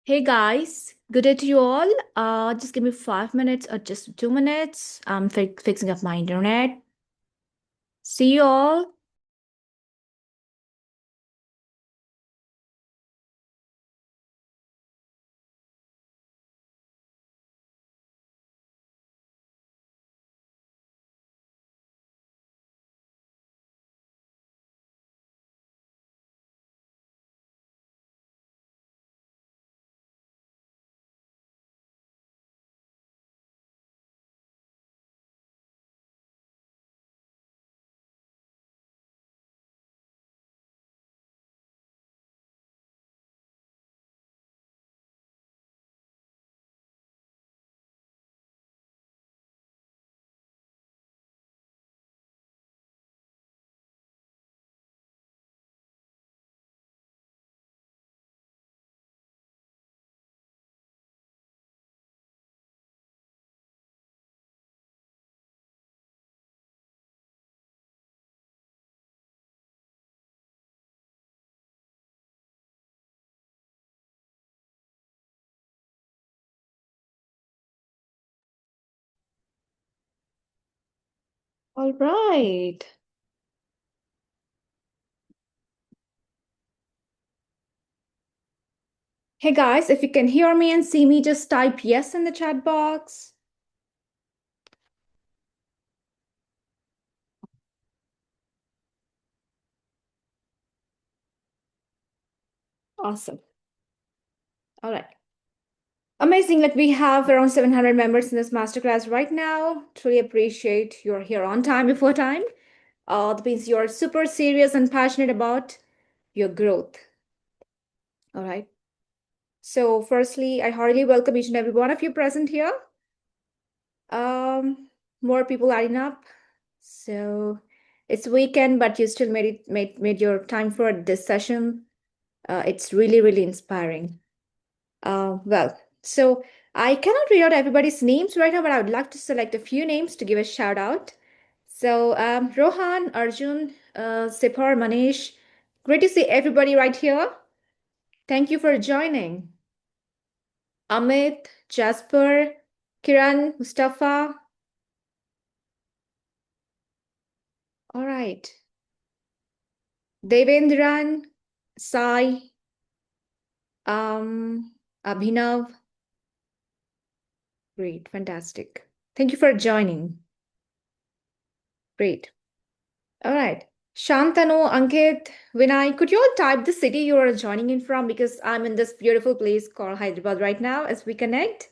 Hey guys, good day to you all. Just give me 5 minutes or just 2 minutes. I'm fixing up my internet. See you all. All right. Hey guys, if you can hear me and see me, just type yes in the chat box. Awesome. All right. Amazing. Like we have around 700 members in this masterclass right now. Truly appreciate you're here on time before time. That means you're super serious and passionate about your growth. All right. So, firstly, I heartily welcome each and every one of you present here. Um, More people adding up. So it's weekend, but you still made your time for this session. It's really, really inspiring. So I cannot read out everybody's names right now, but I would like to select a few names to give a shout out. So Rohan, Arjun, Sipar, Manish, great to see everybody right here. Thank you for joining. Amit, Jasper, Kiran, Mustafa. All right. Devendran, Sai, Abhinav. Great, fantastic. Thank you for joining. Great. All right. Shantanu, Ankit, Vinay, could you all type the city you are joining in from? Because I'm in this beautiful place called Hyderabad right now as we connect.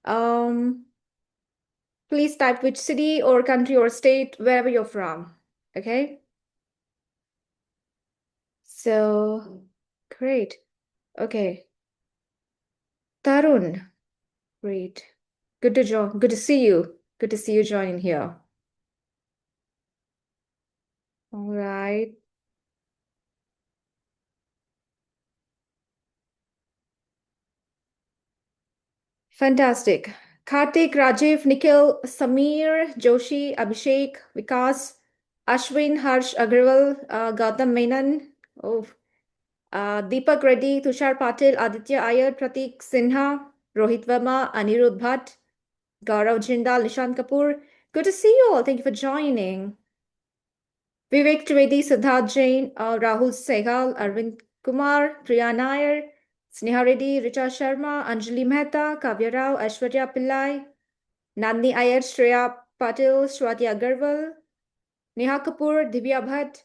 Um, Please type which city or country or state, wherever you're from. Okay. So great. Okay. Tarun, great. Good to see you. Good to see you joining here. All right. Fantastic. Karthik, Rajiv, Nikhil, Samir, Joshi, Abhishek, Vikas, Ashwin, Harsh, Agrawal, Gautam Menon, oh, Deepak Reddy, Tushar Patil, Aditya Iyer, Pratik Sinha, Rohit Verma, Anirudh Bhatt, Gaurav Jindal, Nishant Kapoor. Good to see you all. Thank you for joining. Vivek Trivedi, Siddharth Jain, Rahul Sehgal, Arvind Kumar, Priya Nair, Sneha Reddy, Richa Sharma, Anjali Mehta, Kavya Rao, Aishwarya Pillai, Nandini Iyer, Shreya Patil, Swati Agarwal, Neha Kapoor, Divya Bhatt,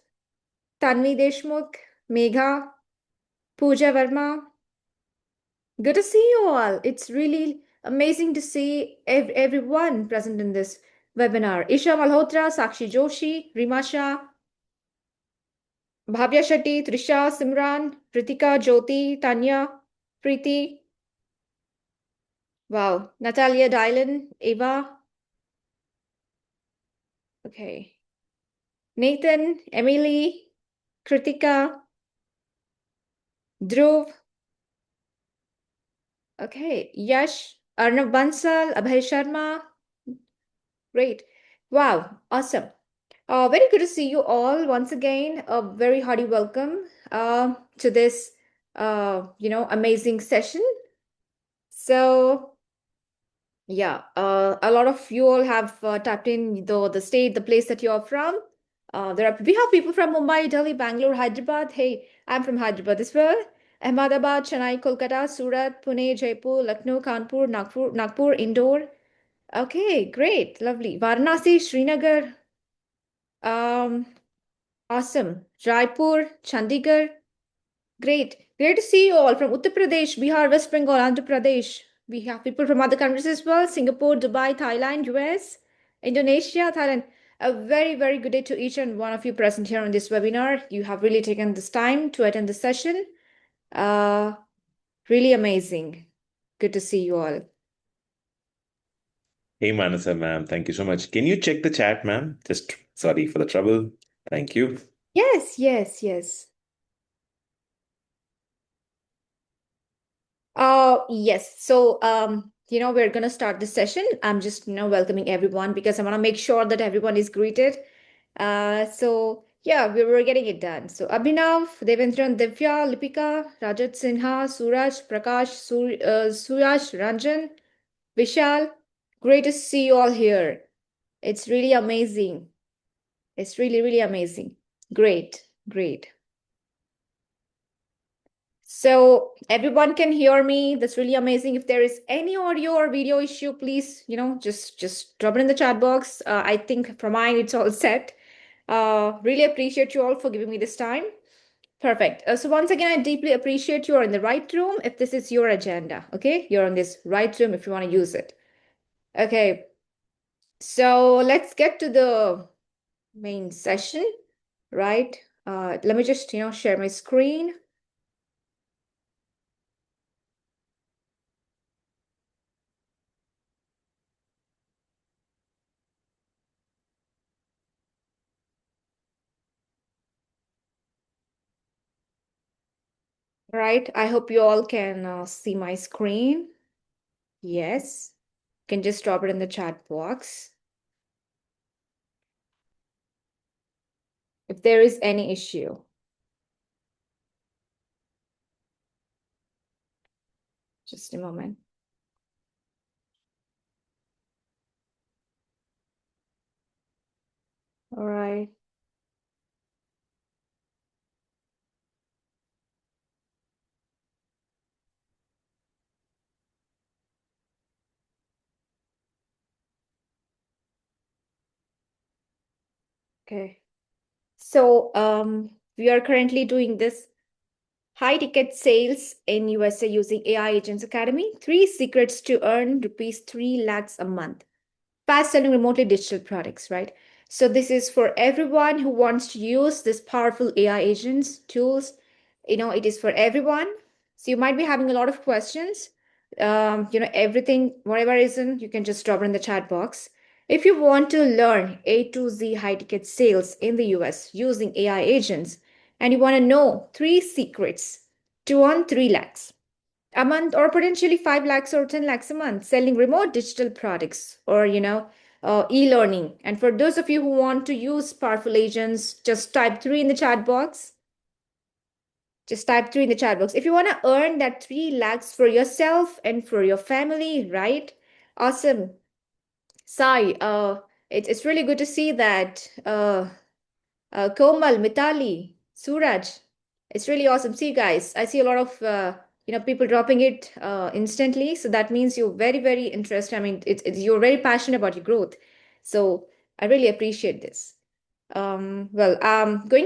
Tanvi Deshmukh, Megha, Pooja Verma. Good to see you all. It's really amazing to see everyone present in this webinar. Isha Malhotra, Sakshi Joshi, Rima Shah, Bhavya Shetty, Trisha, Simran, Ritika, Jyoti, Tanya, Preeti. Wow. Natalia, Dylan, Eva. Okay. Nathan, Emily, Kritika, Dhruv. Okay. Yash, Arnav Bansal, Abhay Sharma. Great. Wow. Awesome. Very good to see you all once again. A very hearty welcome to this, amazing session. So yeah, a lot of you all have tapped in the state, the place that you're from. We have people from Mumbai, Delhi, Bangalore, Hyderabad. Hey, I'm from Hyderabad as well. Ahmedabad, Chennai, Kolkata, Surat, Pune, Jaipur, Lucknow, Kanpur, Nagpur, Indore. Okay, great, lovely. Varanasi, Srinagar, um, awesome. Jaipur, Chandigarh, great. Great to see you all from Uttar Pradesh, Bihar, West Bengal, Andhra Pradesh. We have people from other countries as well: Singapore, Dubai, Thailand, US, Indonesia, Thailand. A very, very good day to each and one of you present here on this webinar. You have really taken this time to attend the session. Uh, Really amazing. Good to see you all. Hey, Manasa, ma'am. Thank you so much. Can you check the chat, ma'am? Just sorry for the trouble. Thank you. Yes, yes, yes. Yes. So, we're gonna start the session. I'm just, welcoming everyone because I want to make sure that everyone is greeted. So yeah, we were getting it done. So Abhinav, Devendran, Divya, Lipika, Rajat Sinha, Suraj, Prakash, Suyash, Ranjan, Vishal. Great to see you all here. It's really amazing. It's really, really amazing. Great, great. So everyone can hear me. That's really amazing. If there is any audio or video issue, please, just drop it in the chat box. I think for mine, it's all set. Really appreciate you all for giving me this time. Perfect. So once again, I deeply appreciate you are in the right room if this is your agenda. Okay, you're in this right room if you want to use it. Okay, so let's get to the main session, right? Let me just, share my screen. Right, I hope you all can see my screen. Yes, you can just drop it in the chat box if there is any issue. Just a moment. All right. Okay. So we are currently doing this high ticket sales in USA using AI Agents Academy. 3 secrets to earn rupees 3 lakhs a month. Fast selling remotely digital products, right? So this is for everyone who wants to use this powerful AI agents tools. It is for everyone. So you might be having a lot of questions. Everything, whatever reason, you can just drop it in the chat box. If you want to learn A to Z high ticket sales in the US using AI agents, and you want to know 3 secrets to earn 3 lakhs a month or potentially 5 lakhs or 10 lakhs a month selling remote digital products or e-learning, and for those of you who want to use powerful agents, just type 3 in the chat box. Just type 3 in the chat box if you want to earn that 3 lakhs for yourself and for your family, right? Awesome. Sai, it's really good to see that Komal, Mitali, Suraj. It's really awesome. See, guys, I see a lot of people dropping it instantly. So that means you're very, very interested. I mean, you're very passionate about your growth. So I really appreciate this. Going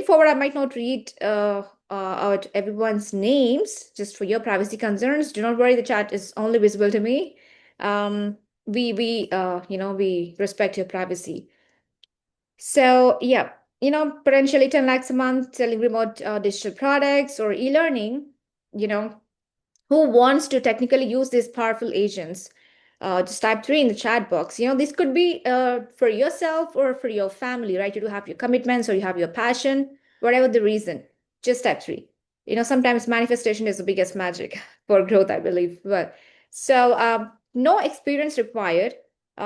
forward, I might not read out everyone's names just for your privacy concerns. Do not worry, the chat is only visible to me. We respect your privacy. So yeah, potentially 10 lakhs a month selling remote digital products or e-learning, you know, who wants to technically use these powerful agents? Just type 3 in the chat box. This could be for yourself or for your family, right? You do have your commitments or you have your passion, whatever the reason. Just type 3. Sometimes manifestation is the biggest magic for growth, I believe. No experience required.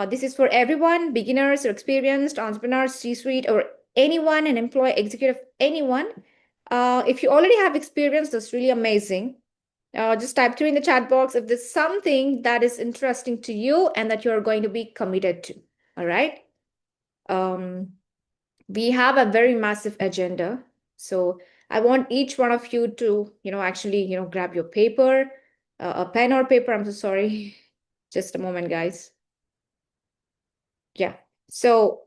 This is for everyone, beginners or experienced, entrepreneurs, C-suite, or anyone, an employee, executive, anyone. If you already have experience, that's really amazing. Just type 3 in the chat box if there's something that is interesting to you and that you're going to be committed to. All right. We have a very massive agenda. So I want each one of you to, actually, grab your paper, a pen or paper. I'm so sorry. Just a moment, guys. Yeah. So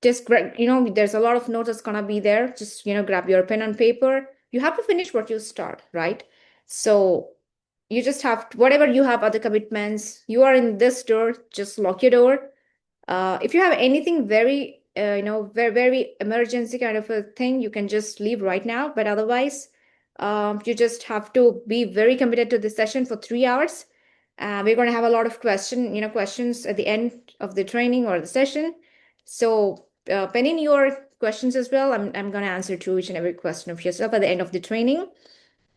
just grab, there's a lot of notes that's gonna be there. Just, grab your pen and paper. You have to finish what you start, right? So you just have whatever you have other commitments. You are in this door, just lock your door. If you have anything very, very, very emergency kind of a thing, you can just leave right now. But otherwise, you just have to be very committed to this session for 3 hours. We're going to have a lot of questions at the end of the training or the session. So pen in your questions as well. I'm going to answer to each and every question of yourself at the end of the training.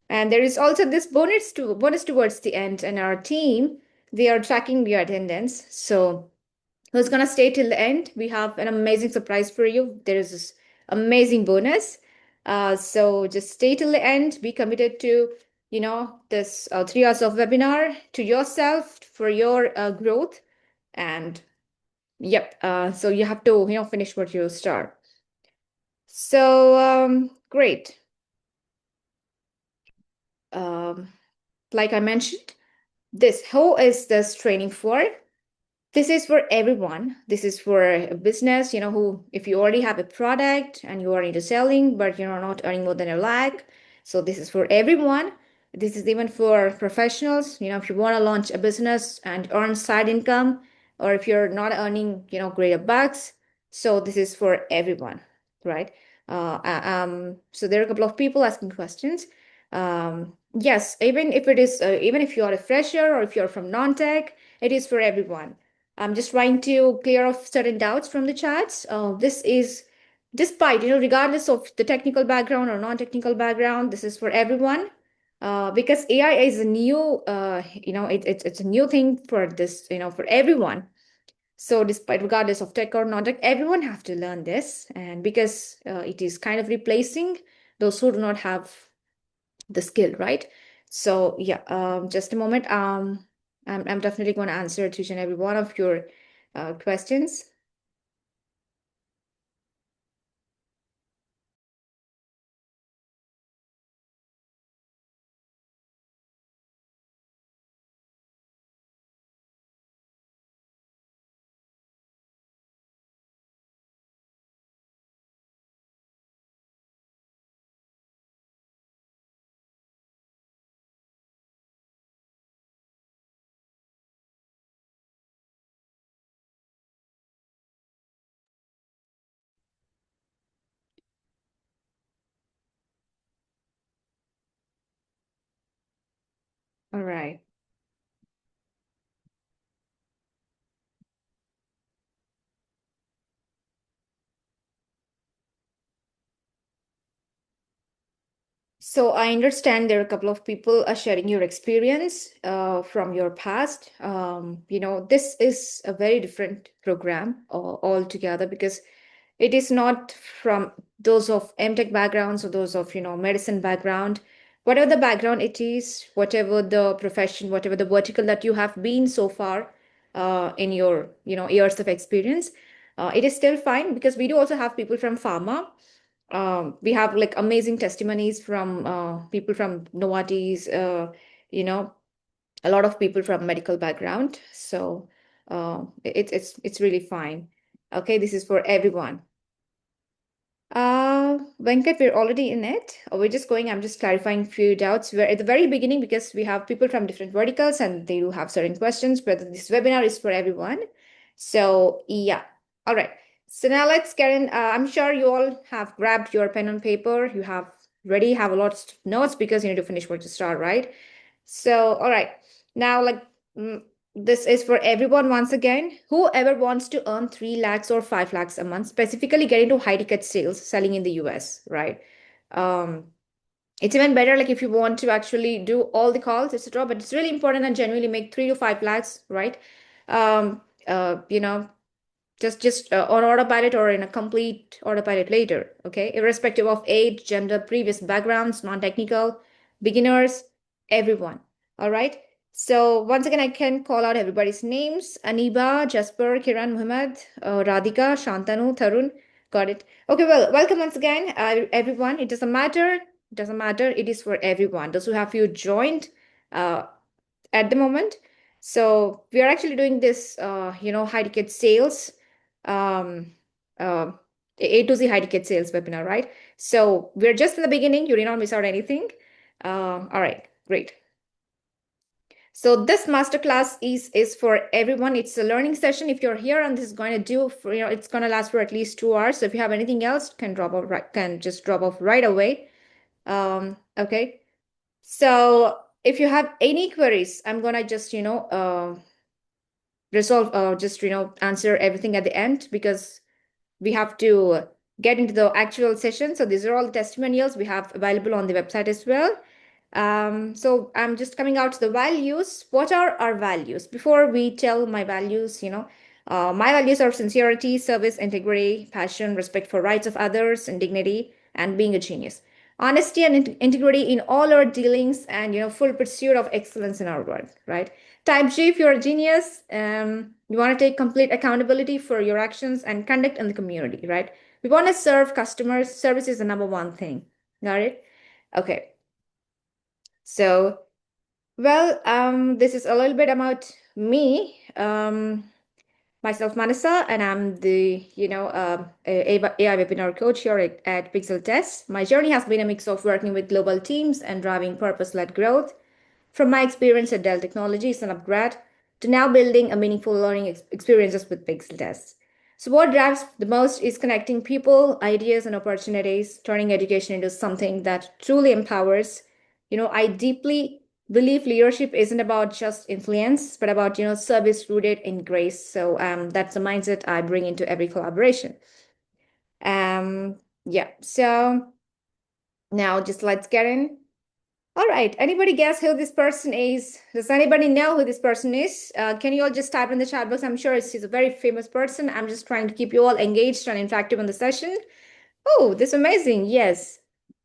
And there is also this bonus towards the end. And our team, they are tracking your attendance. So who's going to stay till the end? We have an amazing surprise for you. There is this amazing bonus. So just stay till the end. Be committed to, this 3 hours of webinar to yourself for your growth. And yep, so you have to, finish what you start. So great. Like I mentioned, who is this training for? This is for everyone. This is for a business, who, if you already have a product and you are into selling, but you're not earning more than a lakh. So this is for everyone. This is even for professionals, if you want to launch a business and earn side income, or if you're not earning, greater bucks. So this is for everyone, right? So there are a couple of people asking questions. Yes, even if it is, even if you are a fresher or if you're from non-tech, it is for everyone. I'm just trying to clear off certain doubts from the chats. This is despite, regardless of the technical background or non-technical background, this is for everyone. Because AI is a new, it's a new thing for this, for everyone. So despite regardless of tech or non-tech, everyone have to learn this. And because it is kind of replacing those who do not have the skill, right? So yeah, just a moment. I'm definitely going to answer to each and every one of your questions. All right. So I understand there are a couple of people are sharing your experience from your past. This is a very different program altogether because it is not from those of MTech backgrounds or those of, medicine background. Whatever the background it is, whatever the profession, whatever the vertical that you have been so far in your, years of experience, it is still fine because we do also have people from pharma. We have like amazing testimonies from people from Novartis, you know, a lot of people from medical background. So it's really fine. Okay, this is for everyone. Venkat, we're already in it. Or we're just going, I'm just clarifying a few doubts. We're at the very beginning because we have people from different verticals and they do have certain questions, but this webinar is for everyone. So yeah. All right. So now let's get in. I'm sure you all have grabbed your pen and paper. You have have a lot of notes because you need to finish what you start, right? So, all right. Now, this is for everyone once again. Whoever wants to earn 3 lakhs or 5 lakhs a month, specifically get into high ticket sales, selling in the US, right? Um, it's even better like if you want to actually do all the calls, etc. But it's really important and genuinely make 3 to 5 lakhs, right? Um, you know, just on autopilot or in a complete autopilot later, okay? Irrespective of age, gender, previous backgrounds, non-technical, beginners, everyone. All right. So once again, I can call out everybody's names: Aniba, Jasper, Kiran, Muhammad, Radhika, Shantanu, Tarun. Got it. Okay, well, welcome once again, everyone. It doesn't matter. It doesn't matter. It is for everyone. Those who have you joined at the moment. So we are actually doing this, high ticket sales, um, uh, A to Z high ticket sales webinar, right? So we're just in the beginning. You did not miss out anything. All right, great. So this masterclass is for everyone. It's a learning session. If you're here and this is going to do for, it's going to last for at least 2 hours. So if you have anything else, can just drop off right away. Okay. So if you have any queries, I'm gonna just resolve just answer everything at the end, because we have to get into the actual session. So these are all the testimonials we have available on the website as well. So I'm just coming out to the values. What are our values? Before we tell my values, my values are sincerity, service, integrity, passion, respect for rights of others, and dignity, and being a genius. Honesty and integrity in all our dealings, and full pursuit of excellence in our work, right? Type G, if you're a genius, you want to take complete accountability for your actions and conduct in the community, right? We want to serve customers. Service is the number one thing. Got it? Okay. So, well, this is a little bit about me. Myself, Manasa, and I'm the AI webinar coach here at Pixeltests. My journey has been a mix of working with global teams and driving purpose-led growth. From my experience at Dell Technologies and upgrad to now building a meaningful learning experiences with Pixeltests. So what drives the most is connecting people, ideas, and opportunities, turning education into something that truly empowers. I deeply believe leadership isn't about just influence, but about, service rooted in grace. So that's the mindset I bring into every collaboration. Yeah, so now just let's get in. All right, anybody guess who this person is? Does anybody know who this person is? Can you all just type in the chat box? I'm sure he's a very famous person. I'm just trying to keep you all engaged and interactive in the session. Oh, this is amazing. Yes.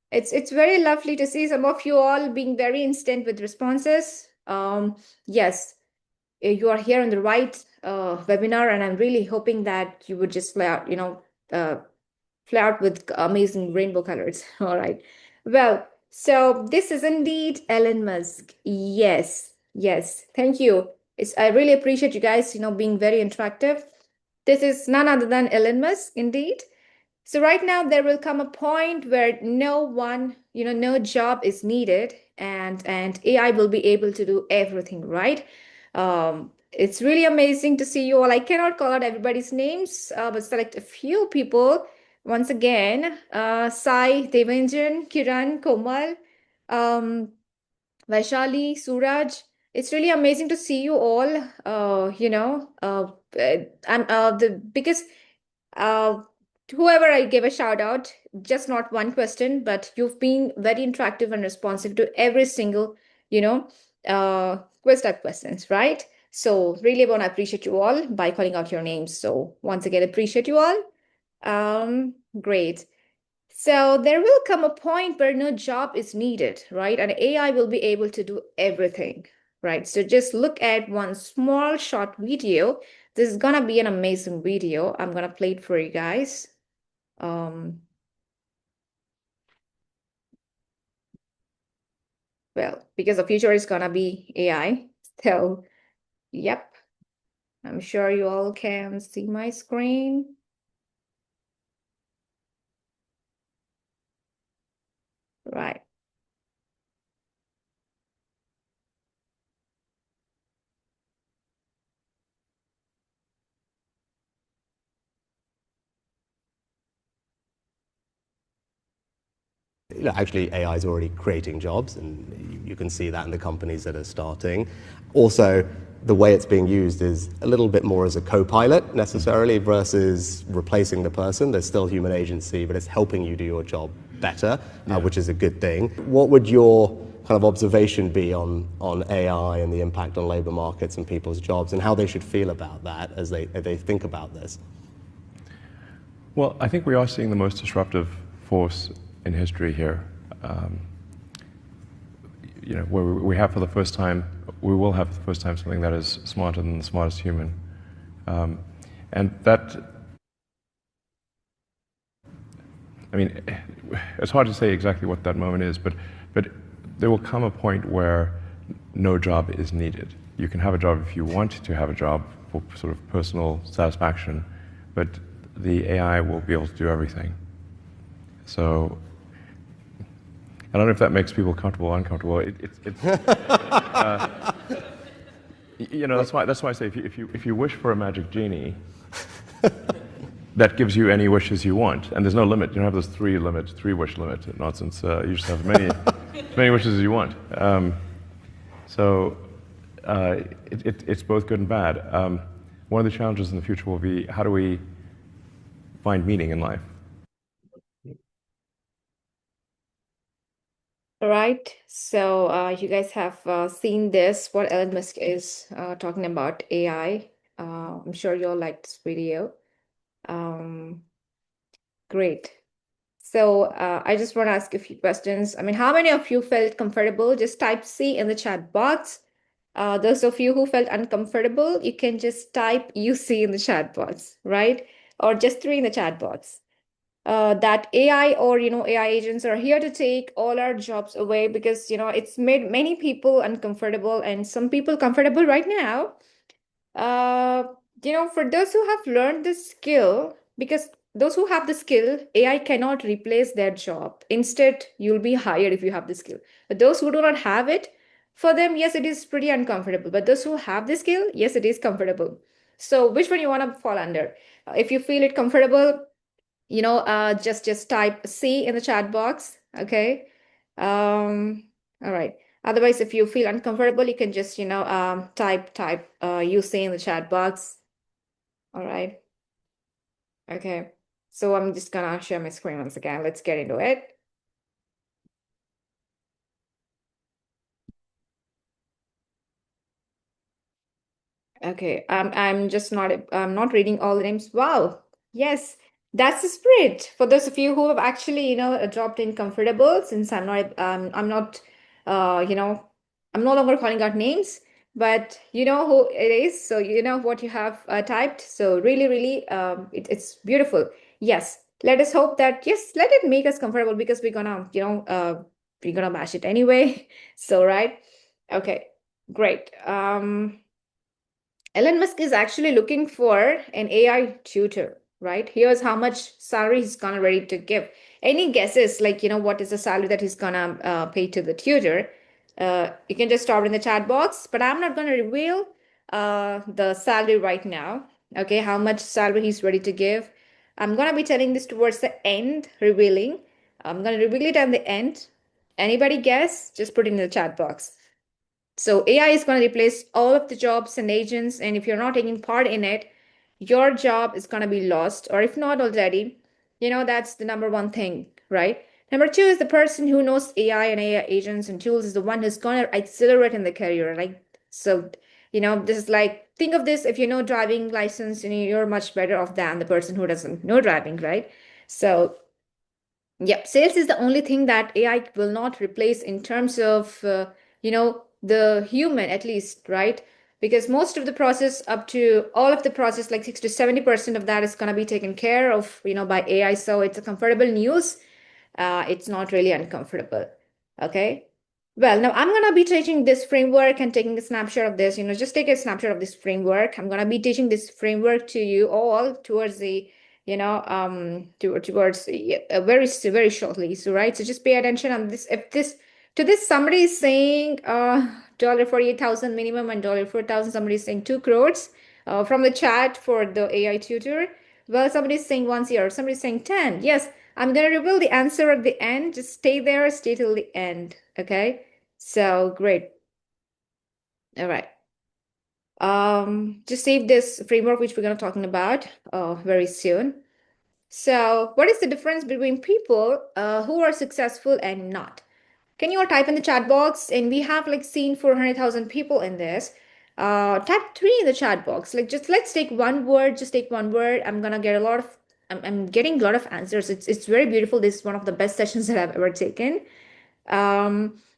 It's very lovely to see some of you all being very instant with responses. Yes, you are here on the right webinar, and I'm really hoping that you would just fly out with amazing rainbow colors. All right. Well, so this is indeed Elon Musk. Yes, yes. Thank you. I really appreciate you guys, being very interactive. This is none other than Elon Musk, indeed. So right now there will come a point where no job is needed, and AI will be able to do everything, right? It's really amazing to see you all. I cannot call out everybody's names, but select a few people. Once again, Sai, Devanjan, Kiran, Komal, um, Vaishali, Suraj. It's really amazing to see you all. I'm the biggest uh, whoever I gave a shout out, just not one question, but you've been very interactive and responsive to every single, quiz type questions, right? So really want to appreciate you all by calling out your names. So once again, appreciate you all. Great. So there will come a point where no job is needed, right? And AI will be able to do everything, right? So just look at one small short video. This is gonna be an amazing video. I'm gonna play it for you guys. Well, because the future is gonna be AI. So, yep. I'm sure you all can see my screen. Right. Actually, AI is already creating jobs, and you can see that in the companies that are starting. Also, the way it's being used is a little bit more as a co-pilot necessarily versus replacing the person. There's still human agency, but it's helping you do your job better, which is a good thing. What would your kind of observation be on AI and the impact on labor markets and people's jobs, and how they should feel about that as they think about this? Well, I think we are seeing the most disruptive force in history here. where we have for the first time, we will have for the first time something that is smarter than the smartest human. And that, I mean, it's hard to say exactly what that moment is, but there will come a point where no job is needed. You can have a job if you want to have a job for sort of personal satisfaction, but the AI will be able to do everything. So I don't know if that makes people comfortable or uncomfortable. That's why I say if you wish for a magic genie, that gives you any wishes you want, and there's no limit. You don't have this three wish limit nonsense. You just have many wishes as you want. It's both good and bad. One of the challenges in the future will be how do we find meaning in life? All right. So you guys have seen this, what Elon Musk is talking about AI. I'm sure you all liked this video. Great. So I just want to ask a few questions. I mean, how many of you felt comfortable? Just type C in the chat box. Those of you who felt uncomfortable, you can just type UC in the chat box, right? Or just 3 in the chat box. That AI or, AI agents are here to take all our jobs away because, it's made many people uncomfortable and some people comfortable right now. For those who have learned this skill, because those who have the skill, AI cannot replace their job. Instead, you'll be hired if you have the skill. But those who do not have it, for them, yes, it is pretty uncomfortable. But those who have the skill, yes, it is comfortable. So which one you want to fall under? If you feel it comfortable, just type C in the chat box. Okay. All right. Otherwise, if you feel uncomfortable, you can just, type UC in the chat box. All right. Okay. So I'm just gonna share my screen once again. Let's get into it. Okay. I'm not reading all the names. Wow. Yes, that's the spirit. For those of you who have actually, dropped in comfortable, since I'm not, I'm no longer calling out names, but you know who it is. So you know what you have typed. So really, really, it's beautiful. Yes. Let us hope that, yes, let it make us comfortable because we're gonna mash it anyway. So, right. Okay, great. Elon Musk is actually looking for an AI tutor, right? Here's how much salary he's gonna ready to give. Any guesses, like, what is the salary that he's gonna pay to the tutor? You can just start in the chat box, but I'm not gonna reveal the salary right now. Okay, how much salary he's ready to give. I'm gonna be telling this towards the end, revealing. I'm gonna reveal it at the end. Anybody guess? Just put it in the chat box. So AI is going to replace all of the jobs and agents, and if you're not taking part in it, your job is going to be lost, or if not already, that's the number one thing, right? Number two is the person who knows AI and AI agents and tools is the one who's going to accelerate in the career. Like, so, this is like, think of this, if you know driving license, you're much better off than the person who doesn't know driving, right? So, yep, sales is the only thing that AI will not replace in terms of, the human at least, right? Because most of the process, up to all of the process, like 60 to 70% of that is going to be taken care of, by AI. So it's a comfortable news. It's not really uncomfortable. Okay. Well, now I'm going to be teaching this framework and taking a snapshot of this, just take a snapshot of this framework. I'm going to be teaching this framework to you all towards the towards very very shortly. So right, so just pay attention on this. If this somebody is saying $48,000 minimum and $4,000, somebody is saying 2 crores from the chat for the AI tutor. Well, somebody is saying 1 year, somebody is saying 10. Yes, I'm gonna reveal the answer at the end. Just stay there, stay till the end. Okay, so great. All right. Just save this framework, which we're going to talking about very soon. So what is the difference between people who are successful and not? Can you all type in the chat box? And we have like seen 400,000 people in this. Type 3 in the chat box. Like just let's take one word, just take one word. I'm gonna get a lot of, I'm getting a lot of answers. It's very beautiful. This is one of the best sessions that I've ever taken.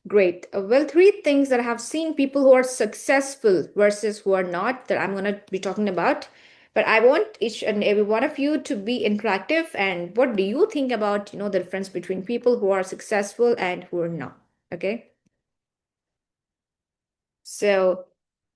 Great. Well, three things that I have seen people who are successful versus who are not that I'm going to be talking about. But I want each and every one of you to be interactive. And what do you think about, the difference between people who are successful and who are not? Okay. So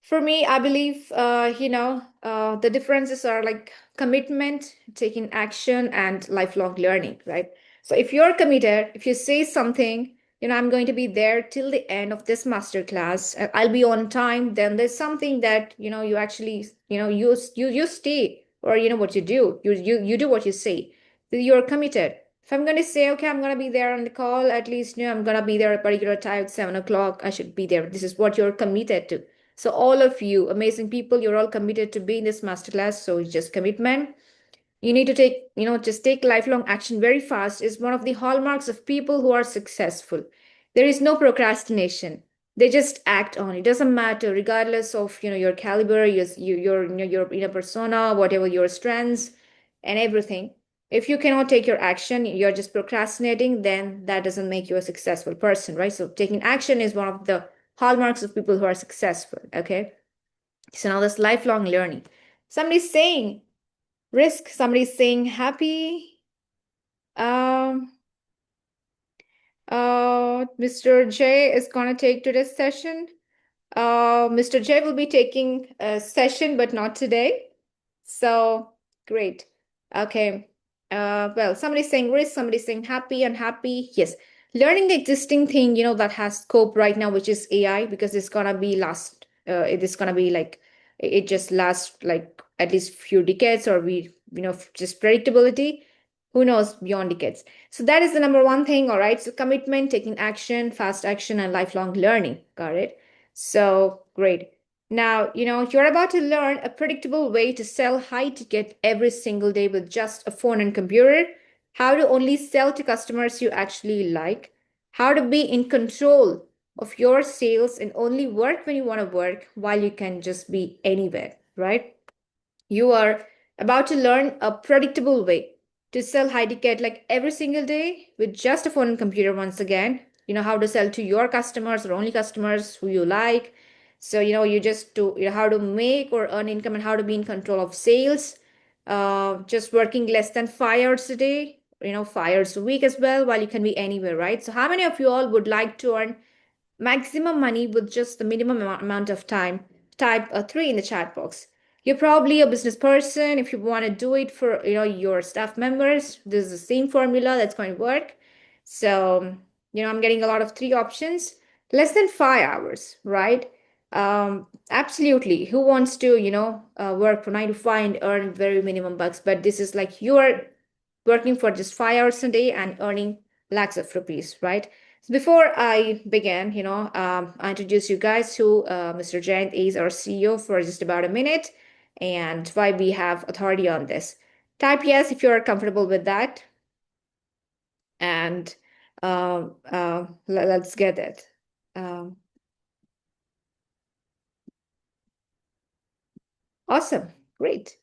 for me, I believe, the differences are like commitment, taking action, and lifelong learning, right? So if you're committed, if you say something, I'm going to be there till the end of this masterclass, I'll be on time, then there's something that, you actually, you stay, or what you do, you do what you say. You're committed. If I'm going to say, okay, I'm going to be there on the call, at least, I'm going to be there at a particular time, 7 o'clock, I should be there. This is what you're committed to. So all of you amazing people, you're all committed to be in this masterclass. So it's just commitment. You need to take, just take lifelong action very fast is one of the hallmarks of people who are successful. There is no procrastination. They just act on it. It doesn't matter, regardless of, your caliber, your persona, whatever your strengths and everything. If you cannot take your action, you're just procrastinating, then that doesn't make you a successful person, right? So taking action is one of the hallmarks of people who are successful, okay? So now this lifelong learning. Somebody's saying risk, somebody's saying happy. Um, Mr. J is gonna take today's session. Mr. J will be taking a session, but not today. So great. Okay. Well, somebody's saying risk, somebody's saying happy, unhappy. Yes. Learning the existing thing, that has scope right now, which is AI, because it's gonna be it is gonna be like it just lasts like at least few decades, or just predictability. Who knows beyond decades. So that is the number one thing. All right. So commitment, taking action, fast action, and lifelong learning. Got it. So great. Now, you're about to learn a predictable way to sell high ticket every single day with just a phone and computer, how to only sell to customers you actually like, how to be in control of your sales and only work when you want to work while you can just be anywhere, right? You are about to learn a predictable way to sell high ticket like every single day with just a phone and computer once again. You know how to sell to your customers or only customers who you like. So, you just do how to make or earn income and how to be in control of sales. Just working less than 5 hours a day, 5 hours a week as well, while you can be anywhere, right? So how many of you all would like to earn maximum money with just the minimum amount of time? Type a 3 in the chat box. You're probably a business person. If you want to do it for your staff members, this is the same formula that's going to work. So I'm getting a lot of 3 options. Less than 5 hours, right? Absolutely. Who wants to work for 9 to 5 and earn very minimum bucks? But this is like you are working for just 5 hours a day and earning lakhs of rupees, right? So before I begin, I introduce you guys who Mr. Jayanth is our CEO for just about a minute and why we have authority on this. Type yes if you're comfortable with that. And let's get it. Awesome. Great.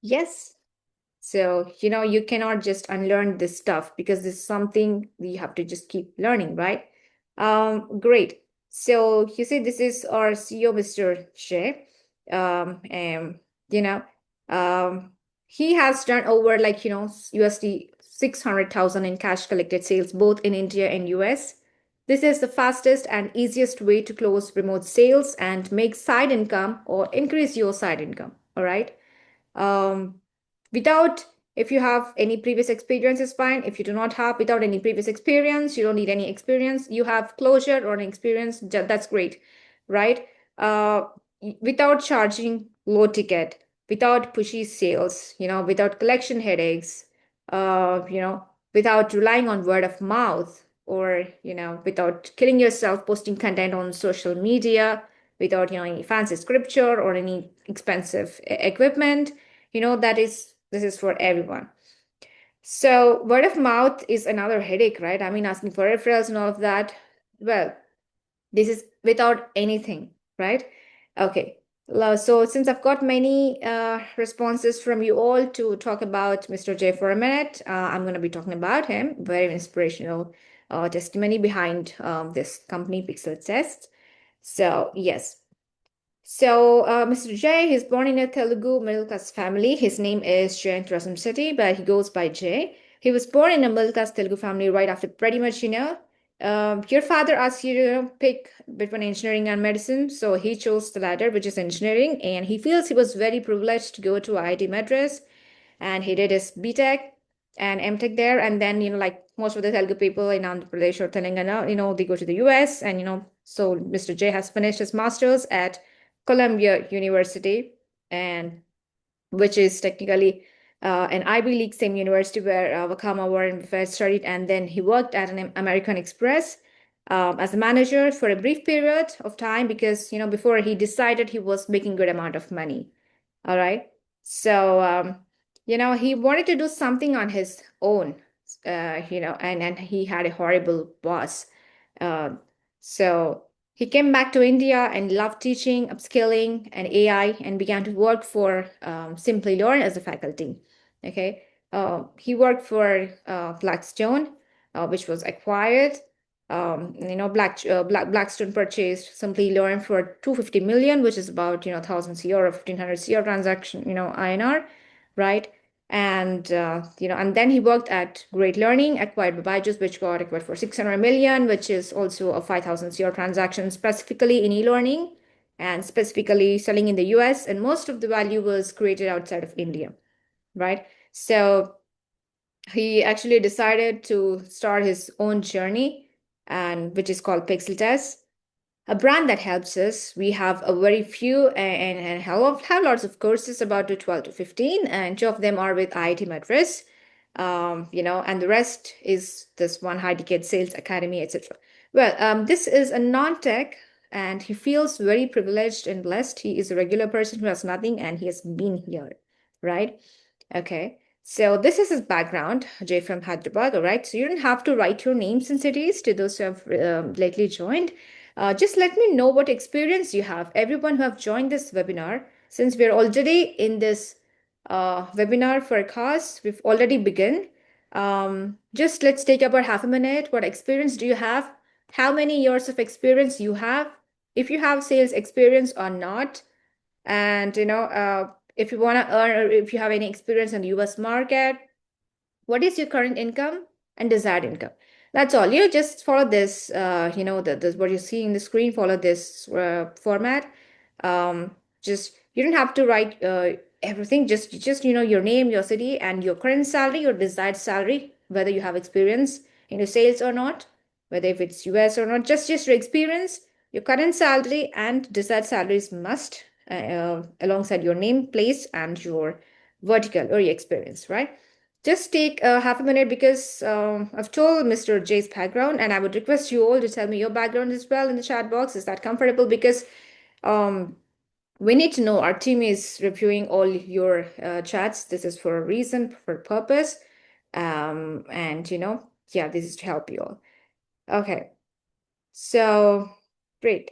Yes. So, you cannot just unlearn this stuff because this is something you have to just keep learning, right? Great. So you see, this is our CEO, Mr. Shea. And he has done over like, USD 600,000 in cash collected sales, both in India and US. This is the fastest and easiest way to close remote sales and make side income or increase your side income. All right. Without, if you have any previous experience is fine. If you do not have, without any previous experience, you don't need any experience. You have closure or an experience, that's great, right? Without charging low ticket, without pushy sales, without collection headaches, without relying on word of mouth, or without killing yourself posting content on social media, without any fancy scripture or any expensive equipment. This is for everyone. So word of mouth is another headache, right? I mean, asking for referrals and all of that. Well, this is without anything, right? Okay. So since I've got many responses from you all to talk about Mr. J for a minute, I'm going to be talking about him. Very inspirational testimony behind this company, Pixeltests. So yes. So Mr. J, he's born in a Telugu middle class family. His name is Jayanth Rasamsetti, but he goes by J. He was born in a middle class Telugu family right after pretty much, your father asked you to pick between engineering and medicine. So he chose the latter, which is engineering. And he feels he was very privileged to go to IIT Madras, and he did his BTech and MTech there. And then, like most of the Telugu people in Andhra Pradesh or Telangana, they go to the US. And, so Mr. J has finished his master's at Columbia University, and which is technically an Ivy League same university where Wakama Warren Buffett studied, and then he worked at an American Express as a manager for a brief period of time because before he decided he was making good amount of money. All right, so he wanted to do something on his own, and he had a horrible boss, uh, so he came back to India and loved teaching, upskilling, and AI, and began to work for Simply Learn as a faculty. Okay, he worked for Blackstone, which was acquired. Blackstone purchased Simply Learn for 250 million, which is about 1,000 CR or 1,500 CR transaction, INR, right? And and then he worked at Great Learning, acquired by Byju's, which got acquired for 600 million, which is also a 5,000 CR transaction, specifically in e-learning and specifically selling in the US. And most of the value was created outside of India, right? So he actually decided to start his own journey, and which is called Pixeltests, a brand that helps us. We have a very few and have lots of courses, about 12 to 15, and 2 of them are with IIT Madras, and the rest is this one high ticket sales academy, etc. Well, this is a non-tech, and he feels very privileged and blessed. He is a regular person who has nothing, and he has been here, right? Okay. So this is his background, Jay from Hyderabad, all right? So you don't have to write your names and cities to those who have lately joined. Just let me know what experience you have. Everyone who have joined this webinar, since we're already in this webinar for a cause, we've already begun. Just let's take about half a minute. What experience do you have? How many years of experience you have? If you have sales experience or not. And, if you want to earn, or if you have any experience in the US market, what is your current income and desired income? That's all. You just follow this, what you see in the screen, follow this format. Just, you don't have to write everything, just, your name, your city, and your current salary, your desired salary, whether you have experience in your sales or not, whether if it's US or not, just your experience, your current salary and desired salaries must, alongside your name, place, and your vertical or your experience, right? Just take half a minute because I've told Mr. J's background, and I would request you all to tell me your background as well in the chat box. Is that comfortable? Because we need to know. Our team is reviewing all your chats. This is for a reason, for a purpose. And yeah, this is to help you all. Okay. So great.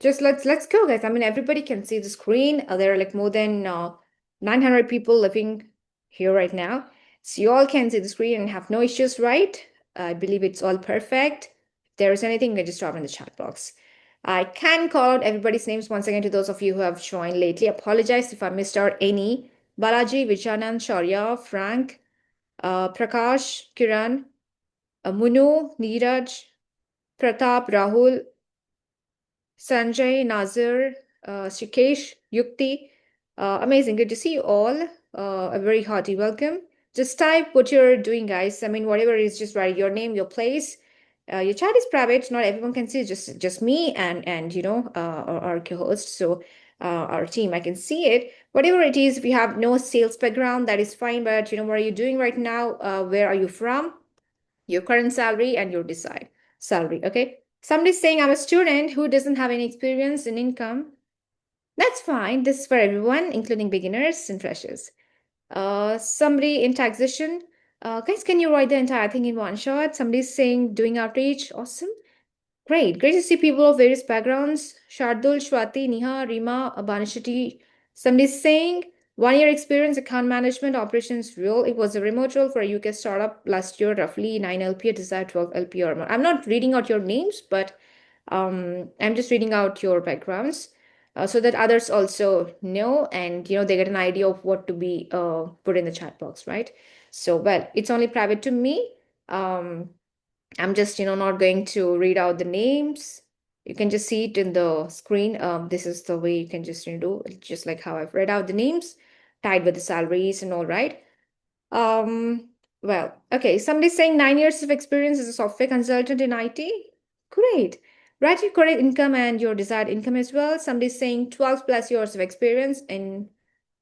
Just let's go, guys. I mean, everybody can see the screen. There are like more than 900 people living here right now. So you all can see the screen and have no issues, right? I believe it's all perfect. If there is anything, just drop in the chat box. I can call out everybody's names once again to those of you who have joined lately. Apologize if I missed out any. Balaji, Vijayanand, Shaurya, Frank, Prakash, Kiran, Munu, Neeraj, Pratap, Rahul, Sanjay, Nazir, Shikesh, Yukti. Amazing. Good to see you all. A very hearty welcome. Just type what you're doing, guys. I mean, whatever it is, just write your name, your place. Your chat is private. Not everyone can see it. Just me and our co-host. So our team, I can see it. Whatever it is, if you have no sales background, that is fine. But what are you doing right now? Where are you from? Your current salary and your desired salary. Okay. Somebody's saying I'm a student who doesn't have any experience in income. That's fine. This is for everyone, including beginners and freshers. Somebody in taxation. Guys, can you write the entire thing in one shot? Somebody's saying doing outreach. Awesome. Great. Great to see people of various backgrounds. Shardul, Shwati, Niha, Rima, Banashati. Somebody's saying 1 year experience, account management, operations role. It was a remote role for a UK startup last year, roughly 9 LPA, desired 12 LPA or more. I'm not reading out your names, but I'm just reading out your backgrounds so that others also know and they get an idea of what to be put in the chat box, right? So, well, it's only private to me. I'm just, not going to read out the names. You can just see it in the screen. This is the way you can just do it, just like how I've read out the names, tied with the salaries and all, right? Well, okay. Somebody's saying 9 years of experience as a software consultant in IT. Great. Write your current income and your desired income as well. Somebody's saying 12 plus years of experience in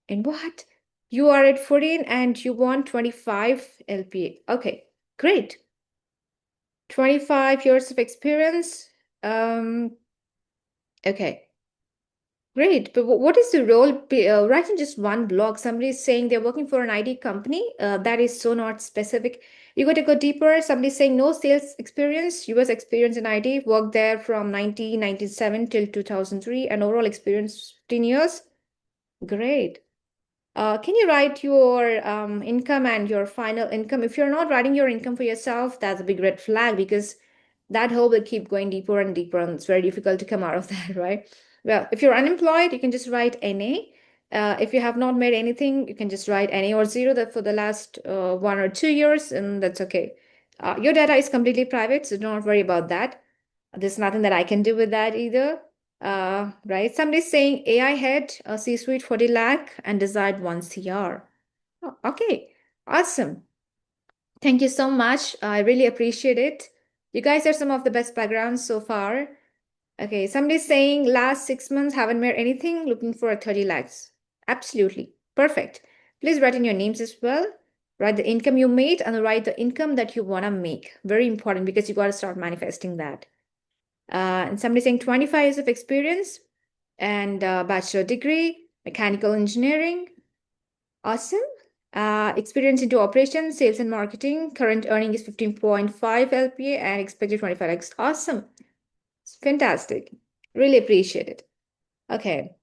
what? You are at 14 and you want 25 LPA. Okay, great. 25 years of experience. Okay, great. But what is the role? Writing just one blog, somebody is saying they're working for an IT company. That is so not specific. You got to go deeper. Somebody saying no sales experience, US experience in IT, worked there from 1997 till 2003, and overall experience 15 years. Great. Can you write your income and your final income? If you're not writing your income for yourself, that's a big red flag because that hole will keep going deeper and deeper, and it's very difficult to come out of that, right? Well, if you're unemployed, you can just write NA. If you have not made anything, you can just write NA or zero that for the last 1 or 2 years, and that's okay. Your data is completely private, so don't worry about that. There's nothing that I can do with that either. Right? Somebody's saying AI head, C-suite 40 lakh and desired 1 CR. Oh, okay, awesome. Thank you so much. I really appreciate it. You guys are some of the best backgrounds so far. Okay, somebody's saying last 6 months haven't made anything, looking for 30 lakhs. Absolutely. Perfect. Please write in your names as well. Write the income you made and write the income that you want to make. Very important because you got to start manifesting that. And somebody saying 25 years of experience and bachelor degree, mechanical engineering. Awesome. Experience into operations, sales and marketing. Current earning is 15.5 LPA and expected 25x. Awesome. It's fantastic. Really appreciate it. Okay.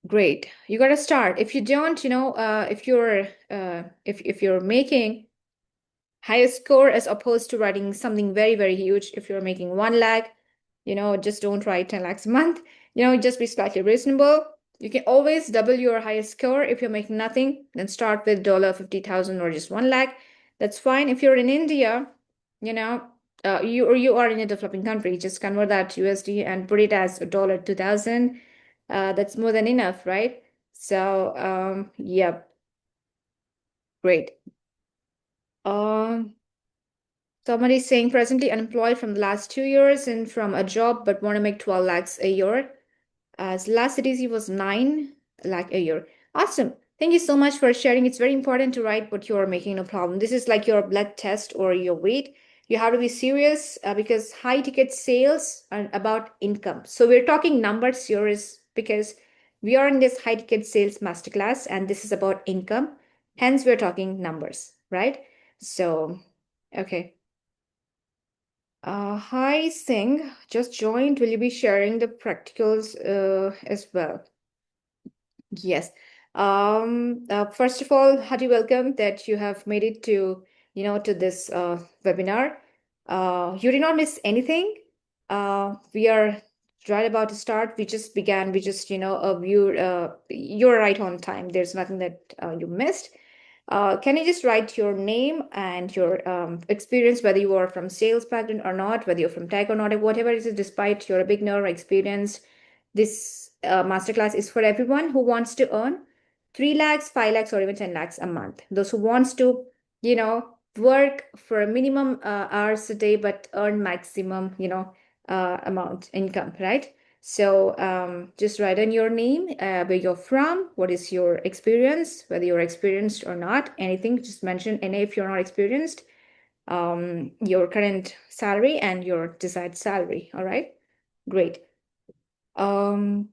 Great. You got to start. If you don't, if you're making higher score as opposed to writing something very, very huge, if you're making 1 lakh, just don't write 10 lakhs a month, just be slightly reasonable. You can always double your highest score. If you're making nothing, then start with $50,000 or just 1 lakh. That's fine. If you're in India, you are in a developing country, just convert that to USD and put it as $2,000. That's more than enough, right? So, yeah, great. Somebody's saying presently unemployed from the last 2 years and from a job, but want to make 12 lakhs a year. As last CTC was 9 lakh a year. Awesome. Thank you so much for sharing. It's very important to write what you're making, no problem. This is like your blood test or your weight. You have to be serious because high ticket sales are about income. So we're talking numbers here is because we are in this high ticket sales masterclass and this is about income. Hence, we're talking numbers, right? So, okay. Hi, Singh. Just joined. Will you be sharing the practicals as well? Yes. First of all, hearty welcome that you have made it to, to this webinar. You did not miss anything. We are right about to start. We just began. We just, you're right on time. There's nothing that you missed. Can you just write your name and your experience, whether you are from sales background or not, whether you're from tech or not, whatever it is, despite you're a beginner or experienced, this masterclass is for everyone who wants to earn 3 lakhs, 5 lakhs, or even 10 lakhs a month. Those who wants to, work for a minimum hours a day, but earn maximum, amount income, right? So just write in your name, where you're from, what is your experience, whether you're experienced or not, anything, just mention NA if you're not experienced, your current salary and your desired salary, all right? Great. Well,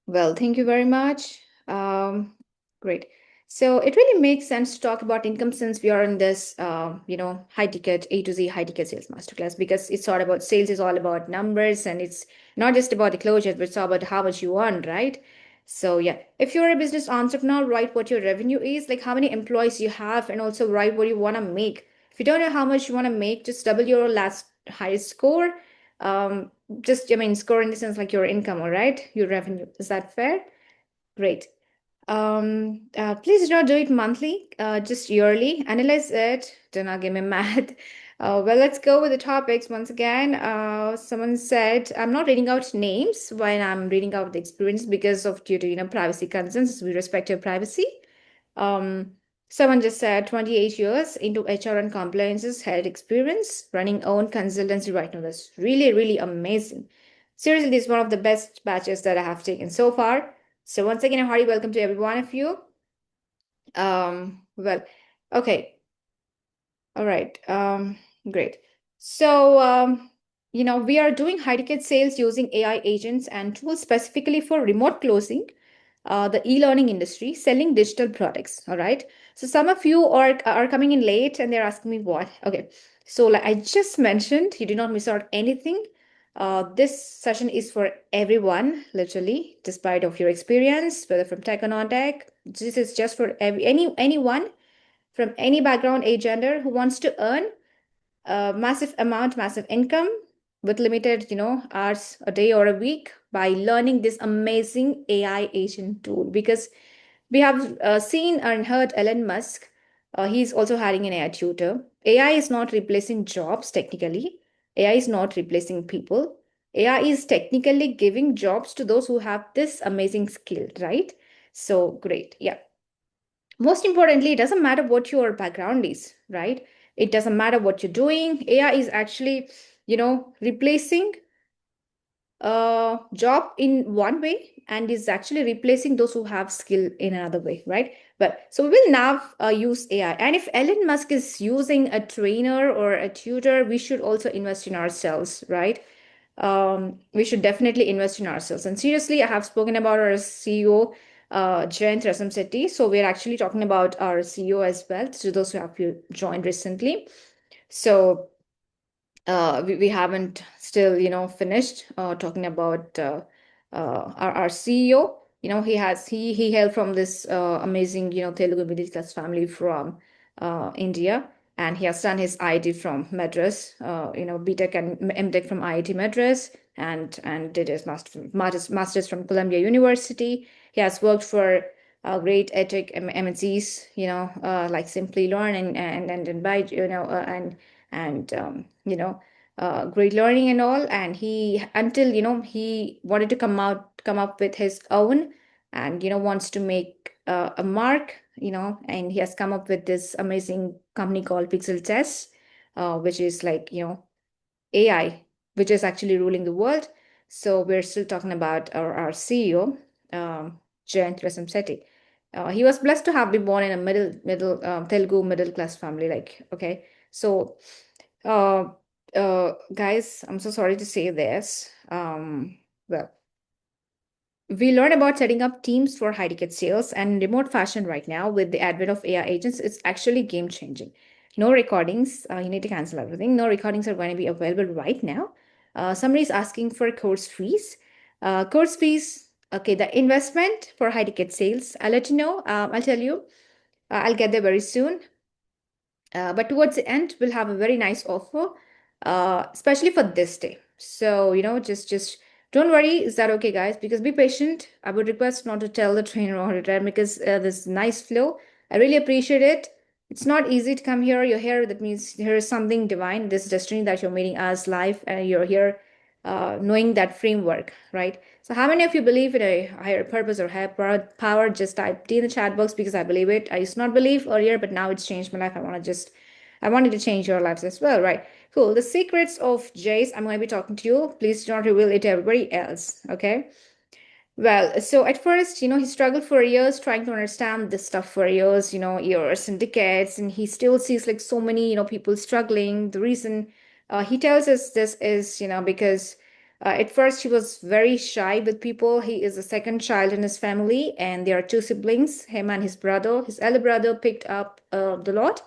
thank you very much. Great. So it really makes sense to talk about income since we are in this, high ticket A to Z high ticket sales masterclass, because it's all about sales is all about numbers, and it's not just about the closure, but it's all about how much you earn, right? So yeah, if you're a business entrepreneur, write what your revenue is, like how many employees you have, and also write what you want to make. If you don't know how much you want to make, just double your last highest score. Score in the sense like your income, all right? Your revenue. Is that fair? Great. Please do not do it monthly, just yearly. Analyze it. Do not give me math. Well, let's go with the topics once again. Someone said, I'm not reading out names when I'm reading out the experience because of due to, privacy concerns. We respect your privacy. Um, Someone just said 28 years into HR and compliances, had experience running own consultancy right now. That's really, really amazing. Seriously, this is one of the best batches that I have taken so far. So once again, a hearty welcome to every one of you. Well, okay. All right. Great. So, we are doing high ticket sales using AI agents and tools specifically for remote closing, the e-learning industry, selling digital products. All right. So some of you are coming in late and they're asking me what. Okay. So like I just mentioned, you did not miss out anything. This session is for everyone, literally, despite of your experience, whether from tech or non-tech. This is just for anyone from any background, age, gender who wants to earn a massive amount, massive income with limited, hours a day or a week by learning this amazing AI agent tool. Because we have seen and heard Elon Musk. He's also hiring an AI tutor. AI is not replacing jobs technically. AI is not replacing people. AI is technically giving jobs to those who have this amazing skill, right? So great. Yeah. Most importantly, it doesn't matter what your background is, right? It doesn't matter what you're doing. AI is actually, replacing a job in one way and is actually replacing those who have skill in another way, right? But so we will now use AI. And if Elon Musk is using a trainer or a tutor, we should also invest in ourselves, right? We should definitely invest in ourselves. And seriously, I have spoken about our CEO, Jayanth Rasamsetti. So we're actually talking about our CEO as well, to those who have joined recently. So we haven't still, finished talking about our CEO. He hailed from this amazing, Telugu middle class family from India, and he has done his IIT from Madras, BTech and MTech from IIT Madras, and did his master's from Columbia University. He has worked for great edtech MNCs, like Simply Learn and Byte, great learning and all. And he, until he wanted to come up with his own, and wants to make a mark, and he has come up with this amazing company called Pixeltests, which is like AI, which is actually ruling the world. So we're still talking about our CEO, Jayanth Rasamsetti. He was blessed to have been born in a middle Telugu middle class family. Like, okay, so uh, guys, I'm so sorry to say this. Well, we learn about setting up teams for high ticket sales and remote fashion right now with the advent of AI agents. It's actually game changing. No recordings. You need to cancel everything. No recordings are going to be available right now. Somebody is asking for course fees. Course fees. Okay, the investment for high ticket sales. I'll let you know. I'll tell you. I'll get there very soon. But towards the end, we'll have a very nice offer, especially for this day. So, just don't worry. Is that okay, guys? Because be patient. I would request not to tell the trainer or return because this nice flow. I really appreciate it. It's not easy to come here. You're here. That means here is something divine. This destiny that you're meeting us live, and you're here knowing that framework, right? So how many of you believe in a higher purpose or higher power? Just type D in the chat box because I believe it. I used to not believe earlier, but now it's changed my life. I wanted to change your lives as well, right? Cool. The secrets of Jace, I'm going to be talking to you. Please do not reveal it to everybody else, okay? Well, so at first, he struggled for years trying to understand this stuff for years, years and decades, and he still sees like so many, people struggling. The reason he tells us this is, because At first, he was very shy with people. He is the second child in his family, and there are two siblings, him and his brother. His elder brother picked up the lot.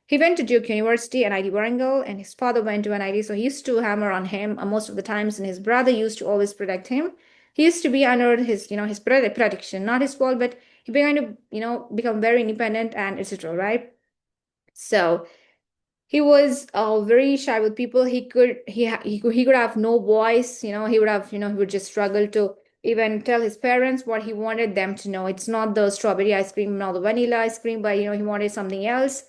He went to Duke University and IIT Warangal, and his father went to NIT, so he used to hammer on him most of the times, and his brother used to always protect him. He used to be under his protection, not his fault, but he began to, become very independent and etc., right? So he was very shy with people. He could have no voice. He would just struggle to even tell his parents what he wanted them to know. It's not the strawberry ice cream, not the vanilla ice cream, but he wanted something else.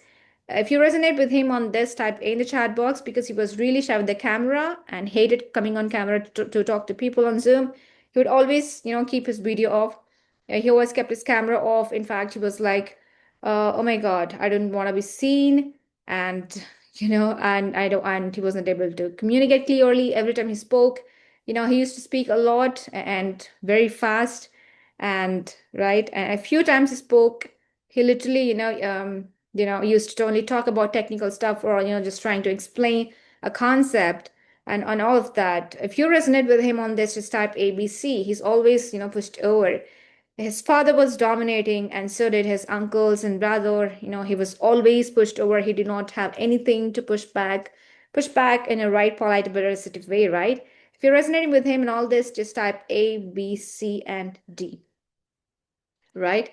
If you resonate with him on this, type A in the chat box, because he was really shy with the camera and hated coming on camera to talk to people on Zoom. He would always, keep his video off. He always kept his camera off. In fact, he was like, "Oh my God, I don't want to be seen," and and he wasn't able to communicate clearly every time he spoke. He used to speak a lot and very fast, and right, and a few times he spoke, he literally used to only talk about technical stuff, or just trying to explain a concept, and on all of that. If you resonate with him on this, just type ABC. He's always pushed over. His father was dominating, and so did his uncles and brother. He was always pushed over. He did not have anything to push back in a right, polite, but assertive way, right? If you're resonating with him in all this, just type A, B, C, and D, right?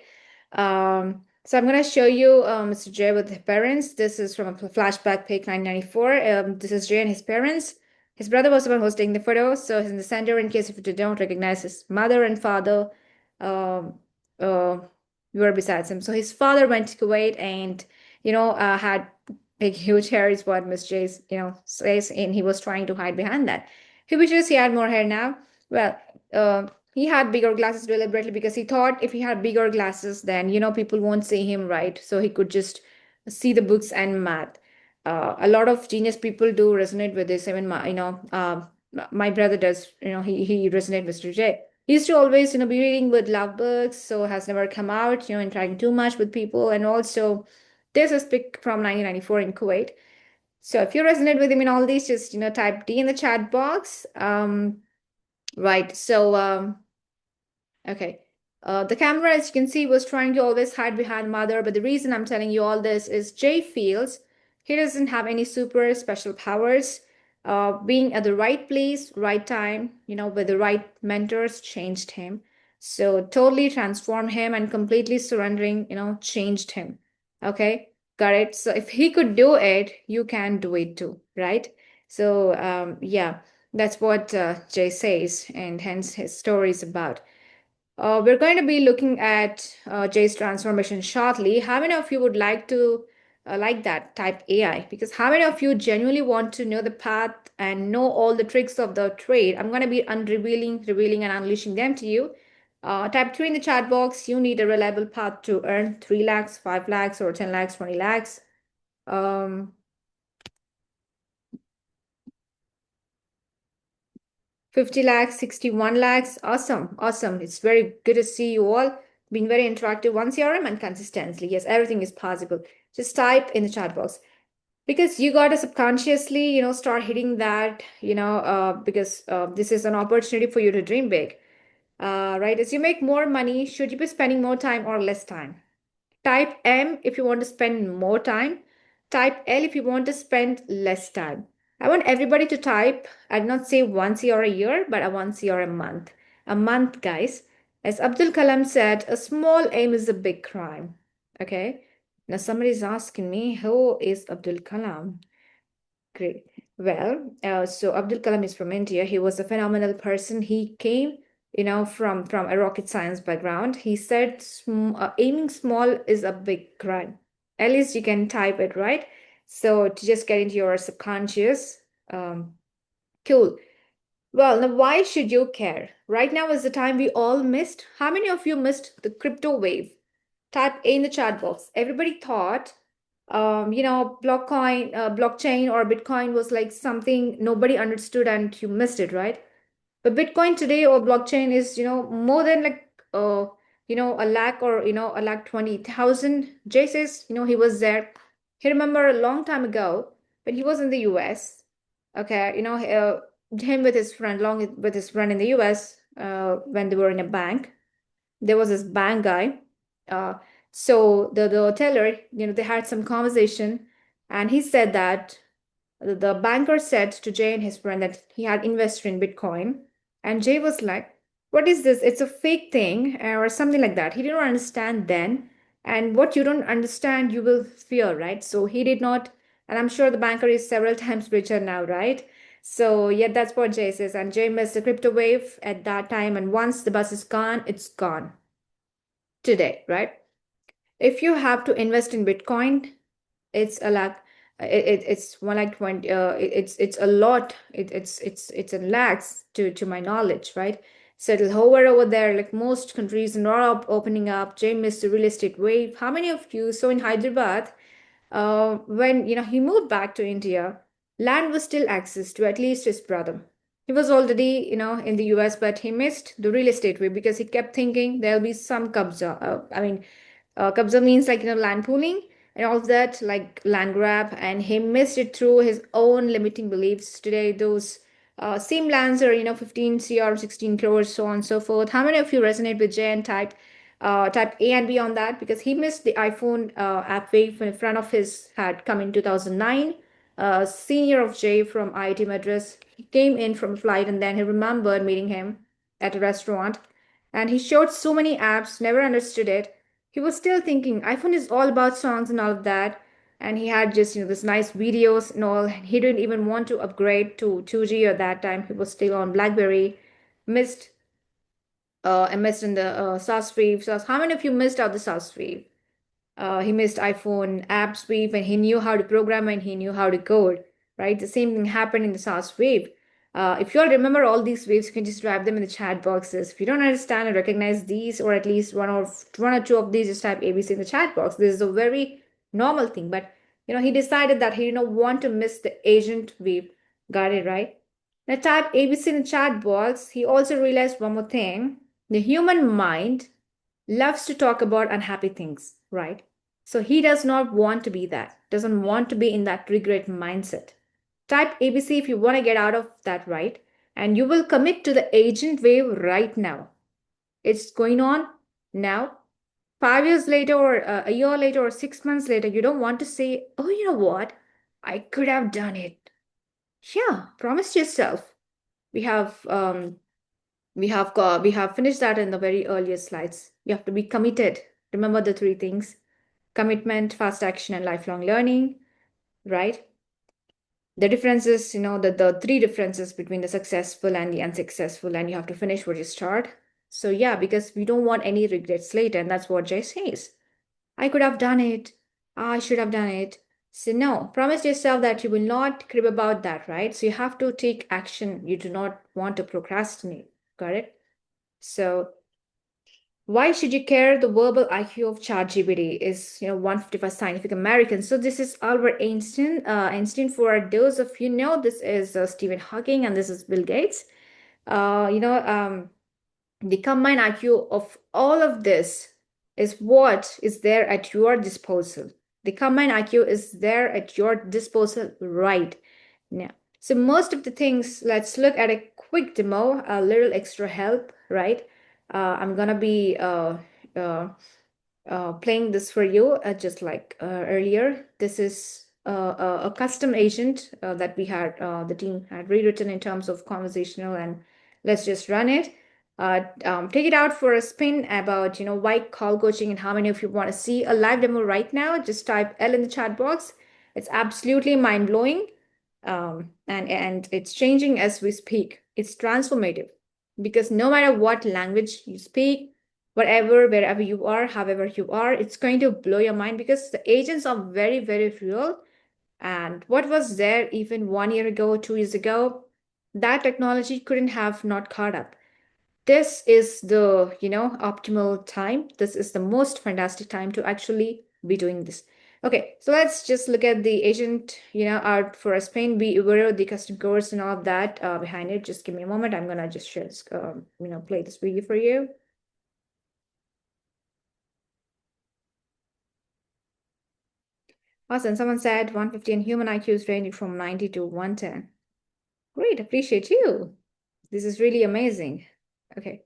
So I'm going to show you Mr. J with his parents. This is from a flashback pic 1994. This is Jay and his parents. His brother was the one who was taking the photo, so he's in the center in case if you don't recognize his mother and father. Um, were besides him. So his father went to Kuwait and, had big, huge hair, is what Miss J's, says, and he was trying to hide behind that. He wishes he had more hair now. Well, he had bigger glasses deliberately because he thought if he had bigger glasses, then, people won't see him right. So he could just see the books and math. A lot of genius people do resonate with this. Even my brother does. He resonates with Mr. J. He used to always, be reading with love books, so has never come out, interacting too much with people. And also, there's a pic from 1994 in Kuwait. So if you resonate with him in all these, just, type D in the chat box. Right. So, okay. The camera, as you can see, was trying to always hide behind mother. But the reason I'm telling you all this is Jay feels he doesn't have any super special powers. Being at the right place, right time, with the right mentors changed him. So totally transformed him, and completely surrendering, changed him. Okay, got it. So if he could do it, you can do it too, right? So yeah, that's what Jay says, and hence his story is about. We're going to be looking at Jay's transformation shortly. How many of you would like to like that type AI? Because how many of you genuinely want to know the path and know all the tricks of the trade? I'm going to be revealing and unleashing them to you. Type 3 in the chat box. You need a reliable path to earn 3 lakhs, 5 lakhs, or 10 lakhs, 20 lakhs. 50 lakhs, 61 lakhs. Awesome. Awesome. It's very good to see you all being very interactive. One CRM and consistently. Yes, everything is possible. Just type in the chat box. Because you got to subconsciously, start hitting that, because this is an opportunity for you to dream big. Right? As you make more money, should you be spending more time or less time? Type M if you want to spend more time. Type L if you want to spend less time. I want everybody to type, I'd not say once or a year, but a once or a month. A month, guys. As Abdul Kalam said, a small aim is a big crime. Okay? Now somebody's asking me, who is Abdul Kalam? Great. Well, so Abdul Kalam is from India. He was a phenomenal person. He came, from a rocket science background. He said aiming small is a big crime. At least you can type it, right? So to just get into your subconscious, cool. Well, now why should you care? Right now is the time we all missed. How many of you missed the crypto wave? Type A in the chat box. Everybody thought blockchain or Bitcoin was like something nobody understood and you missed it, right? But Bitcoin today or blockchain is, more than like, a lakh or, a lakh 20,000. Jay says, he was there. He remember a long time ago when he was in the US. Okay, him with his friend, along with his friend in the US, when they were in a bank. There was this bank guy. So the teller, they had some conversation, and he said that the banker said to Jay and his friend that he had invested in Bitcoin. And Jay was like, what is this? It's a fake thing, or something like that. He didn't understand then. And what you don't understand, you will fear, right? So he did not. And I'm sure the banker is several times richer now, right? So, yeah, that's what Jay says. And Jay missed the crypto wave at that time. And once the bus is gone, it's gone today, right? If you have to invest in Bitcoin, it's a lakh. It's one like 20. It's a lot. It's a lakhs to my knowledge, right? So it'll hover over there. Like most countries in Europe opening up. Jay missed the real estate wave. How many of you saw in Hyderabad? When he moved back to India, land was still access to at least his brother. He was already in the US, but he missed the real estate wave because he kept thinking there'll be some kabza. Kabza means like land pooling and all of that, like land grab, and he missed it through his own limiting beliefs. Today, those same lands are 15 cr, 16 crores, so on and so forth. How many of you resonate with Jay and type A and B on that? Because he missed the iPhone app wave in front of his had come in 2009. Senior of Jay from IIT Madras, he came in from a flight, and then he remembered meeting him at a restaurant, and he showed so many apps, never understood it. He was still thinking iPhone is all about songs and all of that, and he had just this nice videos and all. He didn't even want to upgrade to 2G at that time. He was still on BlackBerry. Missed I missed in the SaaS wave. So how many of you missed out the SaaS wave? He missed iPhone apps wave, and he knew how to program and he knew how to code, right? The same thing happened in the SaaS wave. If you all remember all these waves, you can just type them in the chat boxes. If you don't understand and recognize these, or at least one or two of these, just type ABC in the chat box. This is a very normal thing, but he decided that he didn't want to miss the agent wave. Got it, right? Now type ABC in the chat box. He also realized one more thing. The human mind loves to talk about unhappy things, right? So he does not want to be that, doesn't want to be in that regret mindset. Type ABC if you want to get out of that, right? And you will commit to the agent wave right now. It's going on now. 5 years later, or a year later, or 6 months later, you don't want to say, oh, you know what? I could have done it. Yeah, promise yourself. We have finished that in the very earliest slides. You have to be committed. Remember the three things: commitment, fast action, and lifelong learning, right? The differences, the three differences between the successful and the unsuccessful, and you have to finish what you start. So yeah, because we don't want any regrets later, and that's what Jay says. I could have done it. I should have done it. So no, promise yourself that you will not crib about that, right? So you have to take action. You do not want to procrastinate. Got it? So why should you care? The verbal IQ of ChatGPT is 151 scientific American. So this is Albert Einstein. Einstein, for those of you know, this is Stephen Hawking, and this is Bill Gates. The combined IQ of all of this is what is there at your disposal. The combined IQ is there at your disposal right now. So most of the things, let's look at a quick demo, a little extra help, right? I'm gonna be playing this for you, just like earlier. This is a custom agent that the team had rewritten in terms of conversational, and let's just run it. Take it out for a spin about why call coaching, and how many of you want to see a live demo right now. Just type L in the chat box. It's absolutely mind-blowing, and it's changing as we speak. It's transformative, because no matter what language you speak, wherever you are, however you are, it's going to blow your mind, because the agents are very, very real. And what was there even 1 year ago, 2 years ago, that technology couldn't have not caught up. This is the optimal time. This is the most fantastic time to actually be doing this. Okay, so let's just look at the agent out for a spin. Be aware of the custom course and all of that behind it. Just give me a moment. I'm gonna just share play this video for you. Awesome. Someone said 150, and human IQ is ranging from 90 to 110. Great, appreciate you. This is really amazing. Okay.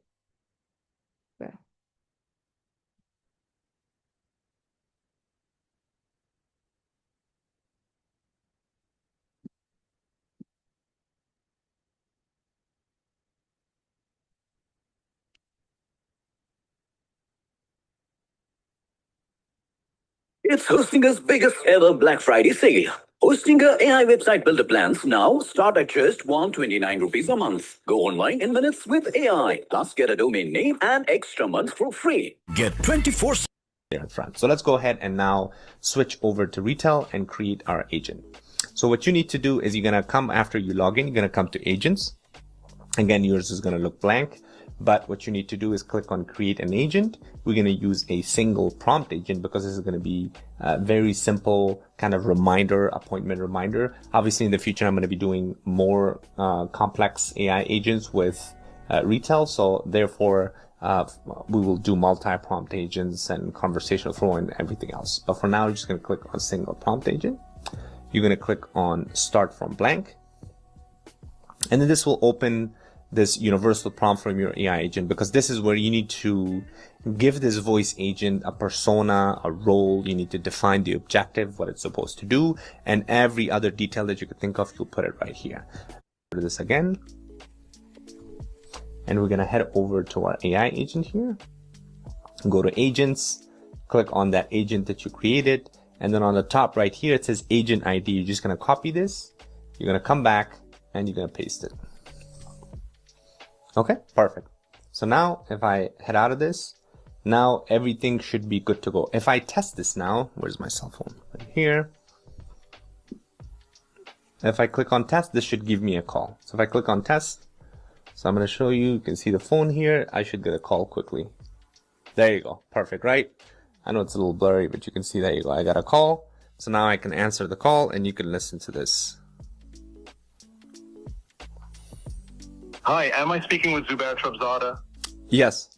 Well. It's Hostinger's biggest ever Black Friday sale. Hostinger AI website builder plans now start at just 129 rupees a month. Go online in minutes with AI. Plus get a domain name and extra month for free. Get 24 there in front. So let's go ahead and now switch over to retail and create our agent. So what you need to do is you're going to come after you log in, you're going to come to agents. Again, yours is going to look blank, but what you need to do is click on create an agent. We're going to use a single prompt agent because this is going to be a very simple kind of reminder, appointment reminder. Obviously in the future, I'm going to be doing more complex AI agents with retail. So therefore, we will do multi-prompt agents and conversational flow and everything else. But for now, you're just going to click on single prompt agent. You're going to click on start from blank. And then this will open this universal prompt from your AI agent, because this is where you need to give this voice agent a persona, a role. You need to define the objective, what it's supposed to do, and every other detail that you could think of, you'll put it right here. Do this again. And we're going to head over to our AI agent here. Go to agents, click on that agent that you created. And then on the top right here, it says agent ID. You're just going to copy this. You're going to come back and you're going to paste it. Okay, perfect. So now if I head out of this, now everything should be good to go. If I test this now, where's my cell phone? Right here. If I click on test, this should give me a call. So if I click on test, so I'm going to show you, you can see the phone here. I should get a call quickly. There you go. Perfect, right? I know it's a little blurry, but you can see, there you go. I got a call. So now I can answer the call and you can listen to this. Hi, am I speaking with Zubair Trabzada? Yes.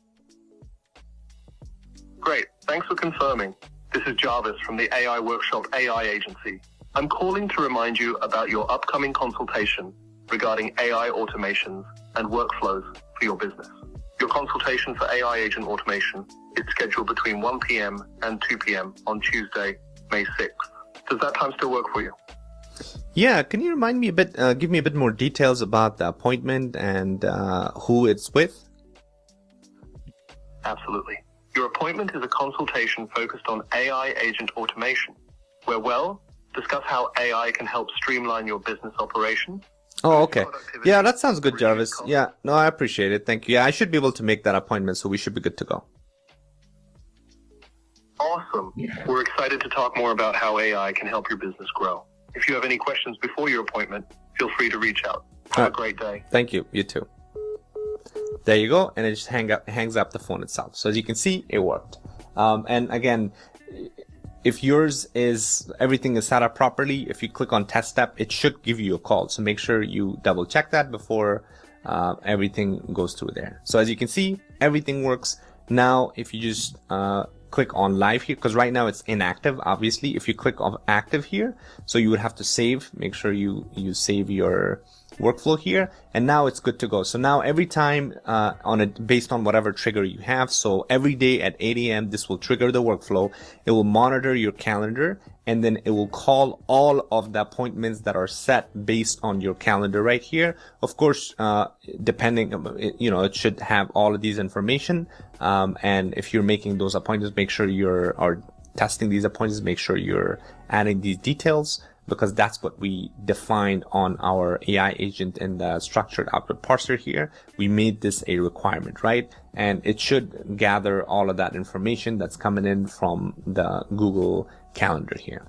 Great, thanks for confirming. This is Jarvis from the AI Workshop AI Agency. I'm calling to remind you about your upcoming consultation regarding AI automations and workflows for your business. Your consultation for AI agent automation is scheduled between 1 p.m. and 2 p.m. on Tuesday, May 6th. Does that time still work for you? Yeah, can you remind me a bit, give me a bit more details about the appointment and who it's with? Absolutely. Your appointment is a consultation focused on AI agent automation, where we'll discuss how AI can help streamline your business operations. Oh, okay. Yeah, that sounds good, Jarvis. Yeah, no, I appreciate it. Thank you. Yeah, I should be able to make that appointment, so we should be good to go. Awesome. We're excited to talk more about how AI can help your business grow. If you have any questions before your appointment, feel free to reach out. Have a great day. Thank you. You too. There you go. And it just hangs up the phone itself. So as you can see, it worked. And again, if yours is, everything is set up properly, if you click on test step, it should give you a call. So make sure you double check that before everything goes through there. So as you can see, everything works. Now, if you just click on live here, because right now it's inactive, obviously. If you click on active here, so you would have to save, make sure you save your workflow here, and now it's good to go. So now every time based on whatever trigger you have, so every day at 8 a.m. this will trigger the workflow. It will monitor your calendar, and then it will call all of the appointments that are set based on your calendar right here. Of course, depending, it should have all of these information. And if you're making those appointments, make sure you're testing these appointments, make sure you're adding these details, because that's what we defined on our AI agent in the structured output parser here. We made this a requirement, right? And it should gather all of that information that's coming in from the Google Calendar here.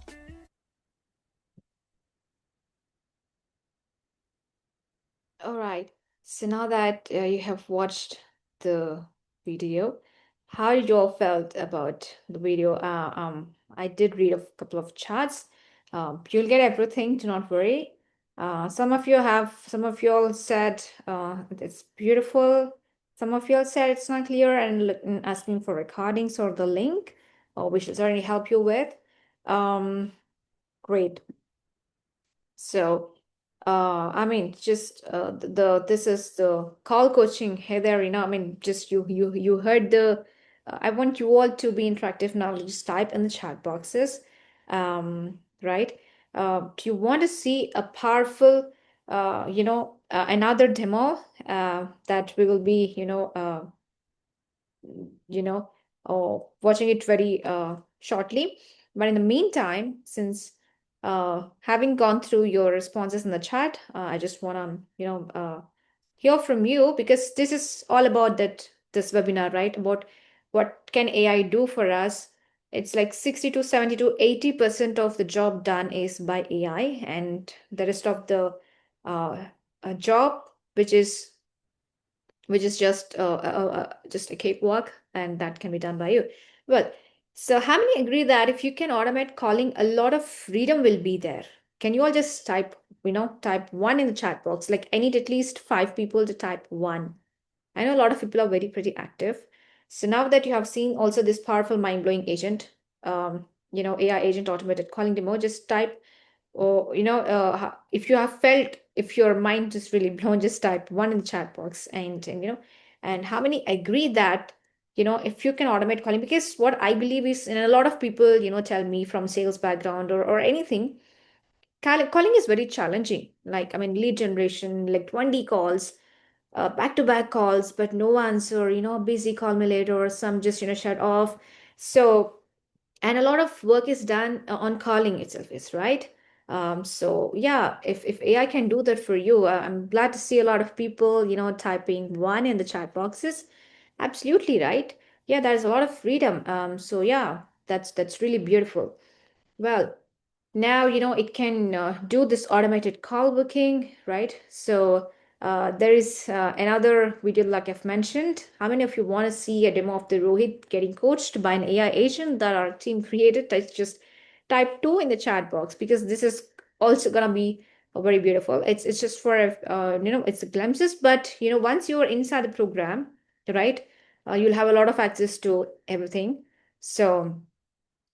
All right. So now that you have watched the video, how did you all felt about the video? I did read a couple of charts. You'll get everything, do not worry. Some of you all said it's beautiful. Some of you all said it's not clear and asking for recordings or the link, which will certainly help you with. Great. So I mean, just this is the call coaching. Hey there, I mean, just you heard the. I want you all to be interactive now. Just type in the chat boxes, right? Do you want to see a powerful, another demo that we will be, watching it very shortly. But in the meantime, since having gone through your responses in the chat, I just want to, hear from you, because this is all about this webinar, right? About what can AI do for us. It's like 60 to 70 to 80% of the job done is by AI, and the rest of the job, which is just a cakewalk, and that can be done by you. Well, so how many agree that if you can automate calling, a lot of freedom will be there? Can you all just type one in the chat box? Like, I need at least 5 people to type one. I know a lot of people are pretty active. So now that you have seen also this powerful mind-blowing agent, AI agent automated calling demo, just type, or if you have felt, if your mind is really blown, just type one in the chat box. And how many agree that if you can automate calling? Because what I believe is, and a lot of people tell me from sales background or anything, calling is very challenging. Like, I mean, lead generation, like 20 calls, back-to-back calls, but no answer, busy, call me later, or some just shut off. So, and a lot of work is done on calling itself, is right. So yeah, if AI can do that for you, I'm glad to see a lot of people typing one in the chat boxes. Absolutely right. Yeah, there's a lot of freedom. So yeah, that's really beautiful. Well, now it can do this automated call booking, right? So there is another video, like I've mentioned. How many of you want to see a demo of the Rohit getting coached by an AI agent that our team created? Just type 2 in the chat box, because this is also gonna be very beautiful. It's just for it's a glimpses, but once you're inside the program, right, you'll have a lot of access to everything. So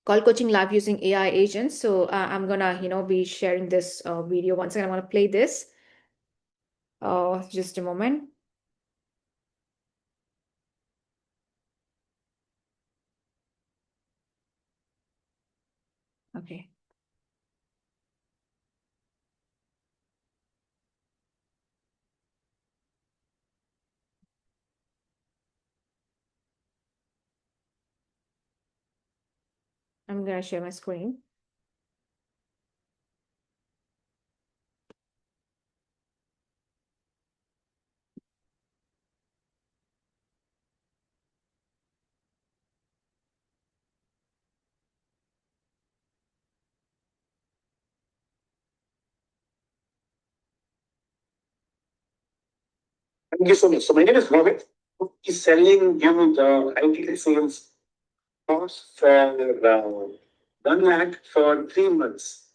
call coaching live using AI agents. So I'm gonna, be sharing this video once again. I want to play this. Just a moment. Okay. I'm gonna share my screen. Thank you so much. So my name is Rohit. He's selling you the IT sales course for 1 lakh for 3 months.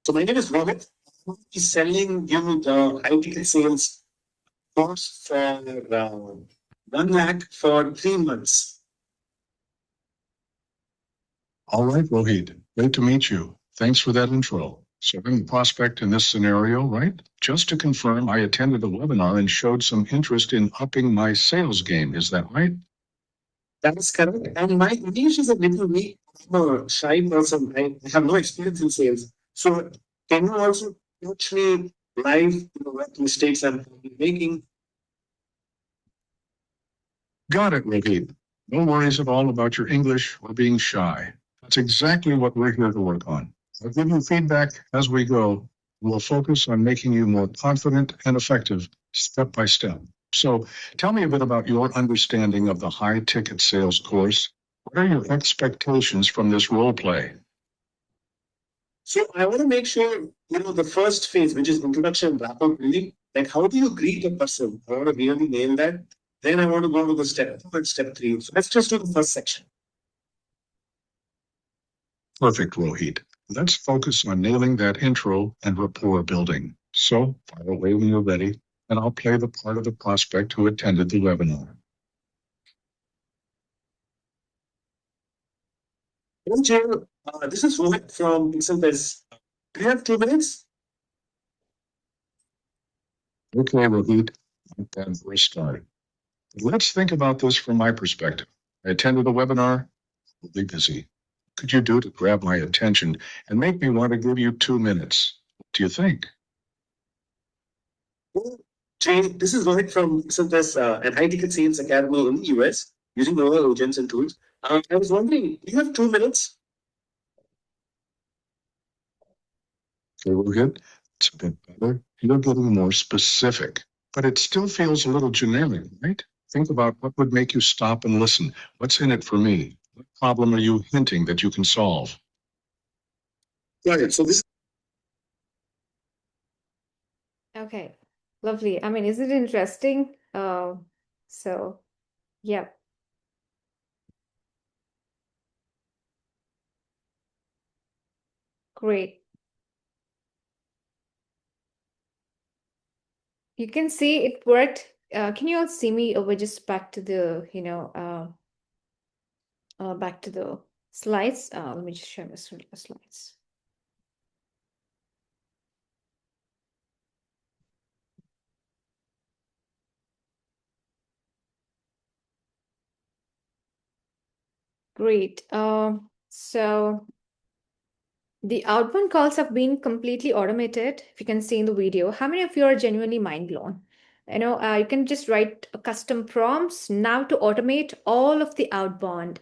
So my name is Rohit. He's selling you the IT sales course for 1 lakh for 3 months. All right, Rohit, great to meet you. Thanks for that intro. So I'm the prospect in this scenario, right? Just to confirm, I attended a webinar and showed some interest in upping my sales game. Is that right? That is correct. And my English is a little weak. I'm a shy person. I have no experience in sales. So can you also coach me live, what mistakes I'm making? Got it, Rohit. No worries at all about your English or being shy. That's exactly what we're here to work on. I'll give you feedback as we go. We'll focus on making you more confident and effective step by step. So tell me a bit about your understanding of the high ticket sales course. What are your expectations from this role play? So I want to make sure, the first phase, which is introduction, rapport building, like how do you greet a person? I want to really nail that. Then I want to go to the step 2 and step 3. So let's just do the first section. Perfect, Rohit. Let's focus on nailing that intro and rapport building. So, fire away when you're ready, and I'll play the part of the prospect who attended the webinar. Hello, Jay. This is Rohit from Pixeltests. Do you have 2 minutes? Okay, Rohit, let that voice start. Let's think about this from my perspective. I attended a webinar, will be busy. What could you do to grab my attention and make me want to give you 2 minutes? What do you think? Well, Jay, this is Rohit from Pixeltests, an high-ticket sales academy in the US using AI agents and tools. I was wondering, do you have 2 minutes? Okay, Rohit, it's a bit better. You're getting more specific, but it still feels a little generic, right? Think about what would make you stop and listen. What's in it for me? What problem are you hinting that you can solve? Got it. So this Okay, lovely. I mean, is it interesting? So, yeah. Great. You can see it worked. Can you all see me over just back to the, back to the slides? Let me just share my slides. Great. So the outbound calls have been completely automated. If you can see in the video, how many of you are genuinely mind blown? You can just write custom prompts now to automate all of the outbound.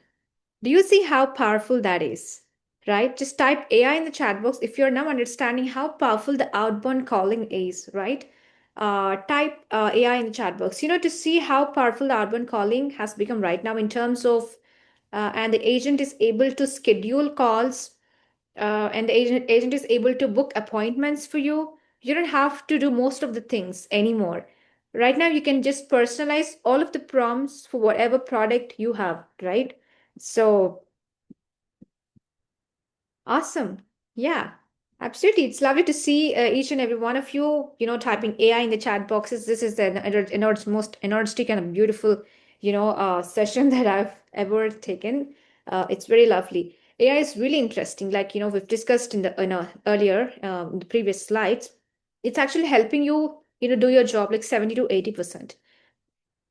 Do you see how powerful that is? Right? Just type AI in the chat box if you're now understanding how powerful the outbound calling is, right? Type AI in the chat box, to see how powerful the outbound calling has become right now in terms of, and the agent is able to schedule calls, and the agent is able to book appointments for you. You don't have to do most of the things anymore. Right now, you can just personalize all of the prompts for whatever product you have, right? So awesome. Yeah, absolutely. It's lovely to see each and every one of you, typing AI in the chat boxes. This is the most energetic and beautiful, session that I've ever taken. It's very lovely. AI is really interesting. Like, we've discussed in the earlier, in the previous slides. It's actually helping you, do your job like 70 to 80%.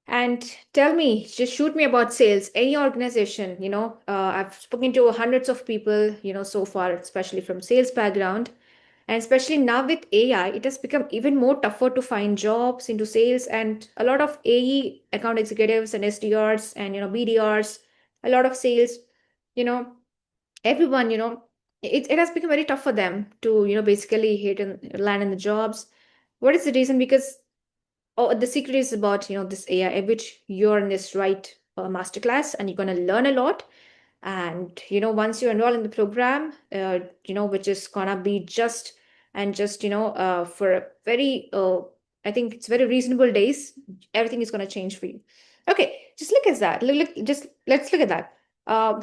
And tell me, just shoot me about sales, any organization, I've spoken to hundreds of people, so far, especially from sales background. And especially now with AI, it has become even more tougher to find jobs into sales, and a lot of AE account executives and SDRs and, BDRs, a lot of sales, you know, everyone, it has become very tough for them to, basically hit and land in the jobs. What is the reason? Because the secret is about this AI, which you're in this right masterclass, and you're going to learn a lot. And once you enroll in the program, which is gonna be just for a very I think it's very reasonable days, everything is gonna change for you. Okay, just look at that. Just let's look at that.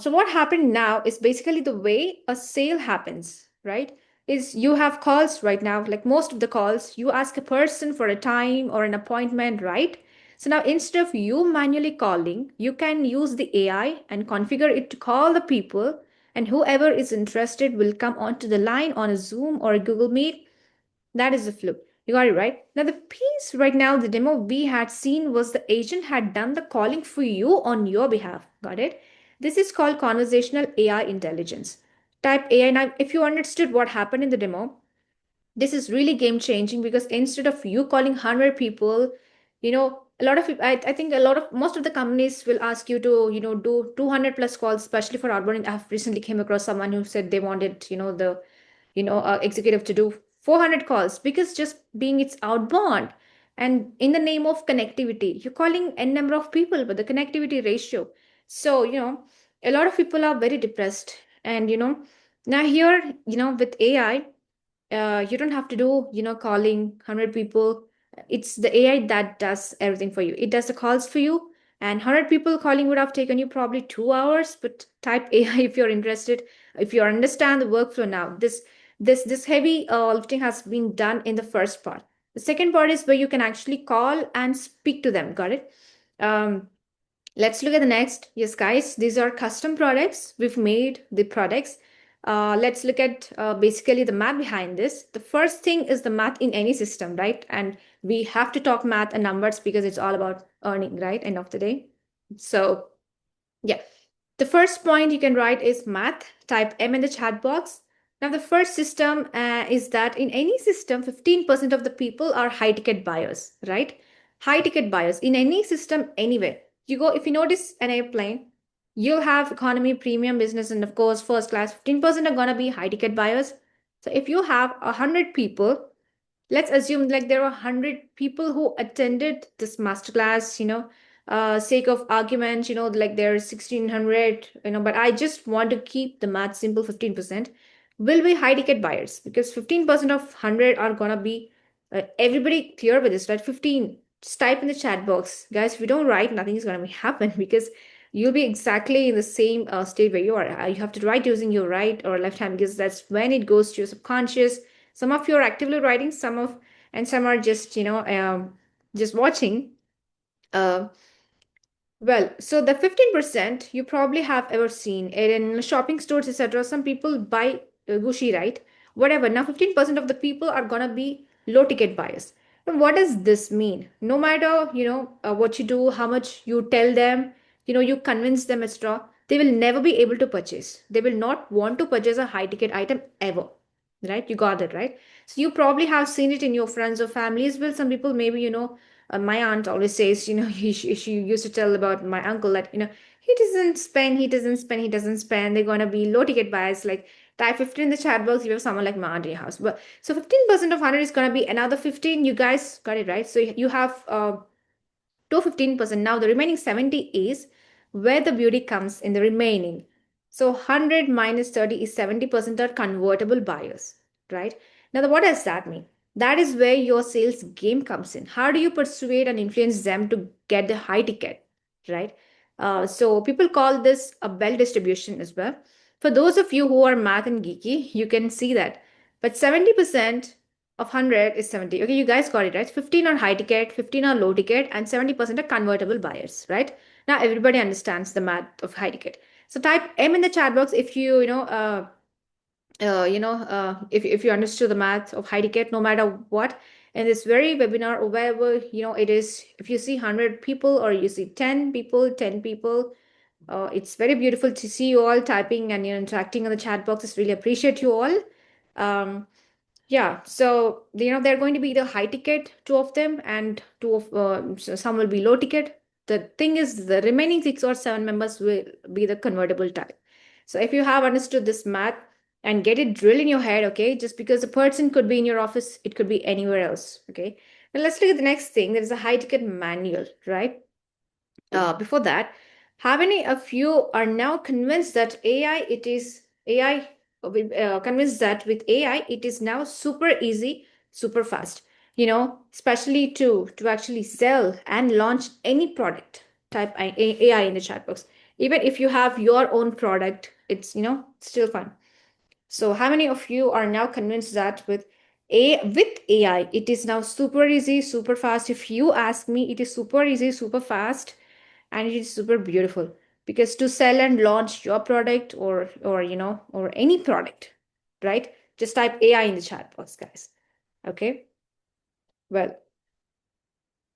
So what happened now is basically the way a sale happens, right? Is you have calls right now, like most of the calls, you ask a person for a time or an appointment, right? So now instead of you manually calling, you can use the AI and configure it to call the people, and whoever is interested will come onto the line on a Zoom or a Google Meet. That is the flow. You got it right. Now the piece right now, the demo we had seen was the agent had done the calling for you on your behalf. Got it? This is called conversational AI intelligence. Type AI. Now, if you understood what happened in the demo, this is really game changing, because instead of you calling 100 people, a lot of I think a lot of most of the companies will ask you to do 200 plus calls, especially for outbound. I've recently came across someone who said they wanted the executive to do 400 calls, because just being it's outbound, and in the name of connectivity you're calling n number of people, but the connectivity ratio. So a lot of people are very depressed, and now here with AI, you don't have to do calling 100 people. It's the AI that does everything for you. It does the calls for you, And 100 people calling would have taken you probably 2 hours, but type AI if you're interested, if you understand the workflow now. This heavy lifting has been done in the first part. The second part is where you can actually call and speak to them. Got it? Let's look at the next. Yes, guys, these are custom products. We've made the products. Let's look at basically the math behind this. The first thing is the math in any system, right? And we have to talk math and numbers because it's all about earning, right? End of the day. So yeah, the first point you can write is math. Type M in the chat box. Now, the first system is that in any system, 15% of the people are high ticket buyers, right? High ticket buyers in any system, anywhere. You go, if you notice an airplane, you'll have economy, premium, business, and of course, first class. 15% are going to be high ticket buyers. So if you have 100 people, let's assume like there are 100 people who attended this masterclass, sake of argument, like there's 1600, but I just want to keep the math simple. 15% will be high ticket buyers because 15% of 100 are gonna be everybody clear with this, right? 15, just type in the chat box, guys. If you don't write, nothing is gonna happen because you'll be exactly in the same state where you are. You have to write using your right or left hand because that's when it goes to your subconscious. Some of you are actively writing, some are just just watching. Well, so the 15% you probably have ever seen it in shopping stores, etc. Some people buy Gucci, right? Whatever. Now, 15% of the people are gonna be low ticket buyers. And what does this mean? No matter what you do, how much you tell them, you convince them, etc. They will never be able to purchase. They will not want to purchase a high ticket item ever, right? You got it, right? So you probably have seen it in your friends or families. Well, some people maybe my aunt always says, she used to tell about my uncle that, he doesn't spend, he doesn't spend, he doesn't spend. They're going to be low ticket buyers. Like type 15 in the chat box, you have someone like my aunt in your house. But so 15% of 100 is going to be another 15. You guys got it, right? So you have to 15%. Now the remaining 70 is where the beauty comes in the remaining. So 100 minus 30 is 70% are convertible buyers, right? Now, what does that mean? That is where your sales game comes in. How do you persuade and influence them to get the high ticket, right? So people call this a bell distribution as well. For those of you who are math and geeky, you can see that. But 70% of 100 is 70. Okay, you guys got it, right? 15 are high ticket, 15 are low ticket, and 70% are convertible buyers, right? Now everybody understands the math of high ticket. So type M in the chat box if if you understood the math of high ticket, no matter what. In this very webinar or wherever, it is, if you see 100 people or you see 10 people, it's very beautiful to see you all typing and interacting in the chat boxes. Really appreciate you all. Yeah, so they're going to be the high ticket, two of them, and some will be low ticket. The thing is, the remaining 6 or 7 members will be the convertible type. So if you have understood this math and get it drilled in your head, okay, just because a person could be in your office, it could be anywhere else, okay. Now let's look at the next thing. There is a high ticket manual, right? Before that, how many of you are now convinced that convinced that with AI, it is now super easy, super fast, especially to actually sell and launch any product. Type AI in the chat box. Even if you have your own product, it's, still fun. So how many of you are now convinced that with AI, it is now super easy, super fast? If you ask me, it is super easy, super fast, and it is super beautiful. Because to sell and launch your product or any product, right? Just type AI in the chat box, guys. Okay. Well,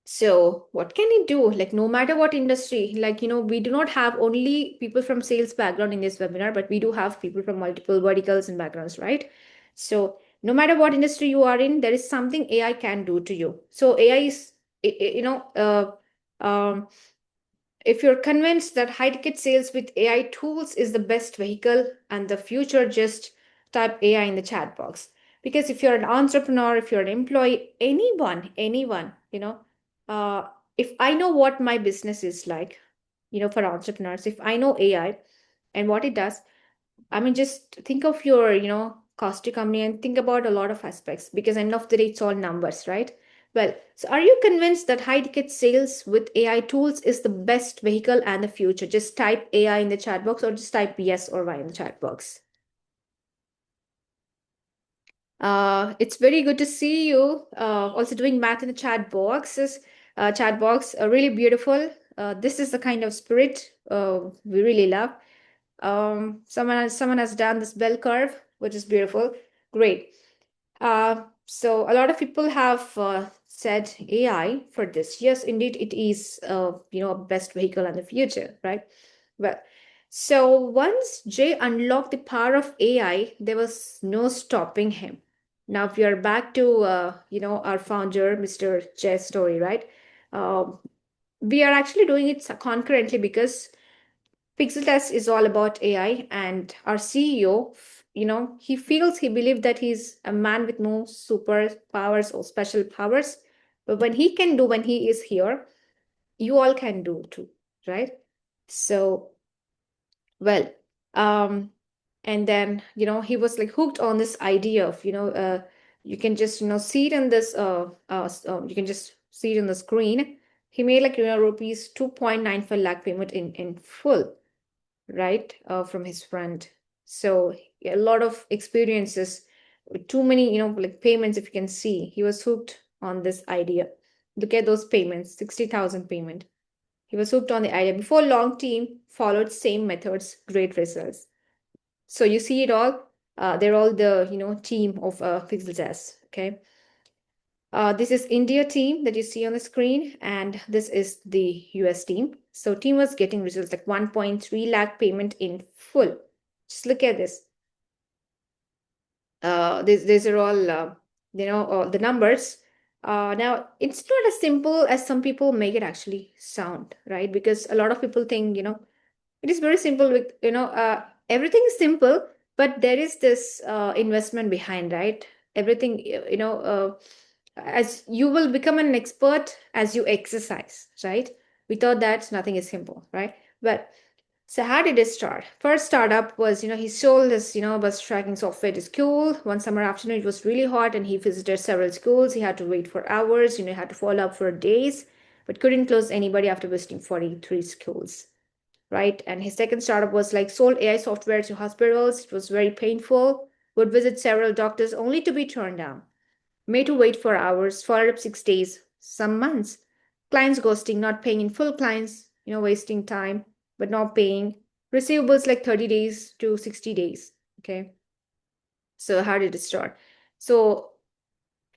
so what can you do? Like, no matter what industry, like, we do not have only people from sales background in this webinar, but we do have people from multiple verticals and backgrounds, right? So no matter what industry you are in, there is something AI can do to you. So AI is, if you're convinced that high ticket sales with AI tools is the best vehicle and the future, just type AI in the chat box. Because if you're an entrepreneur, if you're an employee, anyone, if I know what my business is like, for entrepreneurs, if I know AI and what it does, I mean, just think of your, cost to company and think about a lot of aspects because end of the day, it's all numbers, right? Well, so are you convinced that high ticket sales with AI tools is the best vehicle and the future? Just type AI in the chat box or just type yes or Y in the chat box. It's very good to see you also doing math in the chat boxes. Chat box, really beautiful. This is the kind of spirit we really love. Someone has done this bell curve, which is beautiful. Great. So a lot of people have said AI for this. Yes, indeed, it is a best vehicle in the future, right? Well, so once Jay unlocked the power of AI, there was no stopping him. Now, if we are back to our founder, Mr. Jay's story, right? We are actually doing it concurrently because Pixeltest is all about AI, and our CEO, he believes that he's a man with no superpowers or special powers. But when he is here, you all can do too, right? So, well, and then, he was like hooked on this idea of, you can just, see it in this, you can just see it in the screen. He made like, rupees 2.95 lakh payment in full, right, from his friend. So a lot of experiences, too many, like payments. If you can see, he was hooked on this idea. Look at those payments, 60,000 payment. He was hooked on the idea. Before long, team followed same methods, great results. So you see it all. They're all the team of Pixeltests. Okay. This is India team that you see on the screen, and this is the US team. So team was getting results like 1.3 lakh payment in full. Just look at this. These are all, the numbers. Now, it's not as simple as some people make it actually sound, right? Because a lot of people think, it is very simple with, everything is simple, but there is this investment behind, right? Everything, as you will become an expert as you exercise, right? Without that, nothing is simple, right? But so how did it start? First startup was, he sold this, bus tracking software to school. One summer afternoon, it was really hot and he visited several schools. He had to wait for hours, he had to follow up for days, but couldn't close anybody after visiting 43 schools, right? And his second startup was like sold AI software to hospitals. It was very painful, would visit several doctors only to be turned down. Made to wait for hours, followed up 6 days, some months. Clients ghosting, not paying in full, clients, wasting time, but not paying. Receivables like 30 days to 60 days. Okay. So how did it start? So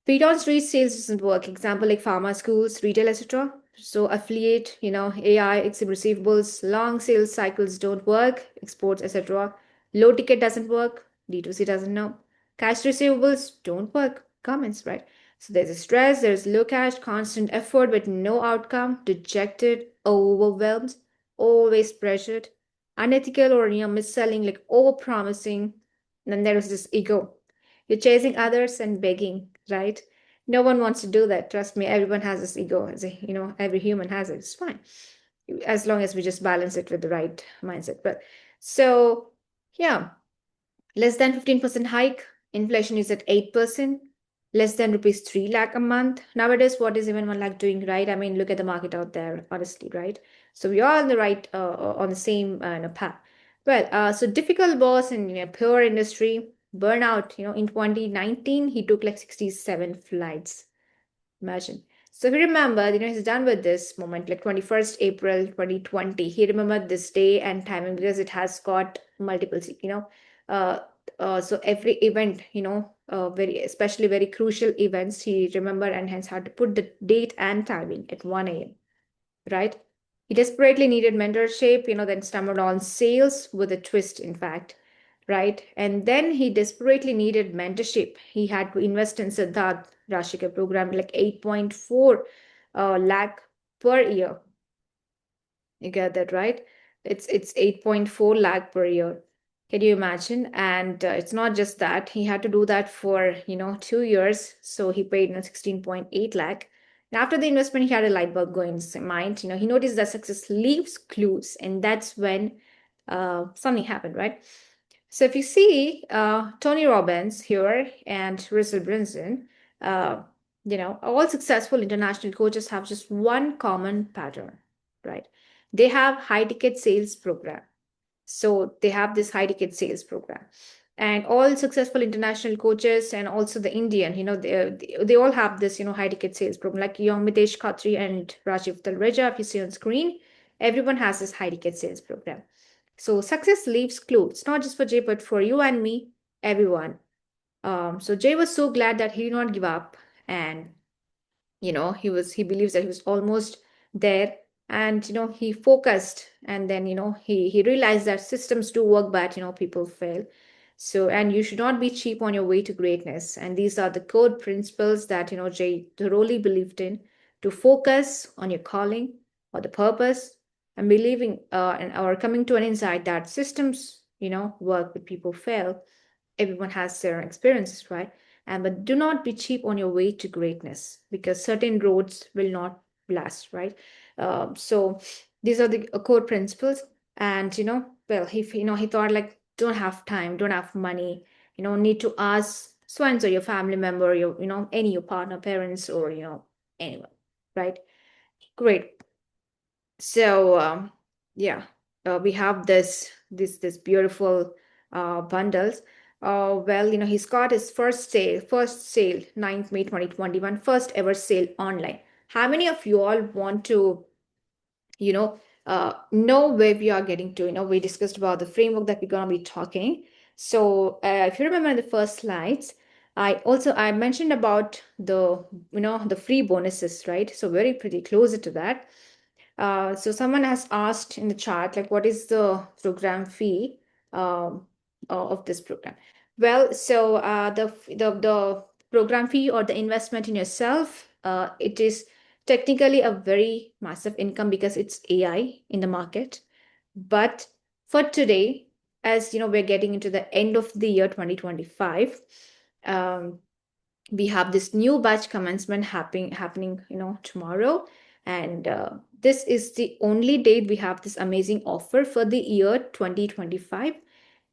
paid on street sales doesn't work. Example like pharma schools, retail, etc. So affiliate, AI, exit receivables, long sales cycles don't work, exports, etc. Low ticket doesn't work, D2C doesn't know. Cash receivables don't work, comments, right? So there's a stress, there's low cash, constant effort, but no outcome, dejected, overwhelmed, always pressured, unethical or mis-selling, like over-promising. And then there is this ego. You're chasing others and begging, right? No one wants to do that. Trust me, everyone has this ego. Every human has it. It's fine. As long as we just balance it with the right mindset. But so, yeah, less than 15% hike. Inflation is at 8%. Less than rupees 3 lakh a month. Nowadays, what is even 1 lakh doing, right? I mean, look at the market out there, honestly, right? So we are on the right, on the same path. Well, so difficult boss in a pure industry, burnout, in 2019, he took like 67 flights. Imagine. So if you remember, he's done with this moment, like 21st April 2020. He remembered this day and timing because it has got multiple, so every event, especially very crucial events, he remembered and hence had to put the date and timing at 1 a.m., right? He desperately needed mentorship, then stumbled on sales with a twist, in fact, right? And then he desperately needed mentorship. He had to invest in Siddharth Rashika program, like 8.4 lakh per year. You get that, right? It's 8.4 lakh per year. Can you imagine? And it's not just that. He had to do that for, 2 years. So he paid 16.8 lakh. And after the investment, he had a light bulb go in his mind. He noticed that success leaves clues. And that's when something happened, right? So if you see Tony Robbins here and Russell Brunson, all successful international coaches have just one common pattern, right? They have high ticket sales program. So they have this high ticket sales program. And all successful international coaches and also the Indian, they all have this, high ticket sales program. Like young Mitesh Khatri and Rajiv Talreja, if you see on screen, everyone has this high ticket sales program. So success leaves clues, not just for Jay, but for you and me, everyone. So Jay was so glad that he did not give up, and he believes that he was almost there, and he focused, and then he realized that systems do work, but people fail. So, and you should not be cheap on your way to greatness, and these are the core principles that Jay thoroughly believed in: to focus on your calling or the purpose, and believing and or coming to an insight that systems work but people fail. Everyone has their experiences, right? And but do not be cheap on your way to greatness, because certain roads will not last, right? So these are the core principles. And well, he thought, like, don't have time, don't have money, need to ask so and so, your family member, your any your partner, parents, or anyone, right? Great. So yeah, we have this beautiful bundles. Well, he's got his first sale 9th May 2021, first ever sale online. How many of you all want to you know where we are getting to? We discussed about the framework that we're going to be talking. So if you remember in the first slides, I mentioned about the free bonuses, right? So very pretty closer to that. So someone has asked in the chat, like, what is the program fee of this program? Well, so the program fee or the investment in yourself, it is technically a very massive income because it's AI in the market. But for today, as we're getting into the end of the year 2025, we have this new batch commencement happening tomorrow, and this is the only date we have this amazing offer for the year 2025.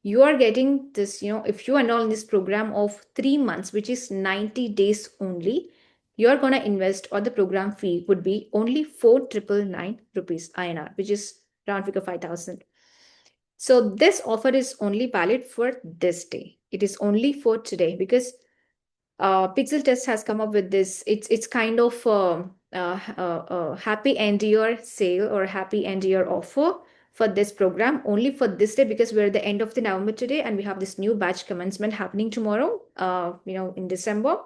You are getting this, if you enroll in this program of 3 months, which is 90 days only, you're going to invest, or the program fee would be only 4,999 rupees INR, which is round figure 5,000. So this offer is only valid for this day. It is only for today, because Pixeltest has come up with this. It's kind of happy end year sale or happy end year offer for this program, only for this day, because we're at the end of the November today, and we have this new batch commencement happening tomorrow, in December.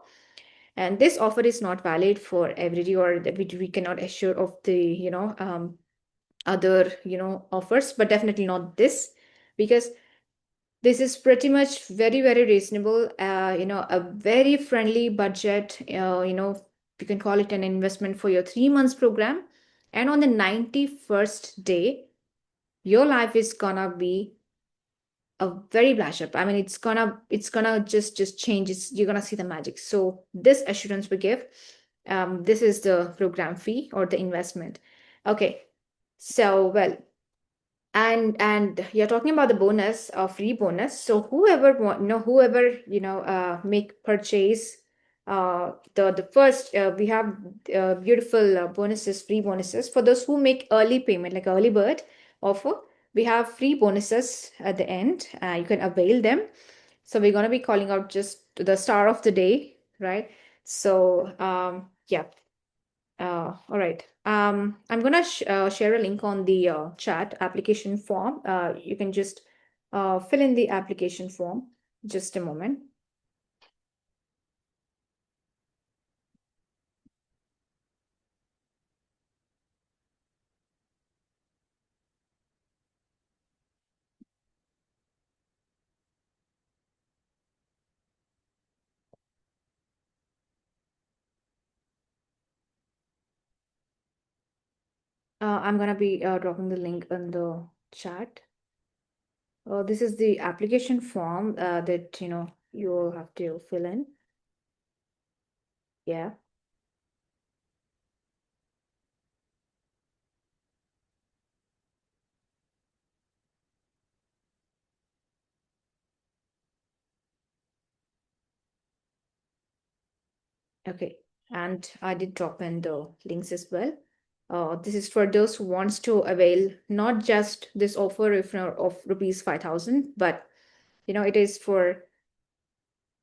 And this offer is not valid for every day, or that we cannot assure of the other offers, but definitely not this, because this is pretty much very, very reasonable, a very friendly budget. You can call it an investment for your 3 months program. And on the 91st day, your life is gonna be a very flash up. I mean, it's gonna just change. You're gonna see the magic. So this assurance we give. This is the program fee or the investment. Okay. So, well, and you're talking about the bonus or free bonus. So whoever make purchase, the first, we have beautiful bonuses, free bonuses for those who make early payment, like early bird offer. We have free bonuses at the end. You can avail them. So we're going to be calling out just the star of the day, right? So yeah. All right. I'm gonna share a link on the chat application form. You can just fill in the application form. Just a moment. I'm gonna be dropping the link in the chat. This is the application form that you'll have to fill in. Yeah. Okay. and I did drop in the links as well. This is for those who wants to avail not just this offer of rupees 5,000, but it is for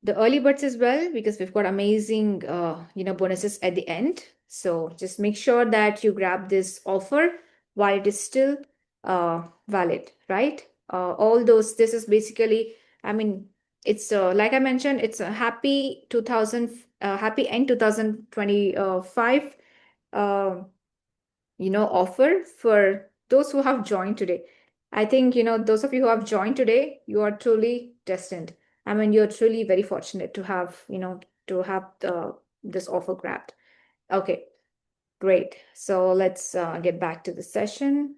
the early birds as well, because we've got amazing bonuses at the end. So just make sure that you grab this offer while it is still valid, right? All those, this is basically, I mean, it's like I mentioned, it's a happy 2000 happy end 2025 offer for those who have joined today. I think, those of you who have joined today, you are truly destined. I mean, you're truly very fortunate to have, this offer grabbed. Okay, great. So let's get back to the session.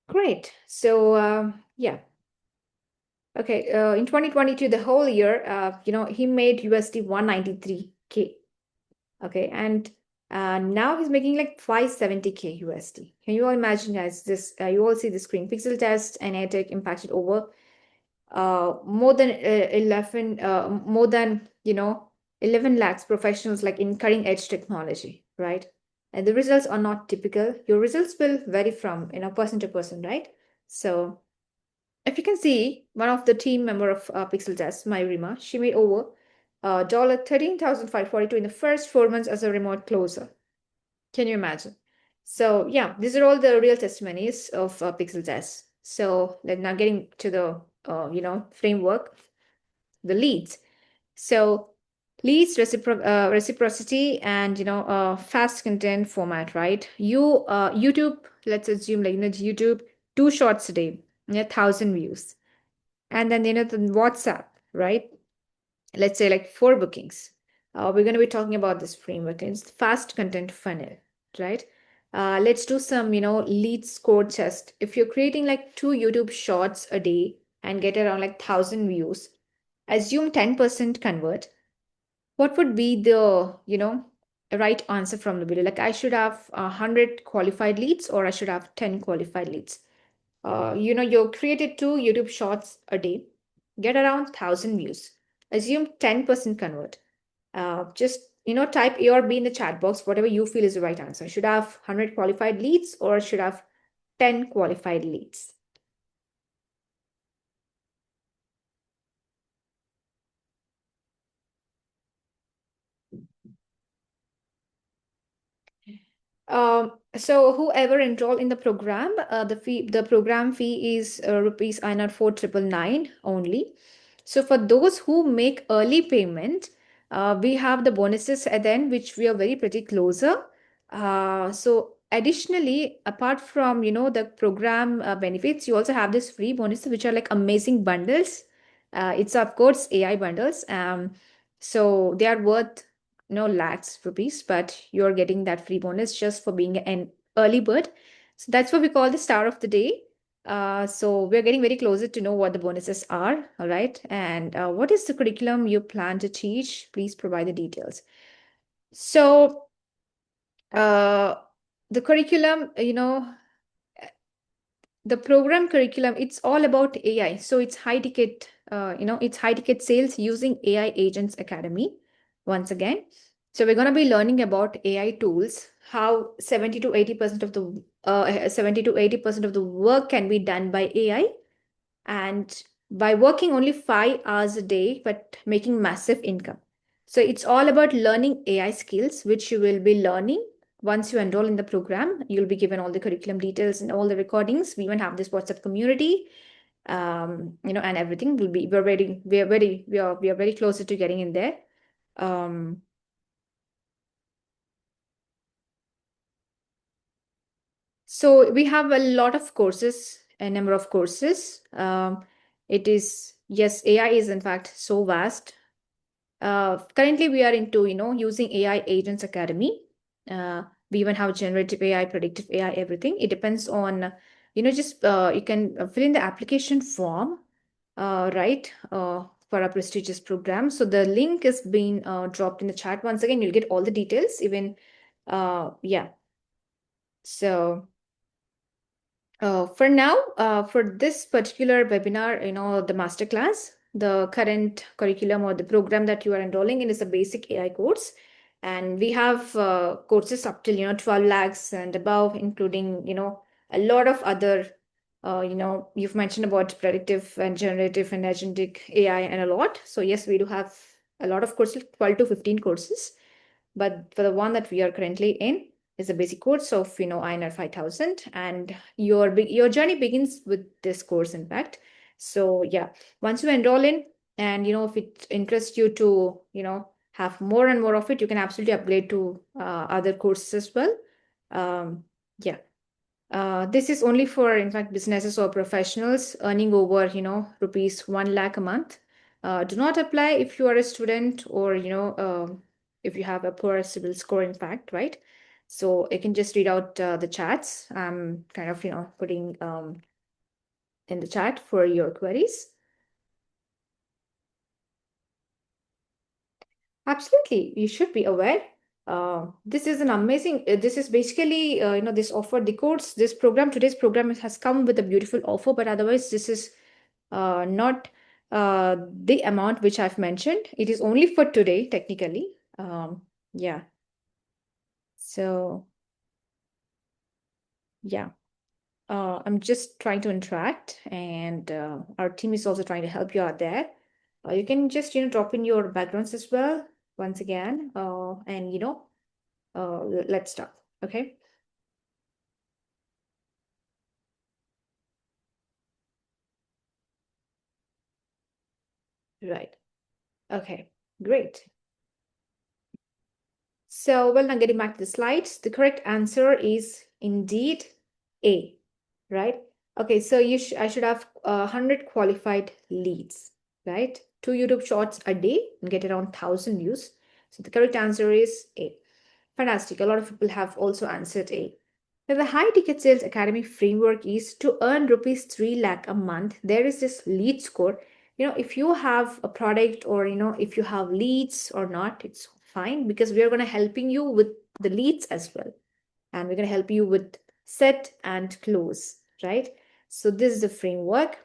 Great. So, yeah. Okay, in 2022, the whole year, he made USD 193K. Okay, and now he's making like 570K USD. Can you all imagine, guys? This you all see the screen. Pixeltests and AirTech impacted over more than 11 lakhs professionals like in cutting edge technology, right? And the results are not typical. Your results will vary from person to person, right? So if you can see, one of the team member of Pixeltests, Rima, she made over $13,542 in the first 4 months as a remote closer. Can you imagine? So yeah, these are all the real testimonies of Pixeltests. So let's now getting to the framework, the leads. So leads, reciprocity, and fast content format, right? YouTube, let's assume like YouTube, 2 shots a day, 1,000 views, and then the WhatsApp, right? Let's say like 4 bookings. We're going to be talking about this framework. It's fast content funnel, right? Let's do some, lead score test. If you're creating like 2 YouTube shorts a day and get around like 1,000 views, assume 10% convert. What would be the, right answer from the video? Like I should have 100 qualified leads or I should have 10 qualified leads. You created 2 YouTube shorts a day, get around 1,000 views. Assume 10% convert. Just type A or B in the chat box, whatever you feel is the right answer. Should I have 100 qualified leads or should I have 10 qualified leads? So whoever enroll in the program, the program fee is rupees INR 4,999 only. So for those who make early payment, we have the bonuses at the end, which we are very pretty closer. So additionally, apart from the program benefits, you also have this free bonuses, which are like amazing bundles. It's of course AI bundles. So they are worth lakhs rupees, but you're getting that free bonus just for being an early bird. So that's what we call the star of the day. So we're getting very closer to know what the bonuses are, all right? And what is the curriculum you plan to teach? Please provide the details. So the curriculum, the program curriculum, it's all about AI. So it's high ticket, it's high ticket sales using AI Agents Academy once again. So we're going to be learning about AI tools, how 70 to 80% of the 70 to 80% of the work can be done by AI, and by working only 5 hours a day, but making massive income. So it's all about learning AI skills, which you will be learning once you enroll in the program. You'll be given all the curriculum details and all the recordings. We even have this WhatsApp community, and everything will be. We are very closer to getting in there. So we have a lot of courses, a number of courses. It is, yes, AI is in fact so vast. Currently we are into, using AI Agents Academy. We even have generative AI, predictive AI, everything. It depends on, just you can fill in the application form, right, for a prestigious program. So the link is being dropped in the chat. Once again, you'll get all the details, even, yeah. So For now, for this particular webinar, the masterclass, the current curriculum or the program that you are enrolling in is a basic AI course. And we have courses up till, 12 lakhs and above, including, a lot of other, you've mentioned about predictive and generative and agentic AI and a lot. So yes, we do have a lot of courses, 12 to 15 courses. But for the one that we are currently in, is a basic course of INR 5,000, and your journey begins with this course, in fact. So yeah, once you enroll in, and if it interests you to have more and more of it, you can absolutely upgrade to other courses as well. Yeah. This is only for, in fact, businesses or professionals earning over rupees 1 lakh a month. Do not apply if you are a student or if you have a poor civil score, in fact, right? So you can just read out the chats. I'm kind of putting in the chat for your queries. Absolutely, you should be aware. This is an amazing, this is basically, this offer, the course, this program, today's program has come with a beautiful offer, but otherwise this is not the amount which I've mentioned. It is only for today, technically. Yeah. So, yeah. I'm just trying to interact, and our team is also trying to help you out there. You can just, drop in your backgrounds as well, once again, and, let's start, okay? Right. Okay, great. So, well, now getting back to the slides, the correct answer is indeed A, right? Okay, so I should have 100 qualified leads, right? 2 YouTube shorts a day and get around 1,000 views. So the correct answer is A. Fantastic. A lot of people have also answered A. Now, the High Ticket Sales Academy framework is to earn rupees 3 lakh a month. There is this lead score. If you have a product or, if you have leads or not, it's fine, because we are going to helping you with the leads as well. And we're going to help you with set and close, right? So this is the framework.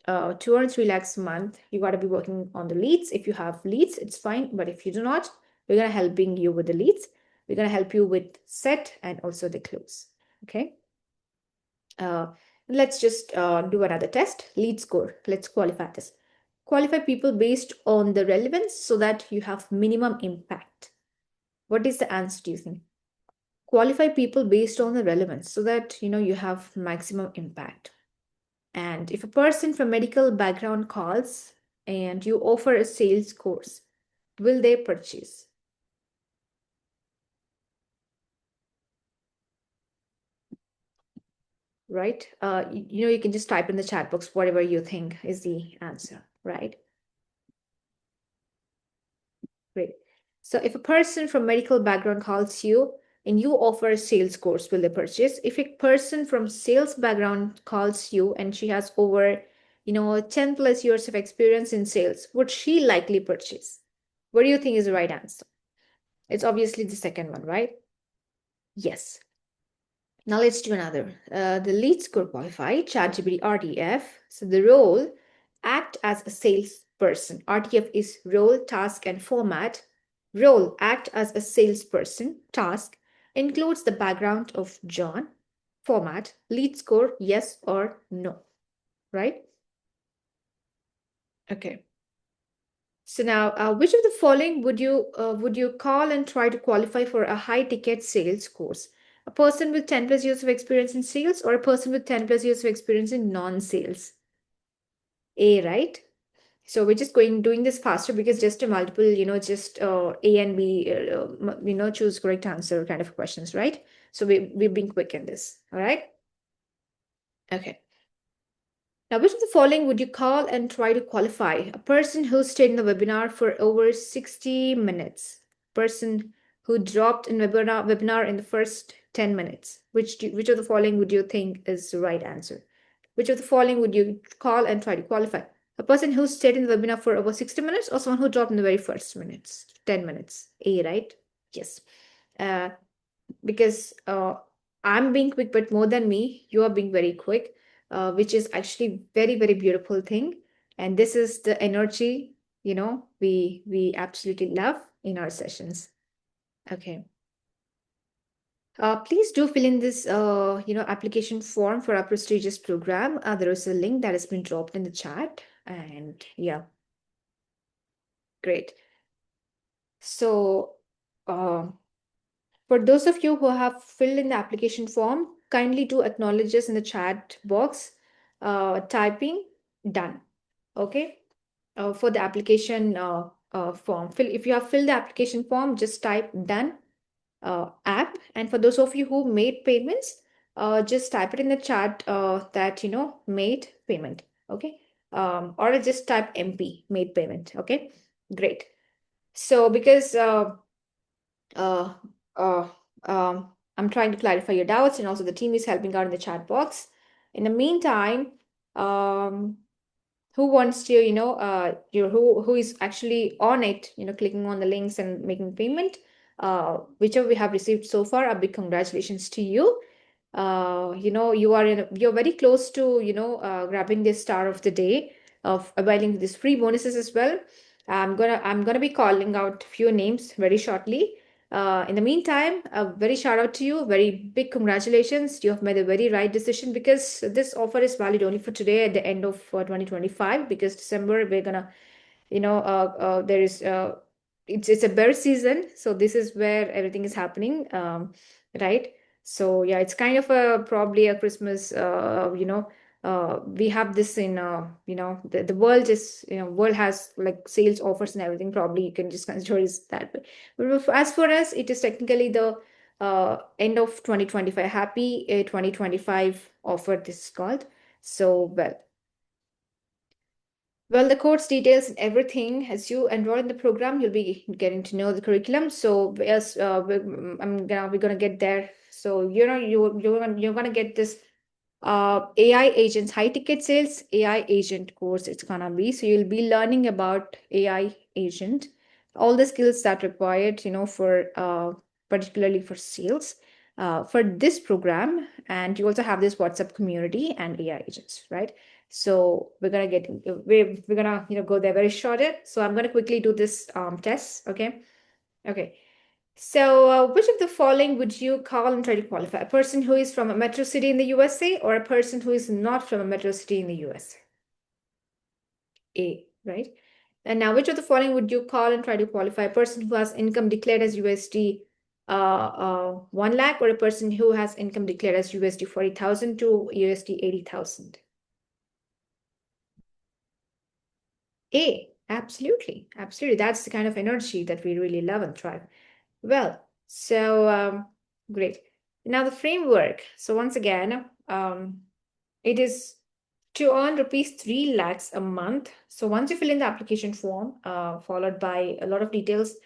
To earn 3 lakhs a month, you got to be working on the leads. If you have leads, it's fine. But if you do not, we're going to helping you with the leads. We're going to help you with set and also the close. Okay. Let's just do another test. Lead score. Let's qualify this. Qualify people based on the relevance so that you have minimum impact. What is the answer, do you think? Qualify people based on the relevance so that you have maximum impact. And if a person from medical background calls and you offer a sales course, will they purchase? Right? You can just type in the chat box whatever you think is the answer, right? Great. So if a person from medical background calls you and you offer a sales course, will they purchase? If a person from sales background calls you and she has over 10 plus years of experience in sales, would she likely purchase? What do you think is the right answer? It's obviously the second one, right? Yes. Now let's do another. The lead score qualified, ChatGPT RTF. So the role, act as a salesperson. RTF is role, task, and format. Role, act as a salesperson. Task includes the background of John. Format, lead score, yes or no, right? Okay. So now, which of the following would you call and try to qualify for a high ticket sales course? A person with 10 plus years of experience in sales or a person with 10 plus years of experience in non-sales? A, right? So we're just doing this faster because just a multiple, just A and B, choose correct answer kind of questions, right? So we've been quick in this, all right? Okay. Now, which of the following would you call and try to qualify? A person who stayed in the webinar for over 60 minutes. Person who dropped in webinar in the first 10 minutes. Which of the following would you think is the right answer? Which of the following would you call and try to qualify? A person who stayed in the webinar for over 60 minutes or someone who dropped in the very first 10 minutes? A, right? Yes. Because I'm being quick, but more than me, you are being very quick, which is actually very, very beautiful thing. And this is the energy, we absolutely love in our sessions. Okay. Please do fill in this, application form for our prestigious program. There is a link that has been dropped in the chat, and yeah, great. So, for those of you who have filled in the application form, kindly do acknowledge us in the chat box, typing done. Okay. For the application form, if you have filled the application form, just type done. App. And for those of you who made payments, just type it in the chat that made payment. Okay. Or just type MP, made payment. Okay, great. So because uh, uh, I'm trying to clarify your doubts, and also the team is helping out in the chat box. In the meantime, who wants to who is actually on it, clicking on the links and making payment, whichever we have received so far, a big congratulations to you. You're very close to grabbing this star of the day, of availing these free bonuses as well. I'm gonna be calling out few names very shortly. In the meantime, a very shout out to you, very big congratulations. You have made a very right decision, because this offer is valid only for today at the end of 2025, because December we're gonna, there is it's a bear season, so this is where everything is happening, right? So yeah, it's kind of probably a Christmas, we have this in, the world is, world has like sales offers and everything. Probably you can just consider it that way. But as for us, it is technically the end of 2025. Happy 2025 offer, this is called. So, well, the course details and everything, as you enroll in the program, you'll be getting to know the curriculum. So yes, we're gonna get there. So you're gonna get this AI agents, high ticket sales AI agent course. It's gonna be, so you'll be learning about AI agent, all the skills that required, for particularly for sales, for this program. And you also have this WhatsApp community and AI agents, right? So we're gonna go there very shortly. So I'm gonna quickly do this test. Okay. So which of the following would you call and try to qualify? A person who is from a metro city in the USA, or a person who is not from a metro city in the USA? A, right? And now, which of the following would you call and try to qualify? A person who has income declared as USD 1 lakh, or a person who has income declared as USD 40,000 to USD 80,000? A, absolutely. That's the kind of energy that we really love and thrive. Well, so great. Now the framework. So once again, it is to earn rupees 3 lakhs a month. So once you fill in the application form, followed by a lot of details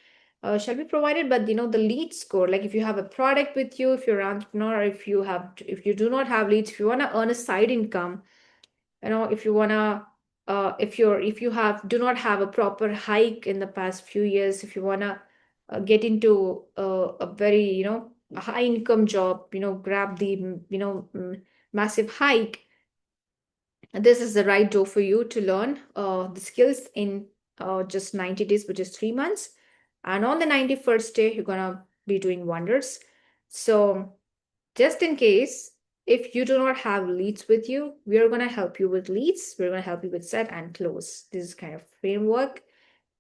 shall be provided, but the lead score, like if you have a product with you, if you're an entrepreneur, if you do not have leads, if you want to earn a side income, if you want to if you do not have a proper hike in the past few years, if you want to get into a very high income job, grab the massive hike, this is the right door for you to learn the skills in just 90 days, which is 3 months. And on the 91st day, you're gonna be doing wonders. So just in case, if you do not have leads with you, we are going to help you with leads. We're going to help you with set and close. This is kind of framework.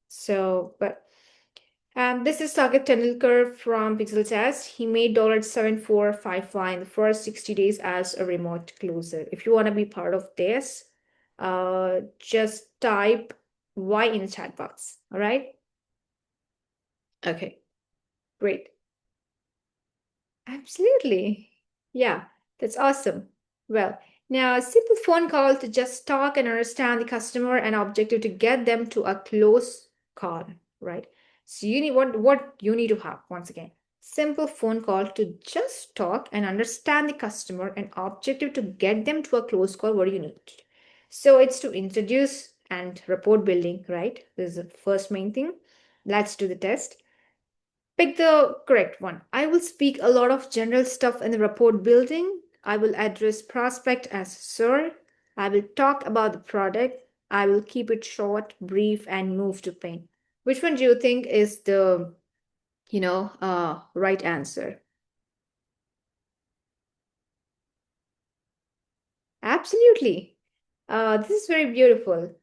So, this is Saket Tendulkar from Pixeltests. He made $7455 in the first 60 days as a remote closer. If you want to be part of this, just type Y in the chat box. All right. Okay, great. Absolutely. Yeah, that's awesome. Well, now a simple phone call to just talk and understand the customer and objective to get them to a close call, right? So you need what you need to have, once again, simple phone call to just talk and understand the customer and objective to get them to a close call. What do you need? So it's to introduce and rapport building, right? This is the first main thing. Let's do the test. Pick the correct one. I will speak a lot of general stuff in the rapport building. I will address prospect as sir. I will talk about the product. I will keep it short, brief, and move to pain. Which one do you think is the, right answer? Absolutely. This is very beautiful.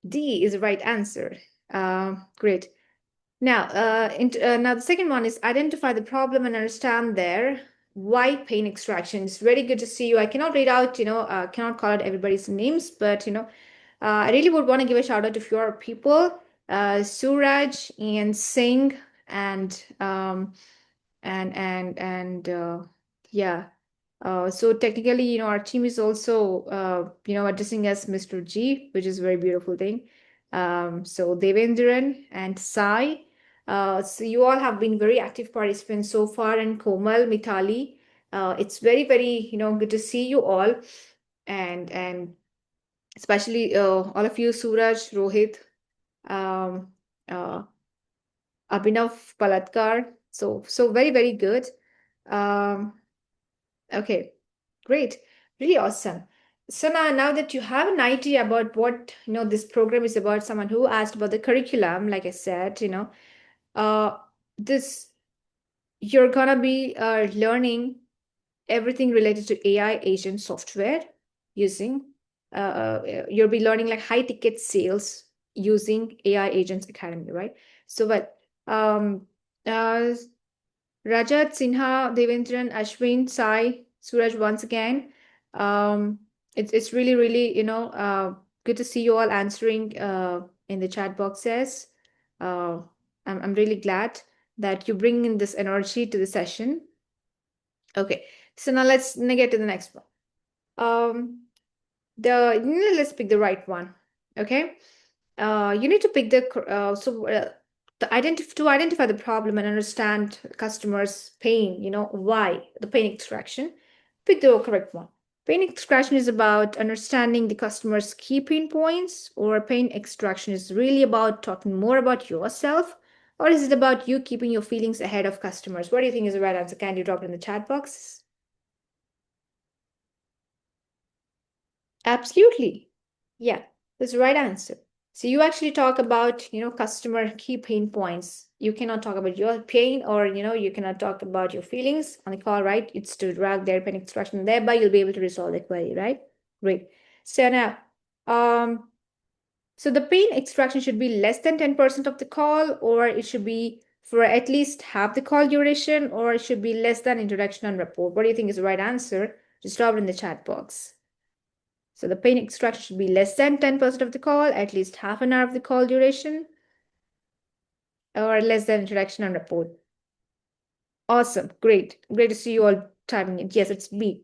D is the right answer. Great. Now, now the second one is identify the problem and understand their why pain extraction. It's very good to see you. I cannot read out, cannot call out everybody's names, but I really would want to give a shout out to few people, Suraj and Singh and yeah. So technically, our team is also, addressing as Mr. G, which is a very beautiful thing. So Devendran and Sai. So you all have been very active participants so far, and Komal, Mitali. It's very, very, good to see you all, and especially all of you, Suraj, Rohit, um, uh, Abhinav, Palatkar. So very, very good. Okay, great, really awesome. So now that you have an idea about what this program is about, someone who asked about the curriculum, like I said, this you're gonna be learning everything related to AI agent software using. You'll be learning like high ticket sales using AI Agents Academy, right? So, but uh, Rajat, Sinha, Devendran, Ashwin, Sai, Suraj once again. It's really, really, good to see you all answering in the chat boxes. I'm really glad that you bring in this energy to the session. Okay, so now let's get to the next one. Let's pick the right one. Okay, you need to pick the to identify the problem and understand customers' pain, why the pain extraction, pick the correct one. Pain extraction is about understanding the customer's key pain points, or pain extraction is really about talking more about yourself, or is it about you keeping your feelings ahead of customers? What do you think is the right answer? Can you drop it in the chat box? Absolutely. Yeah, that's the right answer. So you actually talk about, customer key pain points. You cannot talk about your pain, or, you cannot talk about your feelings on the call, right? It's to drag their pain extraction. Thereby, you'll be able to resolve the query, right? Great. So now, so the pain extraction should be less than 10% of the call, or it should be for at least half the call duration, or it should be less than introduction and rapport. What do you think is the right answer? Just drop it in the chat box. So the pain extraction should be less than 10% of the call, at least half an hour of the call duration, or less than introduction and rapport. Awesome. Great. Great to see you all typing it. Yes, it's B.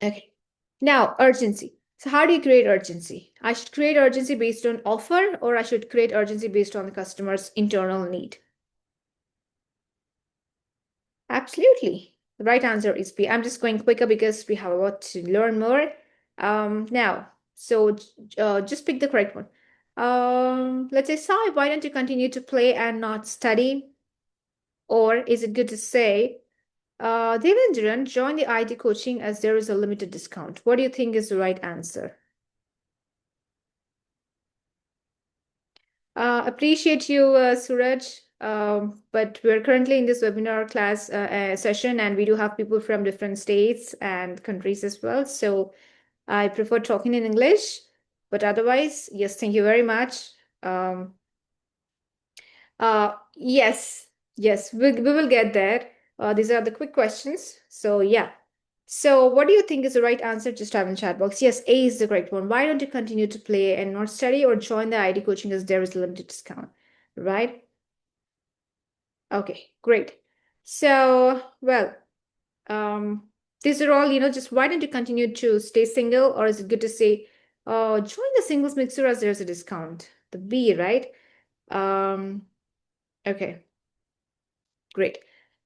Okay. Now, urgency. So how do you create urgency? I should create urgency based on offer, or I should create urgency based on the customer's internal need? Absolutely. The right answer is B. I'm just going quicker because we have a lot to learn more. Now, so just pick the correct one. Let's say, Sai, why don't you continue to play and not study? Or is it good to say, Devendran, join the ID coaching as there is a limited discount? What do you think is the right answer? Appreciate you, Suraj. But we're currently in this webinar class session, and we do have people from different states and countries as well. So I prefer talking in English, but otherwise, yes, thank you very much. Yes, we will get there. These are the quick questions. So yeah. So what do you think is the right answer? Just type in the chat box. Yes, A is the correct one. Why don't you continue to play and not study, or join the ID coaching as there is a limited discount, right? Okay, great. So, well, these are all, just why don't you continue to stay single, or is it good to say, join the singles mixer as there's a discount? The B, right? Okay, great.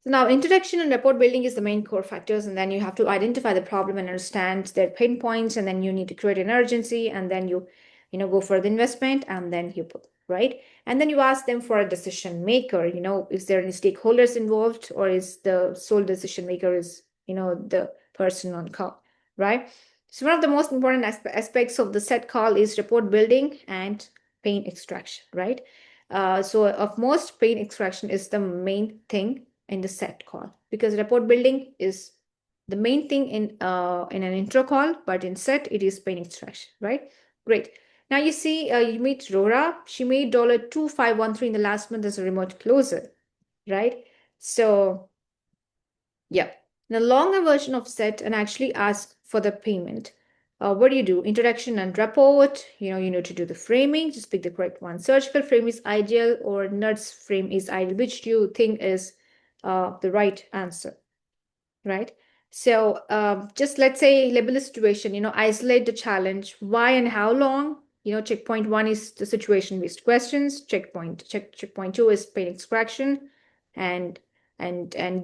So now introduction and rapport building is the main core factors, and then you have to identify the problem and understand their pain points, and then you need to create an urgency, and then you go for the investment, and then you put. right? And then you ask them for a decision maker, is there any stakeholders involved, or is the sole decision maker is, the person on call, right? So one of the most important aspects of the set call is report building and pain extraction, right? So of most, pain extraction is the main thing in the set call, because report building is the main thing in an intro call, but in set it is pain extraction, right? Great. Now you see, you meet Rora. She made $2513 in the last month as a remote closer, right? So yeah, the longer version of set and actually ask for the payment. What do you do? Introduction and report. You need to do the framing. Just pick the correct one. Surgical frame is ideal, or nurse frame is ideal. Which do you think is the right answer, right? So just let's say label the situation, isolate the challenge, why and how long. Checkpoint 1 is the situation-based questions. Checkpoint 2 is pain extraction and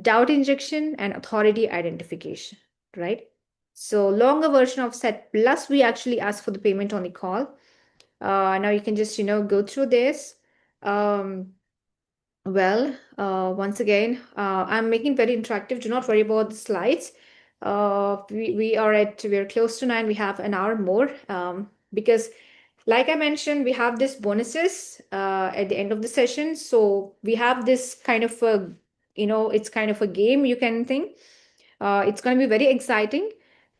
doubt injection and authority identification, right? So longer version of set plus we actually ask for the payment on the call. Now you can just, go through this. Well, once again, I'm making very interactive. Do not worry about the slides. We are close to 9. We have an hour more because, like I mentioned, we have this bonuses at the end of the session. So we have this kind of a, it's kind of a game you can think. It's going to be very exciting.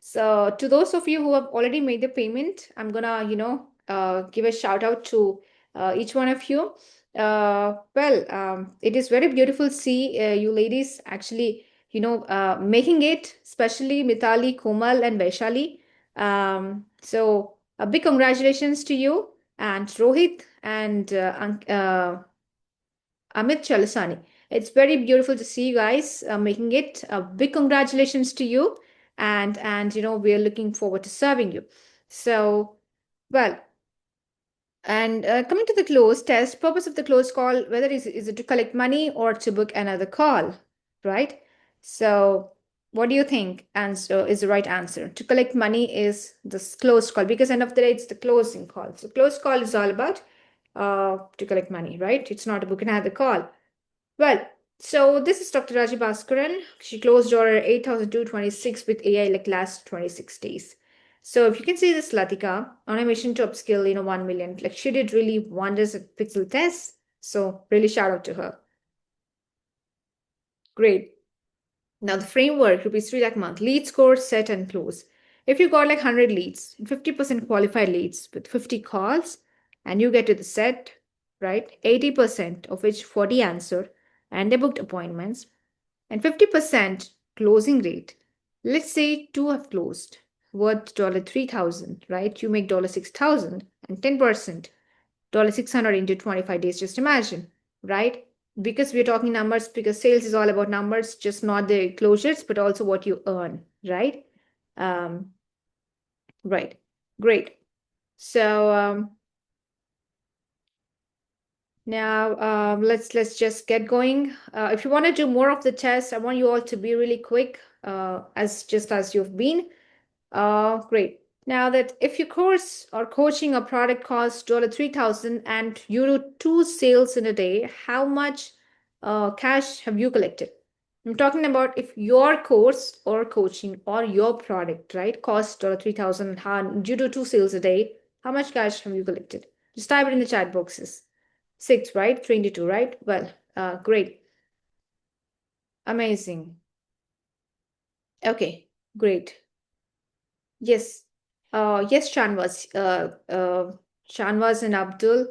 So to those of you who have already made the payment, I'm gonna, give a shout out to each one of you. It is very beautiful to see you ladies actually, making it, especially Mitali, Komal, and Vaishali. So a big congratulations to you and Rohit and Amit Chalasani. It's very beautiful to see you guys making it. A big congratulations to you, and we are looking forward to serving you. So, well. And coming to the close test, purpose of the close call, whether is it to collect money or to book another call, right? So what do you think answer is the right answer? To collect money is this closed call, because end of the day, it's the closing call. So closed call is all about to collect money, right? It's not to book another call. Well, so this is Dr. Raji Bhaskaran. She closed order 8,226 with AI like last 26 days. So if you can see this, Latika, on a mission to upskill, 1 million, like she did really wonders at Pixeltests. So really shout out to her. Great. Now the framework, rupees 3 lakh month, lead score, set and close. If you got like 100 leads, 50% qualified leads with 50 calls, and you get to the set, right? 80% of which 40 answer and they booked appointments, and 50% closing rate. Let's say 2 have closed, worth $3,000, right? You make $6,000 and 10%, $600 into 25 days. Just imagine, right? Because we're talking numbers, because sales is all about numbers, just not the closures, but also what you earn, right? Right. Great. So now let's just get going. If you want to do more of the test, I want you all to be really quick, as you've been. Great. Now that if your course or coaching or product costs $3,000 and you do 2 sales in a day, how much cash have you collected? I'm talking about if your course or coaching or your product, right, costs $3,000 and you do 2 sales a day, how much cash have you collected? Just type it in the chat boxes. 6, right? 3 into 2, right? Well, great. Amazing. Okay, great. Yes. Yes, Shanvas. Shanvas and Abdul.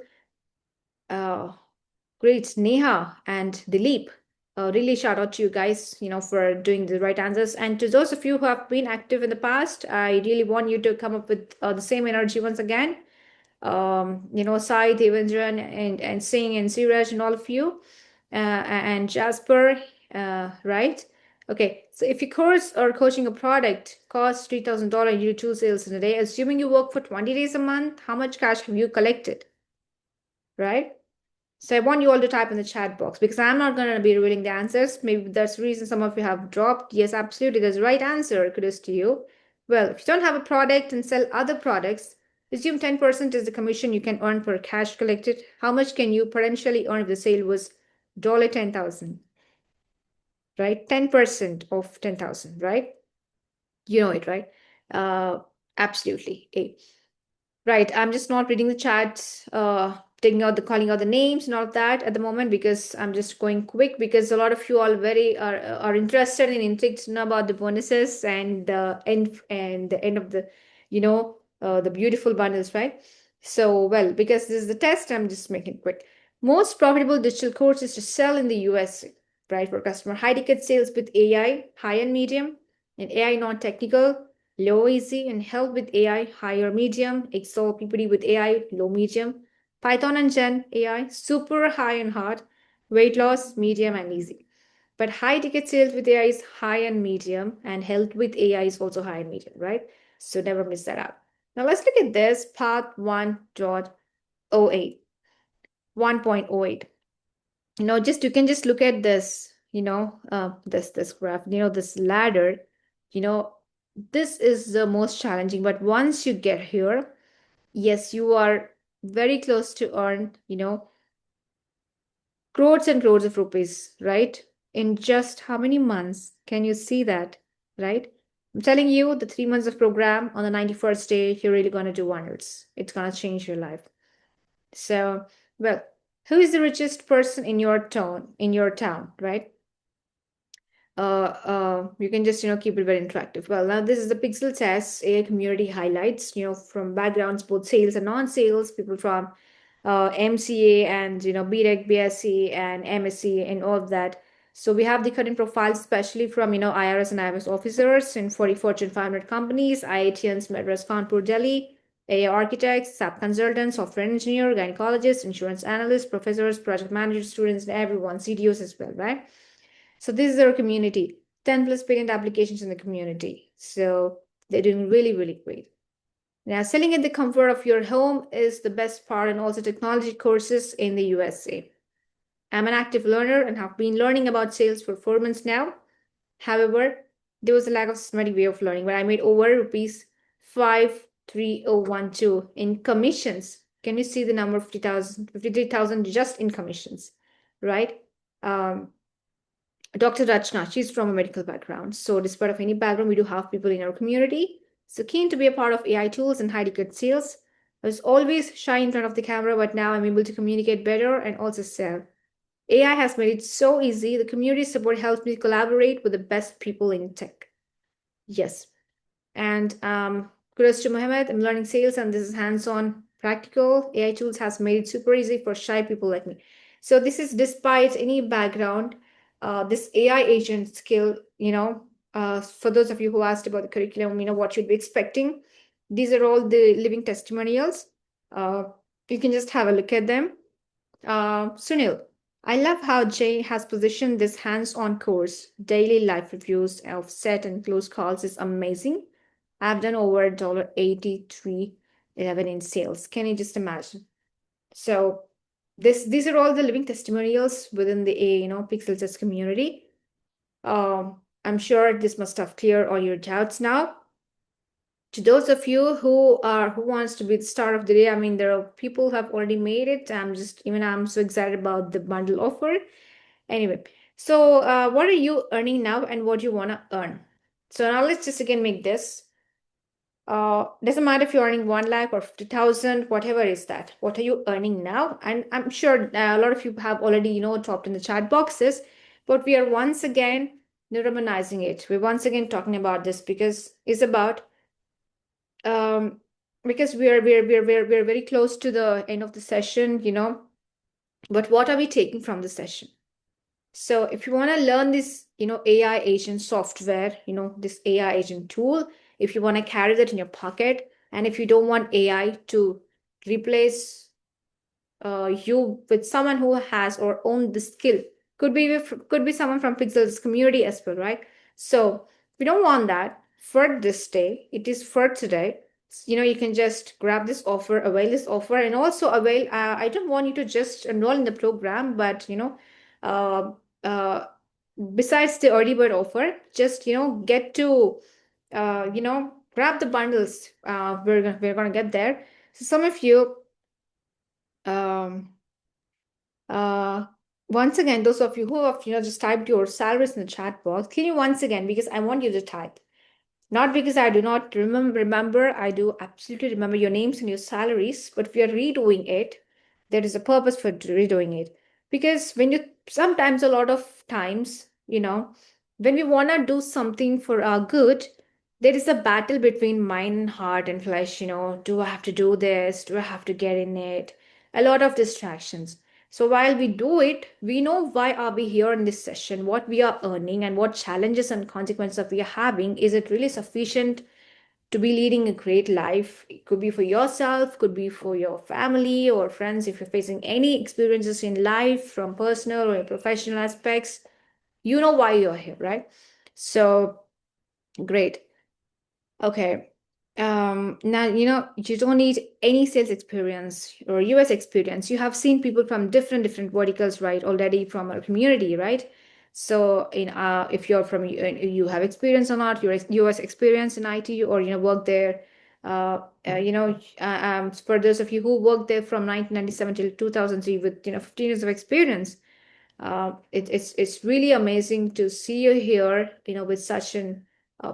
Great. Neha and Dilip. Really shout out to you guys, for doing the right answers. And to those of you who have been active in the past, I really want you to come up with the same energy once again. Sai, Devendran, and Singh and Siraj and all of you, and Jasper, right? Okay, so if your course or coaching a product costs $3,000, you do 2 sales in a day, assuming you work for 20 days a month, how much cash have you collected, right? So I want you all to type in the chat box, because I'm not going to be revealing the answers. Maybe that's the reason some of you have dropped. Yes, absolutely, there's the right answer. Kudos to you. Well, if you don't have a product and sell other products, Assume 10% is the commission you can earn per cash collected. How much can you potentially earn if the sale was $10,000? Right? 10% of 10,000, right? You know it, right? Absolutely. Right. I'm just not reading the chat, calling out the names and all of that at the moment because I'm just going quick because a lot of you all are interested and intrigued to know about the bonuses and the end of the, the beautiful bundles, right? So, well, because this is the test, I'm just making it quick. Most profitable digital courses to sell in the US, right? For customer high ticket sales with AI, high and medium, and AI non-technical, low easy, and help with AI, higher medium, Excel PPT with AI, low medium, Python and Gen AI, super high and hard, weight loss, medium and easy. But high ticket sales with AI is high and medium, and health with AI is also high and medium, right? So never miss that out. Now let's look at this path 1.08. 1.08. You can just look at this, this graph, this ladder, this is the most challenging, but once you get here, yes, you are very close to earn, crores and crores of rupees, right? In just how many months can you see that, right? I'm telling you, the 3 months of program on the 91st day, you're really going to do wonders. It's going to change your life. So, well, who is the richest person in your town, right? You can just, keep it very interactive. Well, now this is the Pixeltests AI community highlights, from backgrounds, both sales and non-sales, people from MCA and, BTech, BSc and MSc and all of that. So we have the current profiles, especially from, IRS and IMS officers in 40 Fortune 500 companies, IITians, Madras, Kanpur, Delhi, AI architects, SAP consultants, software engineer, gynecologists, insurance analysts, professors, project managers, students, and everyone, CDOs as well, right? So this is our community, 10 plus patent applications in the community. So they're doing really, really great. Now, selling at the comfort of your home is the best part, and also technology courses in the USA. I'm an active learner and have been learning about sales for 4 months now. However, there was a lack of systematic way of learning, but I made over rupees 53012 in commissions. Can you see the number of 53,000 just in commissions, right? Dr. Rachna, she's from a medical background. So despite of any background, we do have people in our community. So keen to be a part of AI tools and high ticket sales. I was always shy in front of the camera, but now I'm able to communicate better and also sell. AI has made it so easy. The community support helps me collaborate with the best people in tech. Yes. And kudos to Mohammed. I'm learning sales, and this is hands-on practical. AI tools has made it super easy for shy people like me. So this is despite any background, this AI agent skill, for those of you who asked about the curriculum, what you'd be expecting. These are all the living testimonials. You can just have a look at them. Sunil, I love how Jay has positioned this hands-on course. Daily life reviews of set and close calls is amazing. I've done over $83.11 in sales. Can you just imagine? So these are all the living testimonials within the Pixeltests community. I'm sure this must have cleared all your doubts now. To those of you who wants to be the star of the day, I mean, there are people who have already made it. I'm so excited about the bundle offer. Anyway, so what are you earning now and what do you want to earn? So now let's just again make this. Doesn't matter if you're earning 1 lakh or 50,000, whatever is that. What are you earning now? And I'm sure a lot of you have already, dropped in the chat boxes, but we are once again neuromanizing it. We're once again talking about this because it's about because we're very close to the end of the session, but what are we taking from the session? So if you want to learn this, AI agent software, this AI agent tool, if you want to carry that in your pocket, and if you don't want AI to replace you with someone who has or own the skill, could be someone from Pixel's community as well, right? So we don't want that for this day. It is for today. You can just grab this offer, avail this offer, and also avail. I don't want you to just enroll in the program, but besides the early bird offer, just get to grab the bundles. We're gonna get there. So some of you, um, once again, those of you who have just typed your salaries in the chat box, can you once again, because I want you to type. Not because I do not remember, I do absolutely remember your names and your salaries, but we are redoing it. There is a purpose for redoing it. Because sometimes a lot of times, when we want to do something for our good, there is a battle between mind and heart and flesh, do I have to do this? Do I have to get in it? A lot of distractions. So while we do it, we know why are we here in this session, what we are earning, and what challenges and consequences that we are having. Is it really sufficient to be leading a great life? It could be for yourself, could be for your family or friends. If you're facing any experiences in life from personal or professional aspects, you know why you're here, right? So great. Okay. Now, you don't need any sales experience or US experience. You have seen people from different verticals, right? Already from our community, right? So if you're from, you have experience or not, your US experience in IT or, work there, for those of you who worked there from 1997 till 2003 with, 15 years of experience, it's really amazing to see you here, with such an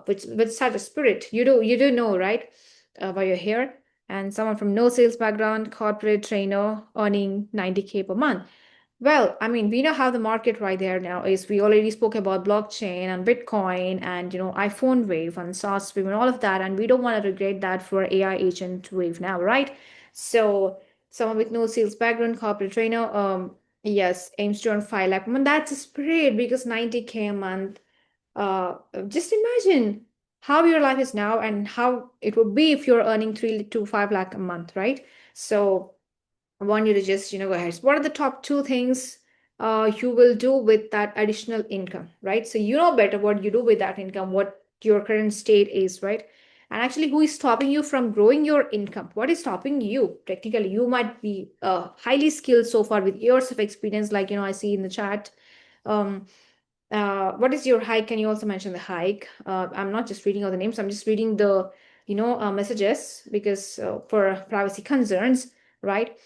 with such a spirit. You do know, right? Why you're here. And someone from no sales background, corporate trainer, earning 90K per month. Well, I mean, we know how the market right there now is. We already spoke about blockchain and Bitcoin and iPhone wave and SaaS wave and all of that, and we don't want to regret that for AI agent wave now, right? So someone with no sales background, corporate trainer, yes, aims to earn 5 lakh a month. That's great because 90K a month. Just imagine how your life is now and how it would be if you're earning 3 to 5 lakh a month, right? So I want you to just, go ahead. So what are the top 2 things you will do with that additional income, right? So you know better what you do with that income, what your current state is, right? And actually, who is stopping you from growing your income? What is stopping you? Technically, you might be highly skilled so far with years of experience, like, I see in the chat. What is your hike? Can you also mention the hike? I'm not just reading all the names. I'm just reading the, messages because for privacy concerns, right?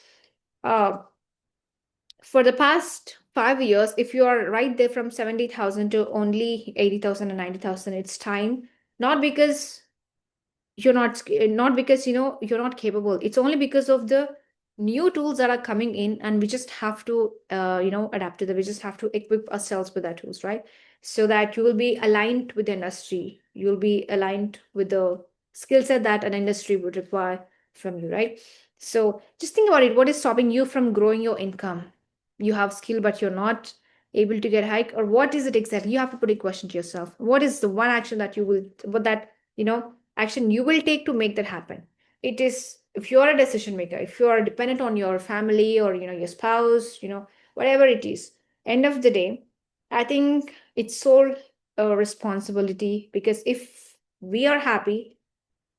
For the past 5 years, if you are right there from 70,000 to only 80,000 and 90,000, it's time. Not because not because you're not capable. It's only because of the new tools that are coming in, and we just have to adapt to them. We just have to equip ourselves with that tools, right? So that you will be aligned with the industry. You'll be aligned with the skill set that an industry would require from you, right? So just think about it. What is stopping you from growing your income? You have skill, but you're not able to get hike, or what is it exactly? You have to put a question to yourself. What is the one action that you will, what that, action you will take to make that happen? It is, if you are a decision maker, if you are dependent on your family or, your spouse, whatever it is, end of the day, I think it's sole responsibility, because if we are happy,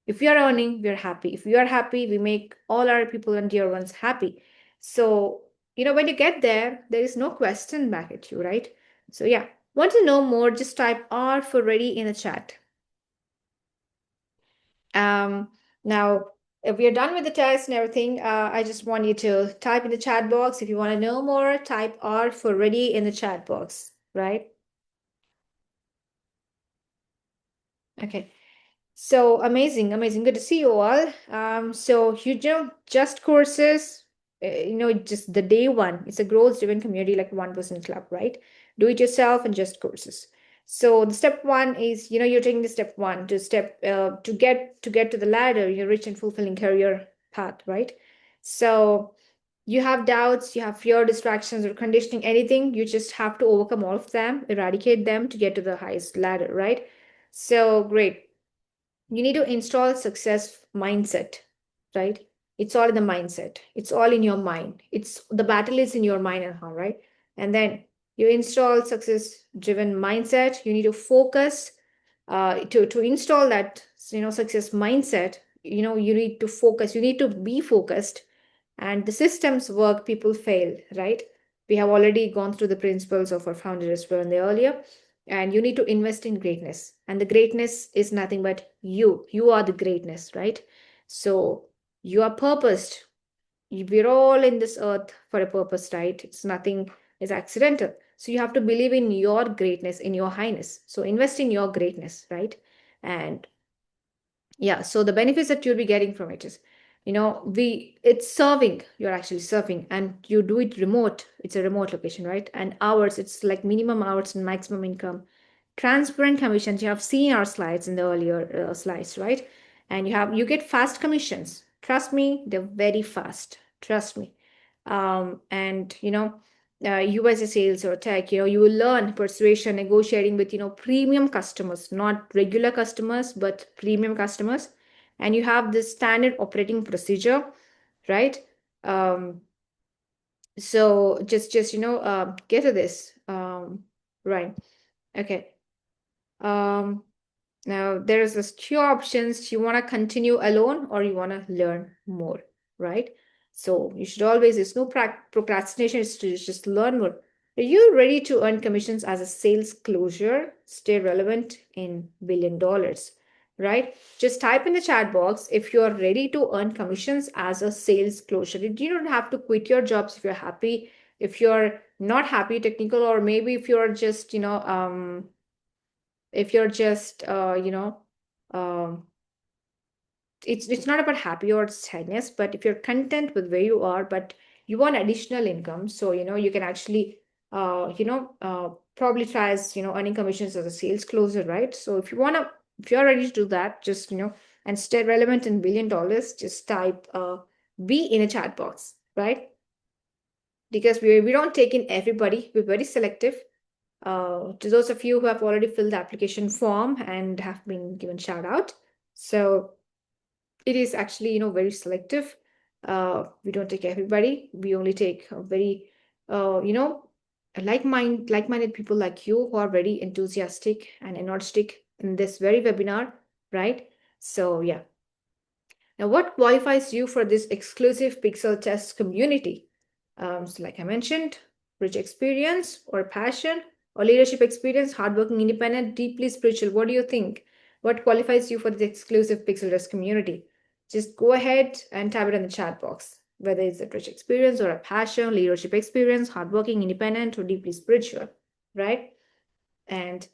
if we are earning, we're happy. If we are happy, we make all our people and dear ones happy. So, when you get there, there is no question back at you, right? So yeah, want to know more, just type R for ready in the chat. Now, if we are done with the test and everything, I just want you to type in the chat box. If you want to know more, type R for ready in the chat box, right? Okay. So amazing. Good to see you all. So just courses, just the day one. It's a growth-driven community, like 1% club, right? Do it yourself and just courses. So the step one is, you're taking the step one to get to the ladder, your rich and fulfilling career path, right? So you have doubts, you have fear, distractions, or conditioning, anything. You just have to overcome all of them, eradicate them to get to the highest ladder, right? So great. You need to install success mindset, right? It's all in the mindset. It's all in your mind. The battle is in your mind and heart, right? And then you install success driven mindset. You need to focus to install that success mindset. You need to focus. You need to be focused. And the systems work, people fail, right? We have already gone through the principles of our founder as well in the earlier. And you need to invest in greatness. And the greatness is nothing but you. You are the greatness, right? So You are purposed. We're all in this earth for a purpose, right? It's nothing is accidental. So you have to believe in your greatness, in your highness. So invest in your greatness, right? And yeah, so the benefits that you'll be getting from it is, it's serving, you're actually serving, and you do it remote. It's a remote location, right? And hours, it's like minimum hours and maximum income. Transparent commissions, you have seen our slides in the earlier slides, right? And you get fast commissions. Trust me, they're very fast. Trust me. And USA sales or tech, you will learn persuasion, negotiating with, premium customers, not regular customers, but premium customers. And you have this standard operating procedure, right? So just get to this. Right. Okay. Now there's this two options. You want to continue alone or you want to learn more, right? So you should always, there's no procrastination, it's to just learn more. Are you ready to earn commissions as a sales closure? Stay relevant in $1 billion, right? Just type in the chat box if you're ready to earn commissions as a sales closure. You don't have to quit your jobs if you're happy. If you're not happy technical, or maybe if you're just, if you're just it's not about happy or sadness, but if you're content with where you are, but you want additional income, so you can actually probably try as earning commissions as a sales closer, right? So if you're ready to do that, just and stay relevant in $1 billion, just type B in a chat box, right? Because we don't take in everybody, we're very selective. To those of you who have already filled the application form and have been given shout out. So it is actually, very selective. We don't take everybody. We only take a very, like-minded people like you who are very enthusiastic and energetic in this very webinar, right? So yeah. Now, what qualifies you for this exclusive Pixeltests community? So like I mentioned, rich experience or passion or leadership experience, hardworking, independent, deeply spiritual. What do you think? What qualifies you for this exclusive Pixeltests community? Just go ahead and type it in the chat box, whether it's a rich experience or a passion, leadership experience, hardworking, independent, or deeply spiritual, right? And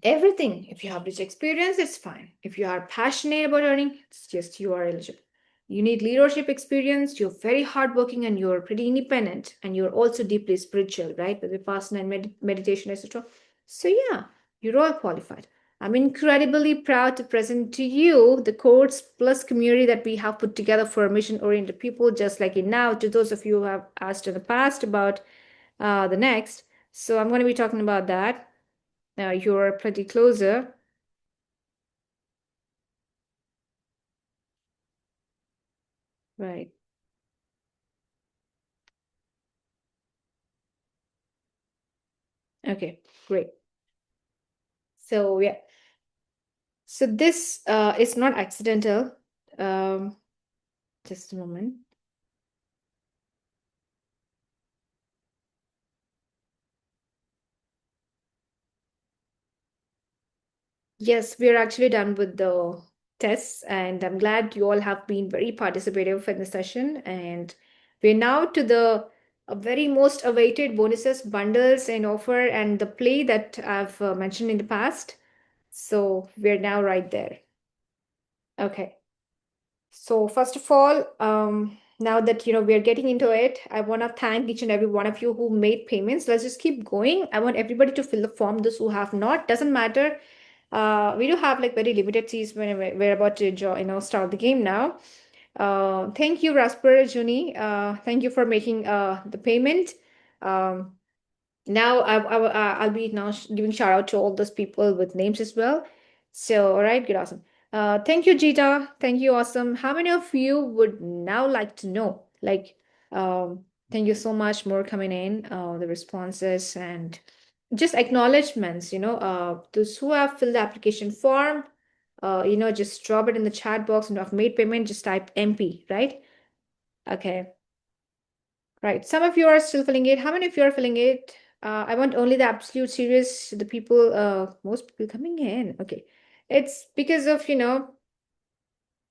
everything. If you have rich experience, it's fine. If you are passionate about earning, it's just you are eligible. You need leadership experience, you're very hardworking, and you're pretty independent, and you're also deeply spiritual, right? With Vipassana and meditation, etc. So yeah, you're all qualified. I'm incredibly proud to present to you the Course Plus community that we have put together for mission-oriented people, just like in now, to those of you who have asked in the past about the next. So I'm going to be talking about that. You're pretty closer. Right. Okay, great. So yeah. So this is not accidental. Just a moment. Yes, we're actually done with the tests, and I'm glad you all have been very participative in the session. And we're now to the very most awaited bonuses, bundles, and offer, and the play that I've mentioned in the past. So we're now right there. Okay. So first of all, now that we are getting into it, I want to thank each and every one of you who made payments. Let's just keep going. I want everybody to fill the form. Those who have not, doesn't matter. We do have like very limited seats when we're about to start the game now. Thank you, Rasper Juni. Thank you for making the payment. Now I'll be now giving shout out to all those people with names as well. So all right, good, awesome. Thank you, Jita. Thank you, awesome. How many of you would now like to know? Like, thank you so much. More coming in. The responses and just acknowledgements. Those who have filled the application form. Just drop it in the chat box, and have made payment. Just type MP, right? Okay. Right. Some of you are still filling it. How many of you are filling it? I want only the absolute serious, the people, most people coming in. Okay. It's because of,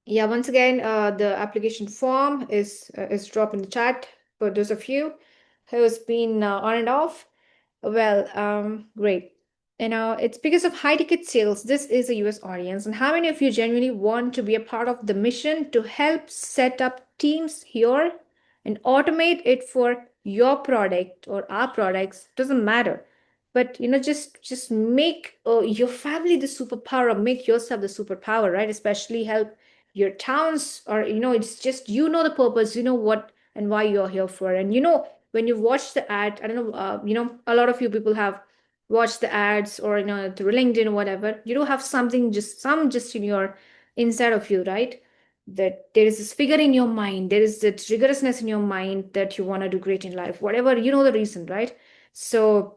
Yeah, once again, the application form is dropped in the chat for those of you who's been on and off. Well, great. It's because of high ticket sales. This is a US audience. And how many of you genuinely want to be a part of the mission to help set up teams here and automate it for your product or our products? Doesn't matter. But just make your family the superpower, make yourself the superpower, right? Especially help your towns, or it's just the purpose, what and why you're here for. And when you watch the ad, I don't know, a lot of you people have watched the ads, or through LinkedIn or whatever. You do have something, just in your inside of you, right? That there is this figure in your mind, there is that rigorousness in your mind that you want to do great in life, whatever, the reason, right? So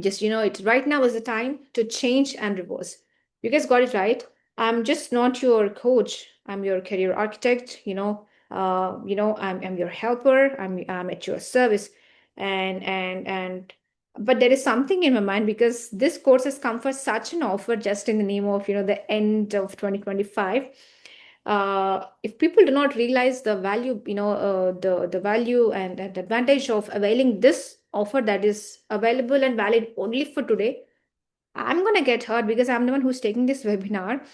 just it's right now is the time to change and reverse. You guys got it right. I'm just not your coach, I'm your career architect. I'm your helper. I'm at your service. And but there is something in my mind, because this course has come for such an offer just in the name of the end of 2025. If people do not realize the value, the value and advantage of availing this offer that is available and valid only for today, I'm gonna get hurt, because I'm the one who's taking this webinar.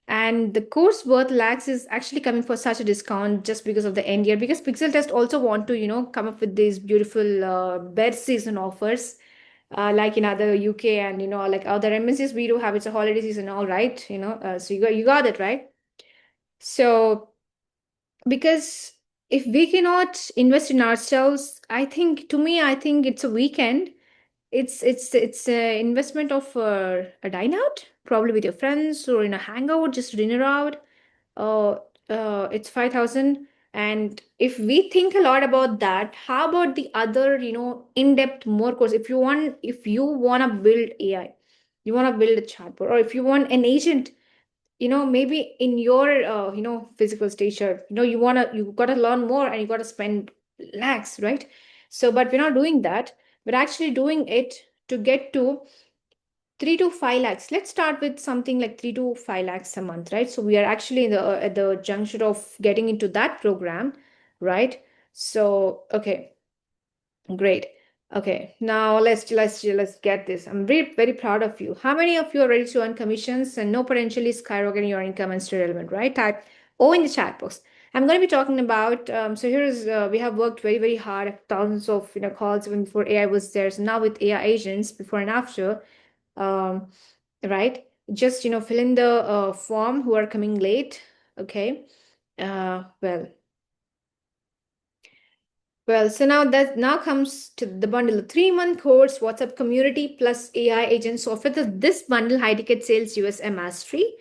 And the course worth lakhs is actually coming for such a discount just because of the end year, because Pixeltest also want to come up with these beautiful bed season offers, like in other UK and like other MNCs we do have. It's a holiday season, all right. So you got it right. So, because if we cannot invest in ourselves, I think it's a weekend. It's an investment of a dine out, probably with your friends, or in a hangout, just dinner out. Uh, it's 5,000. And if we think a lot about that, how about the other, in-depth more course? If you want to build AI, you want to build a chatbot, or if you want an agent, maybe in your physical stature, you gotta learn more and you gotta spend lakhs, right? So but we're not doing that. We're actually doing it to get to 3 to 5 lakhs. Let's start with something like 3 to 5 lakhs a month, right? So we are actually at the juncture of getting into that program, right? So okay, great. Okay, now let's get this. I'm very, very proud of you. How many of you are ready to earn commissions and no potentially skyrocketing your income and stay relevant, right? Type O in the chat box. I'm going to be talking about, so here is, we have worked very, very hard, thousands of, calls even before AI was there. So now with AI agents, before and after, um, right? Just, fill in the form who are coming late, okay? Well, so now comes to the bundle, 3-month course, WhatsApp community plus AI agent software. This bundle, high ticket sales, USM mastery,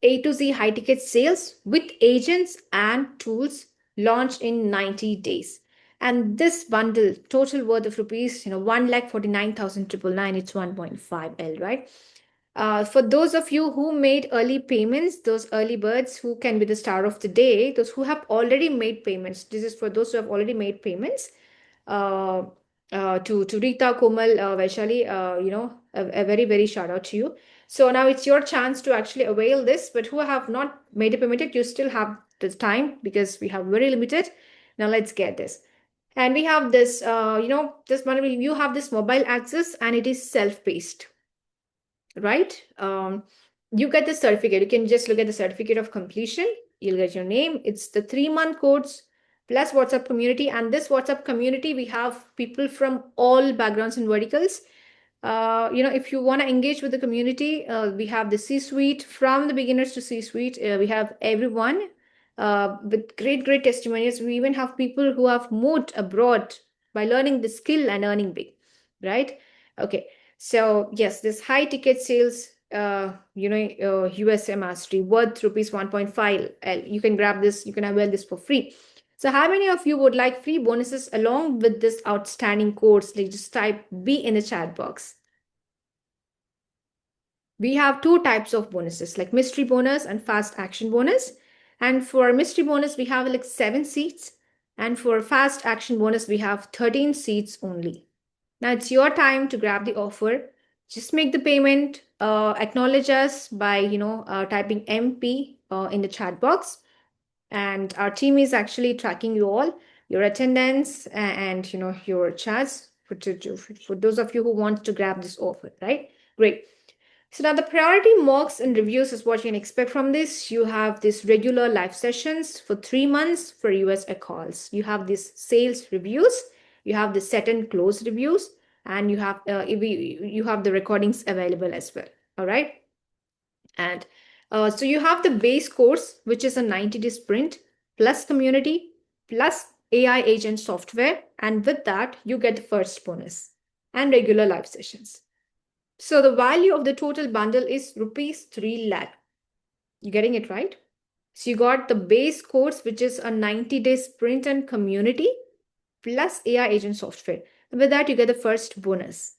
A to Z high ticket sales with agents and tools, launched in 90 days. And this bundle, total worth of rupees, 1,49,999. It's 1.5 L, right? For those of you who made early payments, those early birds who can be the star of the day, those who have already made payments. This is for those who have already made payments. To Rita, Komal, Vaishali, a very, very shout out to you. So now it's your chance to actually avail this, but who have not made a payment yet, you still have the time, because we have very limited. Now let's get this. And we have this, this one, you have this mobile access and it is self-paced, right? You get the certificate. You can just look at the certificate of completion. You'll get your name. It's the 3-month course plus WhatsApp community. And this WhatsApp community, we have people from all backgrounds and verticals. If you want to engage with the community, we have the C-suite, from the beginners to C-suite. We have everyone with great, great testimonials. We even have people who have moved abroad by learning the skill and earning big, right? Okay. So yes, this high ticket sales, USM mastery worth rupees 1.5 L. You can grab this, you can avail this for free. So how many of you would like free bonuses along with this outstanding course? Like, just type B in the chat box. We have 2 types of bonuses, like mystery bonus and fast action bonus. And for mystery bonus, we have like 7 seats. And for fast action bonus, we have 13 seats only. Now it's your time to grab the offer. Just make the payment, acknowledge us by, typing MP in the chat box. And our team is actually tracking you all, your attendance and your chats for those of you who want to grab this offer, right? Great. So now the priority mocks and reviews is what you can expect from this. You have this regular live sessions for 3 months for US calls. You have these sales reviews. You have the set and close reviews, and you have the recordings available as well. All right. And so you have the base course, which is a 90-day sprint plus community plus AI agent software. And with that, you get the first bonus and regular live sessions. So the value of the total bundle is rupees 3 lakh. You getting it right? So you got the base course, which is a 90-day sprint and community plus AI agent software. And with that, you get the first bonus,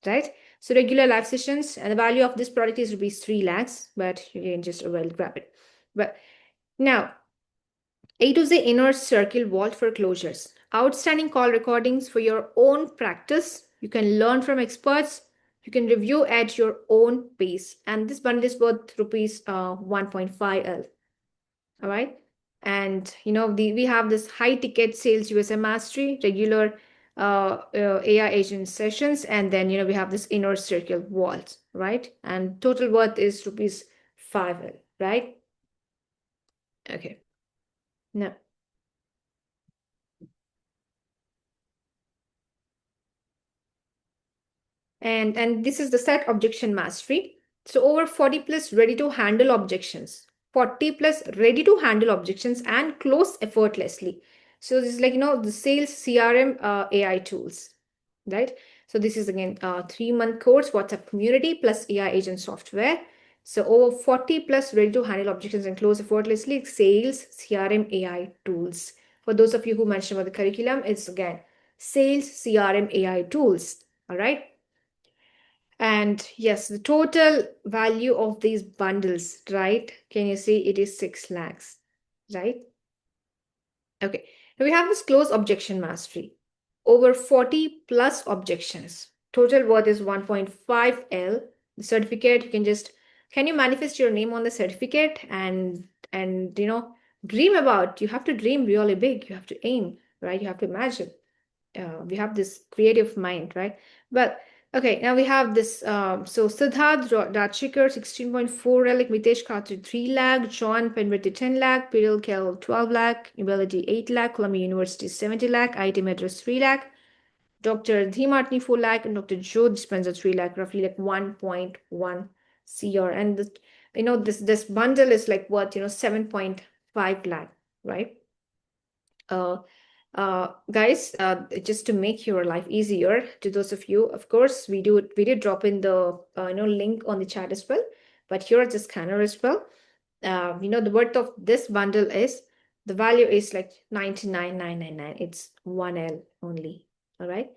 right? So regular live sessions, and the value of this product is rupees 3 lakhs, but you can just well grab it. But now, A to Z inner circle vault for closures. Outstanding call recordings for your own practice. You can learn from experts. You can review at your own pace. And this bundle is worth rupees 1.5L. All right. And we have this high ticket sales USM mastery, regular AI agent sessions, and then we have this inner circle vault, right? And total worth is rupees 5L, right? Okay. Now, and this is the set objection mastery. So over 40 plus ready to handle objections, 40 plus ready to handle objections and close effortlessly. So this is like the sales CRM AI tools, right? So this is again a 3-month course, WhatsApp community plus AI agent software. So over 40 plus ready to handle objections and close effortlessly, sales CRM AI tools. For those of you who mentioned about the curriculum, it's again sales CRM AI tools. All right. And yes, the total value of these bundles, right? Can you see it is 6 lakhs, right? Okay. Now we have this close objection mastery. Over 40 plus objections. Total worth is 1.5L. The certificate, can you manifest your name on the certificate and dream about, you have to dream really big. You have to aim, right? You have to imagine. We have this creative mind, right? Well, okay, now we have this. So Siddharth Rajshekar 16.4 lakh, Mitesh Khatri 3 lakh, John Penberty 10 lakh, Piril Kel 12 lakh, Ability 8 lakh, Columbia University 70 lakh, IT Madras 3 lakh, Dr. Dhimatni 4 lakh, and Dr. Joe Dispenza 3 lakh, roughly like 1.1 CR. And this bundle is like worth 7.5 lakh, right? Guys, just to make your life easier, to those of you, of course, we did drop in the link on the chat as well, but here are the scanner as well. The worth of this bundle is, the value is like 99,999. It's 1L only. All right.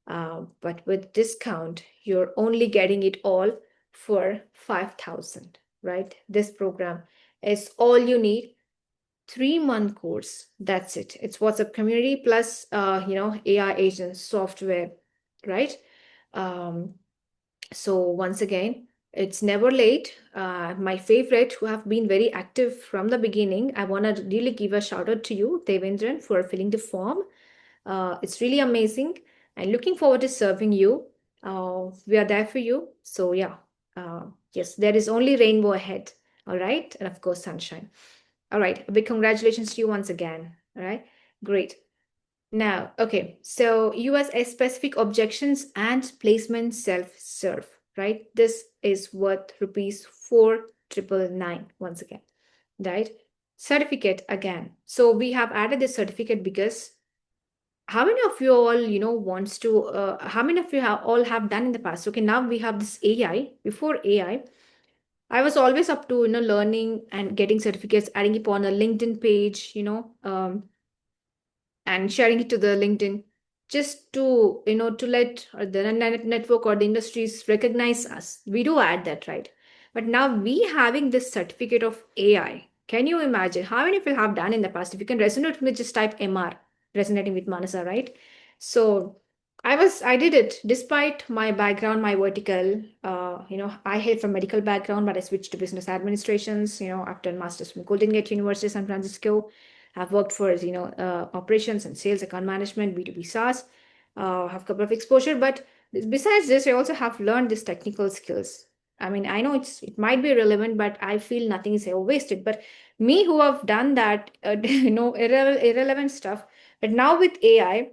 But with discount, you're only getting it all for 5,000, right? This program is all you need. 3-month course. That's it. It's WhatsApp community plus AI agent software, right? So once again, it's never late. My favorite, who have been very active from the beginning, I want to really give a shout out to you, Devendran, for filling the form. It's really amazing, and looking forward to serving you. We are there for you. So yeah, yes, there is only rainbow ahead. All right, and of course sunshine. All right, a big congratulations to you once again. All right, great. Now, okay, so USA specific objections and placement self-serve, right? This is worth rupees 4,999 once again, right? Certificate again. So we have added this certificate because how many of you all, wants to, how many of you all have done in the past? Okay, now we have this AI. Before AI, I was always up to, learning and getting certificates, adding it on a LinkedIn page, and sharing it to the LinkedIn, just to, to let the network or the industries recognize us. We do add that, right? But now we having this certificate of AI. Can you imagine how many of you have done in the past? If you can resonate with me, just type MR, resonating with Manasa, right? So I did it despite my background, my vertical. I hail from medical background, but I switched to business administrations. After masters from Golden Gate University, San Francisco, I've worked for operations and sales, account management, B2B SaaS. Have a couple of exposure, but besides this, I also have learned these technical skills. I mean, I know it might be relevant, but I feel nothing is ever wasted. But me who have done that, irrelevant stuff, but now with AI.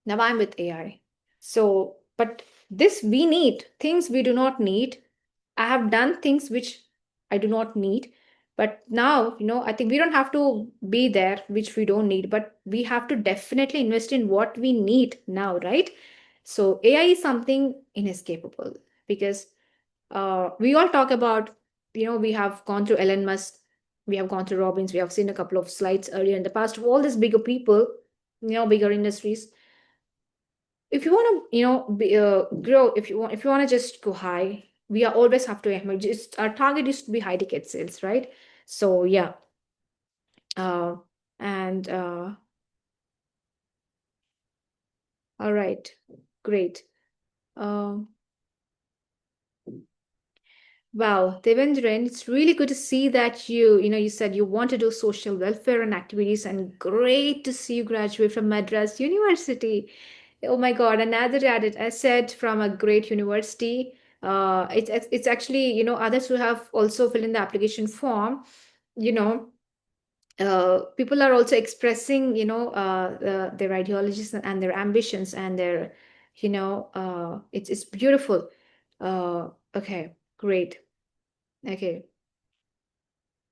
Now I'm with AI. So, but this we need things we do not need. I have done things which I do not need. But now, I think we don't have to be there, which we don't need, but we have to definitely invest in what we need now, right? So AI is something inescapable because we all talk about, we have gone through Elon Musk, we have gone through Robbins, we have seen a couple of slides earlier in the past of all these bigger people, bigger industries. If you want to grow, if you want to just go high, we are always have to aim, our target is to be high ticket sales, right? So yeah. And all right, great. Wow, Devendran, it's really good to see that you said you want to do social welfare and activities, and great to see you graduate from Madras University. Oh my God, another added asset from a great university. It's actually, others who have also filled in the application form, you know, people are also expressing, their ideologies and their ambitions and their, it's beautiful. Okay, great. Okay,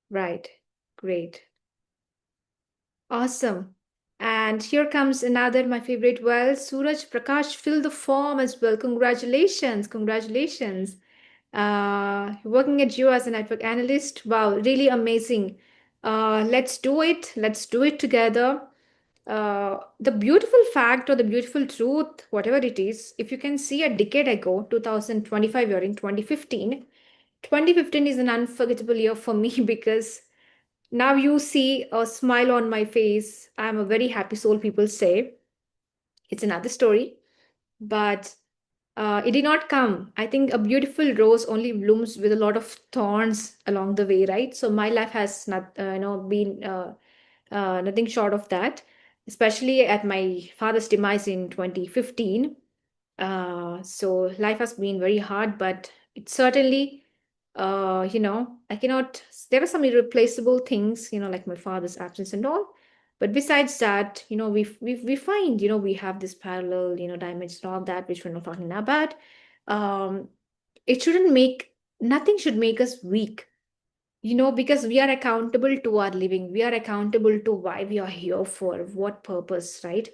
right, great. Awesome. And here comes another, my favorite. Well, Suraj Prakash filled the form as well. Congratulations. Congratulations. Working at you as a network analyst. Wow, really amazing. Let's do it. Let's do it together. The beautiful fact or the beautiful truth, whatever it is, if you can see a decade ago, 2025, you're in 2015. 2015 is an unforgettable year for me because now you see a smile on my face. I'm a very happy soul, people say. It's another story, but it did not come. I think a beautiful rose only blooms with a lot of thorns along the way, right? So my life has not, been nothing short of that, especially at my father's demise in 2015. So life has been very hard, but it certainly, I cannot, there are some irreplaceable things, like my father's absence and all. But besides that, we find, we have this parallel, dimensions and all that, which we're not talking about. It shouldn't make, nothing should make us weak, because we are accountable to our living. We are accountable to why we are here for, what purpose, right?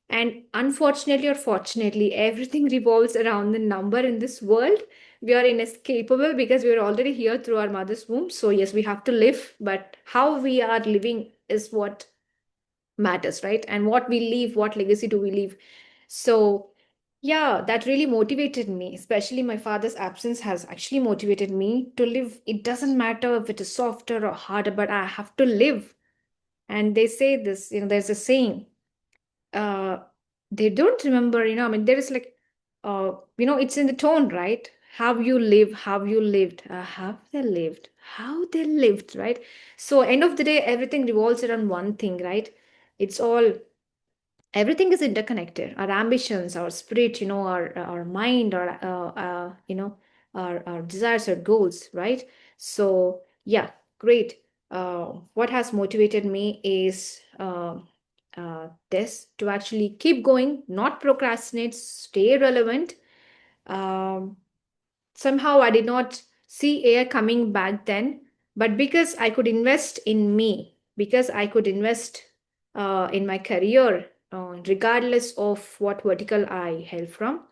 And unfortunately or fortunately, everything revolves around the number in this world. We are inescapable because we are already here through our mother's womb. So yes, we have to live, but how we are living is what matters, right? And what we leave, what legacy do we leave? So yeah, that really motivated me. Especially my father's absence has actually motivated me to live. It doesn't matter if it is softer or harder, but I have to live. And they say this, there's a saying, uh, they don't remember, I mean, there is like, it's in the tone, right? How you live, how you lived, have they lived, how they lived, right? So end of the day, everything revolves around one thing, right? It's all, everything is interconnected. Our ambitions, our spirit, our mind, our desires, our goals, right? So yeah, great. What has motivated me is this, to actually keep going, not procrastinate, stay relevant. Somehow I did not see AI coming back then, but because I could invest in me, because I could invest in my career, regardless of what vertical I hail from,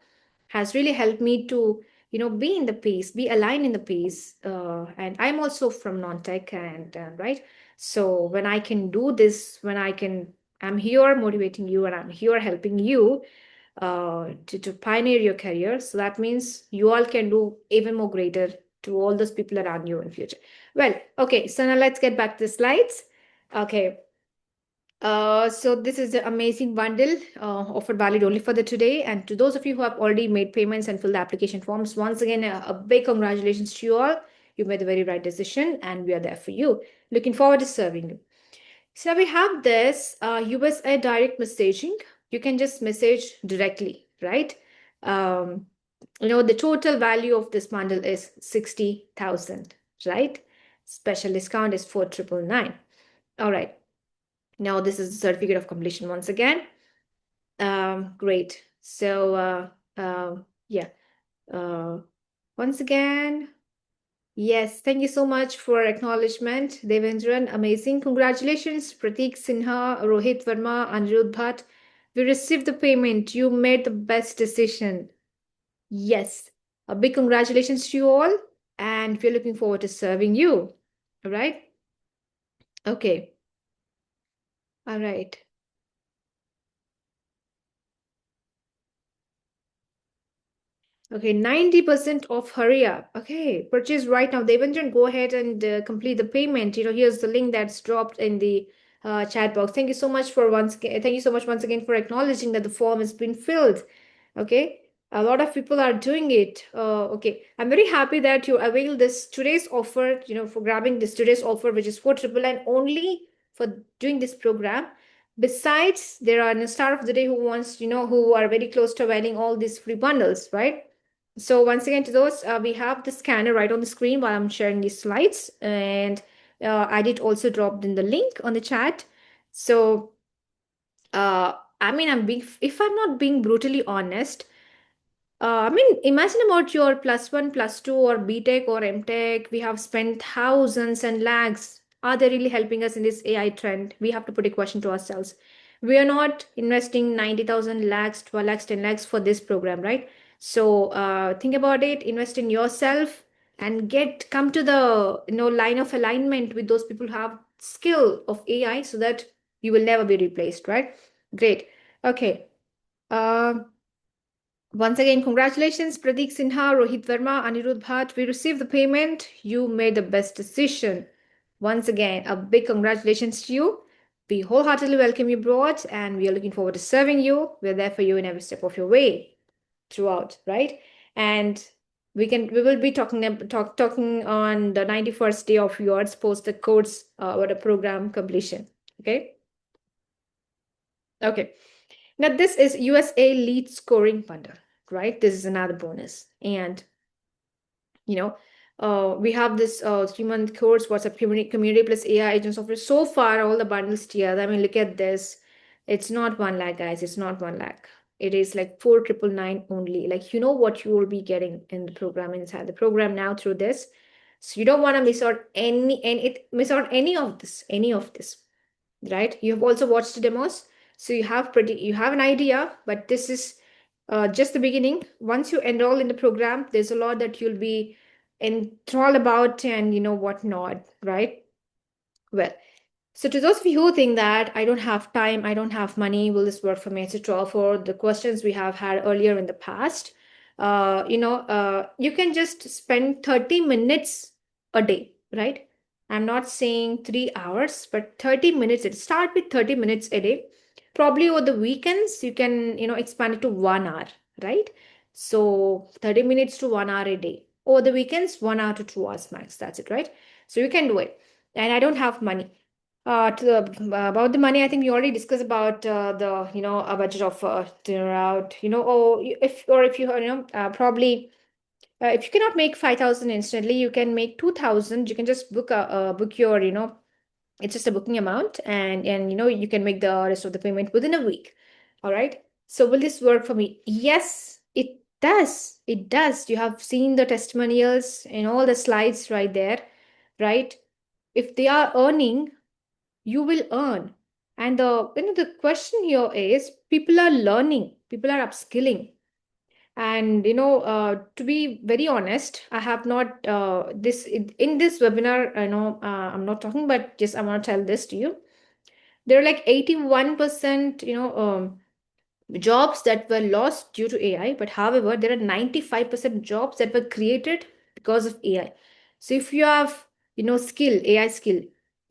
has really helped me to, be in the pace, be aligned in the pace. And I'm also from non-tech, and right. So when I can do this, I'm here motivating you, and I'm here helping you to pioneer your career. So that means you all can do even more greater to all those people around you in future. Well, okay, so now let's get back to the slides. Okay. So this is the amazing bundle offered valid only for the today. And to those of you who have already made payments and filled the application forms, once again, a big congratulations to you all. You made the very right decision and we are there for you. Looking forward to serving you. So we have this USA direct messaging. You can just message directly, right? The total value of this bundle is 60,000, right? Special discount is 4,999. All right. Now this is the certificate of completion once again. Great. So yeah. Once again, yes, thank you so much for acknowledgement, Devendran. Amazing. Congratulations, Prateek Sinha, Rohit Verma, Anirudh Bhatt. We received the payment. You made the best decision. Yes. A big congratulations to you all. And we're looking forward to serving you. All right. Okay. All right. Okay, 90% off, hurry up. Okay, purchase right now. Devendran, go ahead and complete the payment. Here's the link that's dropped in the chat box. Thank you so much thank you so much once again for acknowledging that the form has been filled. Okay, a lot of people are doing it. Okay, I'm very happy that you avail this today's offer, for grabbing this today's offer, which is 4,999 only for doing this program. Besides, there are a star of the day who wants, who are very close to availing all these free bundles, right? So once again, to those, we have the scanner right on the screen while I'm sharing these slides. And I did also drop in the link on the chat. So, if I'm not being brutally honest, imagine about your +1, +2, or BTech or MTech. We have spent thousands and lakhs. Are they really helping us in this AI trend? We have to put a question to ourselves. We are not investing 90,000 lakhs, 12 lakhs, 10 lakhs for this program, right? So think about it, invest in yourself and come to the line of alignment with those people who have skill of AI so that you will never be replaced, right? Great. Okay. Once again, congratulations, Pradeep Sinha, Rohit Verma, Anirudh Bhatt. We received the payment. You made the best decision. Once again, a big congratulations to you. We wholeheartedly welcome you aboard and we are looking forward to serving you. We're there for you in every step of your way throughout, right? And we will be talking on the 91st day of yours post the course or the program completion. Okay. Okay. Now this is USA lead scoring bundle, right? This is another bonus. And, we have this 3-month course, WhatsApp community plus AI agent software. So far, all the bundles together. I mean, look at this. It's not 1 lakh, guys. It's not 1 lakh. It is like 4,999 only. Like, what you will be getting in the program, inside the program now through this. So you don't want to miss out any of this, right? You have also watched the demos. So you have an idea, but this is just the beginning. Once you enroll in the program, there's a lot that you'll be enthralled about and whatnot, right? Well, so to those of you who think that I don't have time, I don't have money, will this work for me, etc., for the questions we have had earlier in the past, you can just spend 30 minutes a day, right? I'm not saying 3 hours, but 30 minutes. Start with 30 minutes a day. Probably over the weekends, you can, expand it to 1 hour, right? So 30 minutes to 1 hour a day. Over the weekends, 1 hour to 2 hours max. That's it, right? So you can do it. And I don't have money. About the money, I think we already discussed about a budget of around, if you probably if you cannot make 5,000 instantly, you can make 2,000. You can just book your, it's just a booking amount, and you can make the rest of the payment within a week. All right. So will this work for me? Yes, it does. It does. You have seen the testimonials and all the slides right there, right? If they are earning, you will earn. And the question here is, people are learning, people are upskilling. And to be very honest, I have not in this webinar, I'm not talking, but just I want to tell this to you. There are like 81% jobs that were lost due to AI, but however, there are 95% jobs that were created because of AI. So if you have AI skill,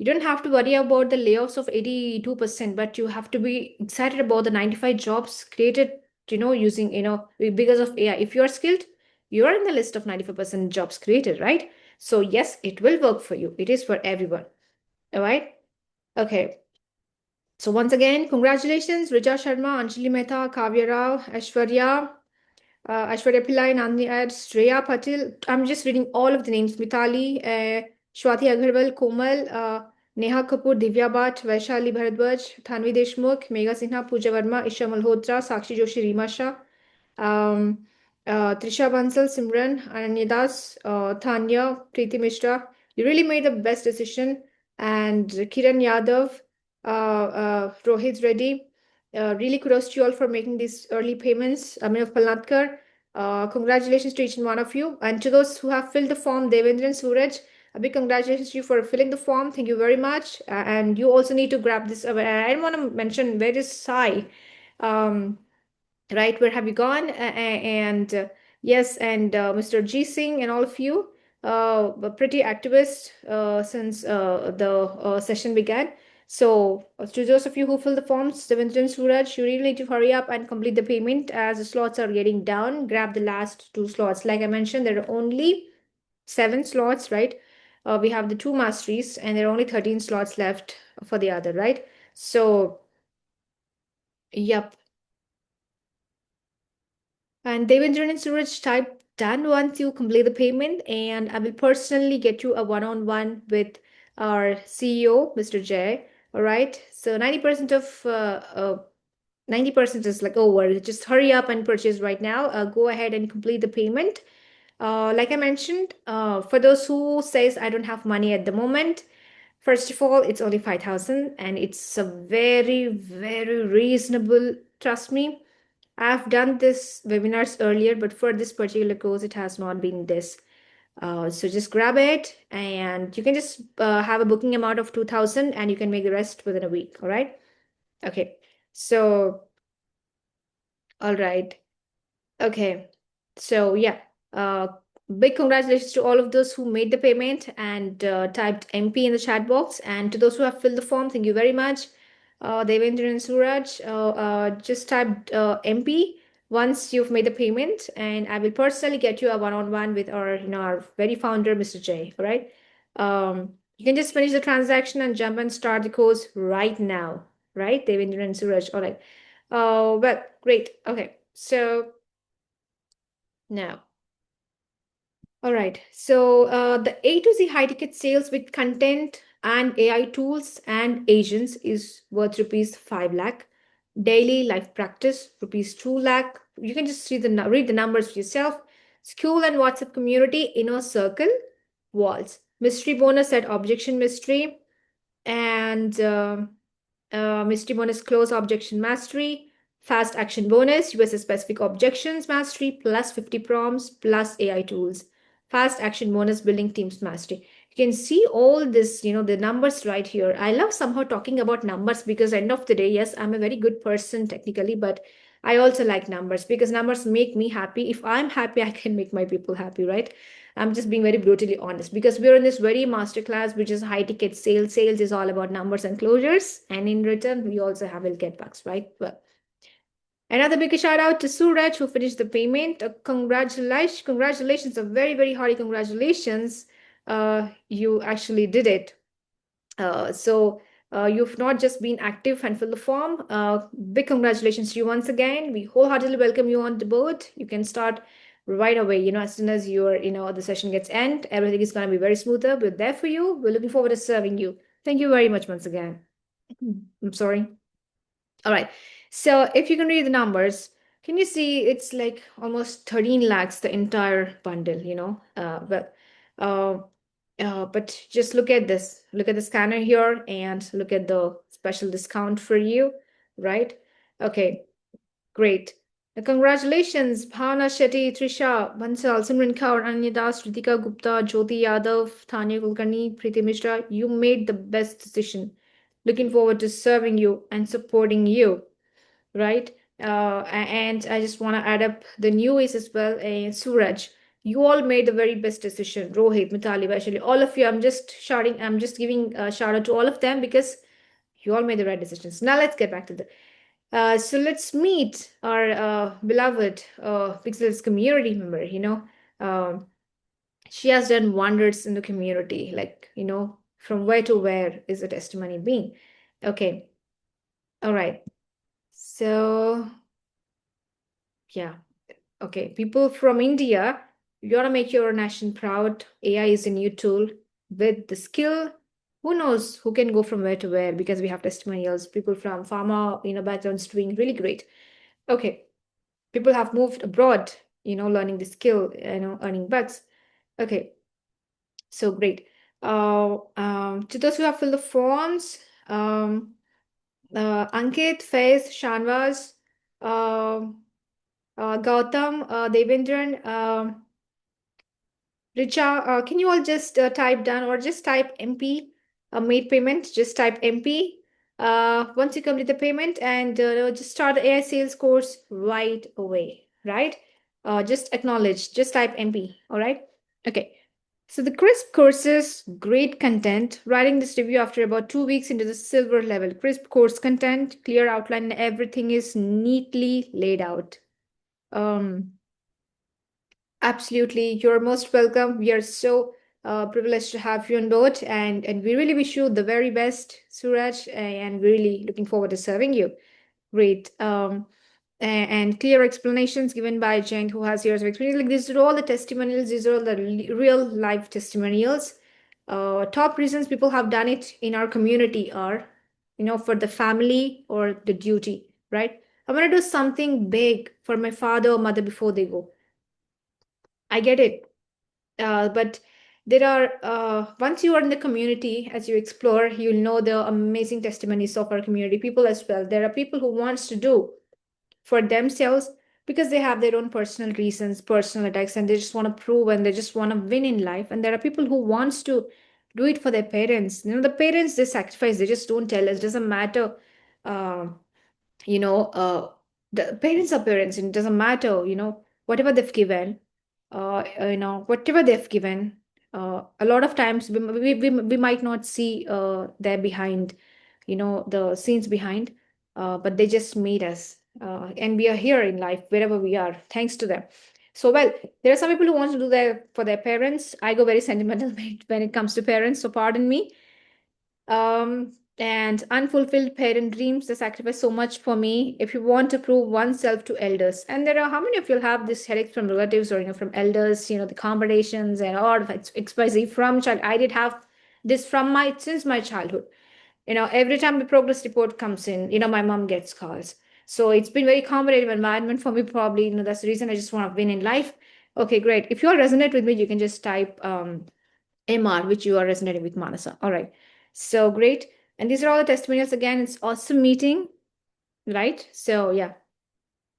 You don't have to worry about the layoffs of 82%, but you have to be excited about the 95 jobs created, using, because of AI. If you're skilled, you're in the list of 95% jobs created, right? So yes, it will work for you. It is for everyone. All right. Okay. So once again, congratulations, Rija Sharma, Anjali Mehta, Kavya Rao, Aishwarya Pillai, Nandini Ads, Shreya Patil. I'm just reading all of the names. Mitali, Swati Agarwal, Komal, Neha Kapoor, Divya Bhatt, Vaishali Bharadwaj, Thanvi Deshmukh, Megha Sinha, Pooja Verma, Isha Malhotra, Sakshi Joshi, Rima Shah, Trisha Bansal, Simran, Ananya Das, Tanya, Preeti Mishra. You really made the best decision. And Kiran Yadav, Rohit Reddy. Really kudos to you all for making these early payments. Aminav Palnatkar, congratulations to each and one of you. And to those who have filled the form, Devendra and Suraj, a big congratulations to you for filling the form. Thank you very much. And you also need to grab this. I didn't want to mention, where is Sai? Right, where have you gone? And yes, and Mr. G Singh and all of you, pretty activist since the session began. So to those of you who fill the forms, Devendra and Suraj, you really need to hurry up and complete the payment as the slots are getting down. Grab the last 2 slots. Like I mentioned, there are only 7 slots, right? We have the 2 masteries and there are only 13 slots left for the other, right? So, yep. And Devendra and Suraj, type done once you complete the payment, and I will personally get you a one-on-one with our CEO, Mr. Jay. All right. So 90% of 90% is like over. Just hurry up and purchase right now. Go ahead and complete the payment. Like I mentioned, for those who says I don't have money at the moment, first of all, it's only 5,000 and it's a very, very reasonable. Trust me. I've done this webinars earlier, but for this particular course, it has not been this. So just grab it and you can just have a booking amount of 2,000 and you can make the rest within a week. All right. Okay. So, all right. Okay. So yeah, big congratulations to all of those who made the payment and typed MP in the chat box. And to those who have filled the form, thank you very much. Devendra and Suraj, just type MP once you've made the payment, and I will personally get you a one-on-one with our, our very founder, Mr. J. All right. You can just finish the transaction and jump and start the course right now, right? Devendra and Suraj. All right. Well, great. Okay. So now. All right. So the A to Z high ticket sales with content and AI tools and agents is worth rupees 5 lakh. Daily life practice rupees 2 lakh. You can just read the numbers for yourself. School and WhatsApp community inner circle walls. Mystery bonus at objection mystery and mystery bonus close objection mastery. Fast action bonus USA specific objections mastery plus 50 prompts plus AI tools. Fast action bonus building teams mastery. You can see all this, the numbers right here. I love somehow talking about numbers because end of the day, yes, I'm a very good person technically, but I also like numbers because numbers make me happy. If I'm happy, I can make my people happy, right? I'm just being very brutally honest because we're in this very masterclass, which is high ticket sales. Sales is all about numbers and closures. And in return, we also have will get bucks, right? Well, another big shout out to Suraj who finished the payment. Congratulations, a very, very hearty congratulations. You actually did it. You've not just been active and filled the form. Big congratulations to you once again. We wholeheartedly welcome you on the board. You can start right away. As soon as the session gets end, everything is going to be very smoother. We're there for you. We're looking forward to serving you. Thank you very much once again. I'm sorry. All right. So if you can read the numbers, can you see it's like almost 13 lakhs, the entire bundle, but just look at this. Look at the scanner here and look at the special discount for you, right? Okay, great. Congratulations, Bhavna Shetty, Trisha, Bansal, Simran Kaur, Ananya Das, Ritika Gupta, Jyoti Yadav, Tanya Kulkarni, Preeti Mishra. You made the best decision. Looking forward to serving you and supporting you, right? And I just want to add up the new ways as well. Suraj, You all made the very best decision. Rohit, Mitali, Vaishali, all of you. I'm just giving a shout out to all of them because you all made the right decisions. Now let's get back to the. So let's meet our beloved Pixels community member. She has done wonders in the community. Like, from where to where is the testimony being? Okay. All right. So, yeah. Okay. People from India, you want to make your nation proud. AI is a new tool with the skill. Who knows who can go from where to where, because we have testimonials. People from pharma, backgrounds doing really great. Okay. People have moved abroad, learning the skill, earning bucks. Okay. So great. To those who have filled the forms, Ankit, Faiz, Shanvaz, Gautam, Devendran, Richa, can you all just type down or just type MP, made payment, just type MP. Once you complete the payment and just start the AI sales course right away, right? Just acknowledge, just type MP, all right? Okay. So the crisp courses, great content, writing this review after about 2 weeks into the silver level. Crisp course content, clear outline, and everything is neatly laid out. Absolutely, you're most welcome. We are so privileged to have you on board, and we really wish you the very best, Suraj, and really looking forward to serving you. Great. And clear explanations given by Jayanth, who has years of experience. Like, these are all the testimonials. These are all the real life testimonials. Top reasons people have done it in our community are, for the family or the duty, right? I want to do something big for my father or mother before they go. I get it. But there are, once you are in the community, as you explore, you'll know the amazing testimonies of our community people as well. There are people who wants to do for themselves because they have their own personal reasons, personal attacks, and they just want to prove and they just want to win in life. And there are people who wants to do it for their parents. The parents, they sacrifice, they just don't tell us. Doesn't matter. Uh, the parents are parents, and it doesn't matter, whatever they've given, whatever they've given. A lot of times we might not see their behind, the scenes behind, but they just made us. And we are here in life, wherever we are, thanks to them. So, well, there are some people who want to do that for their parents. I go very sentimental when it comes to parents, so pardon me. And unfulfilled parent dreams, they sacrifice so much for me. If you want to prove oneself to elders, and there are, how many of you have this headache from relatives or from elders, the accommodations and all of XYZ from child. I did have this from since my childhood. Every time the progress report comes in, my mom gets calls. So it's been very accommodative environment for me, probably. That's the reason I just want to win in life. Okay, great. If you all resonate with me, you can just type MR, which you are resonating with, Manasa. All right. So great. And these are all the testimonials. Again, it's awesome meeting, right? So yeah,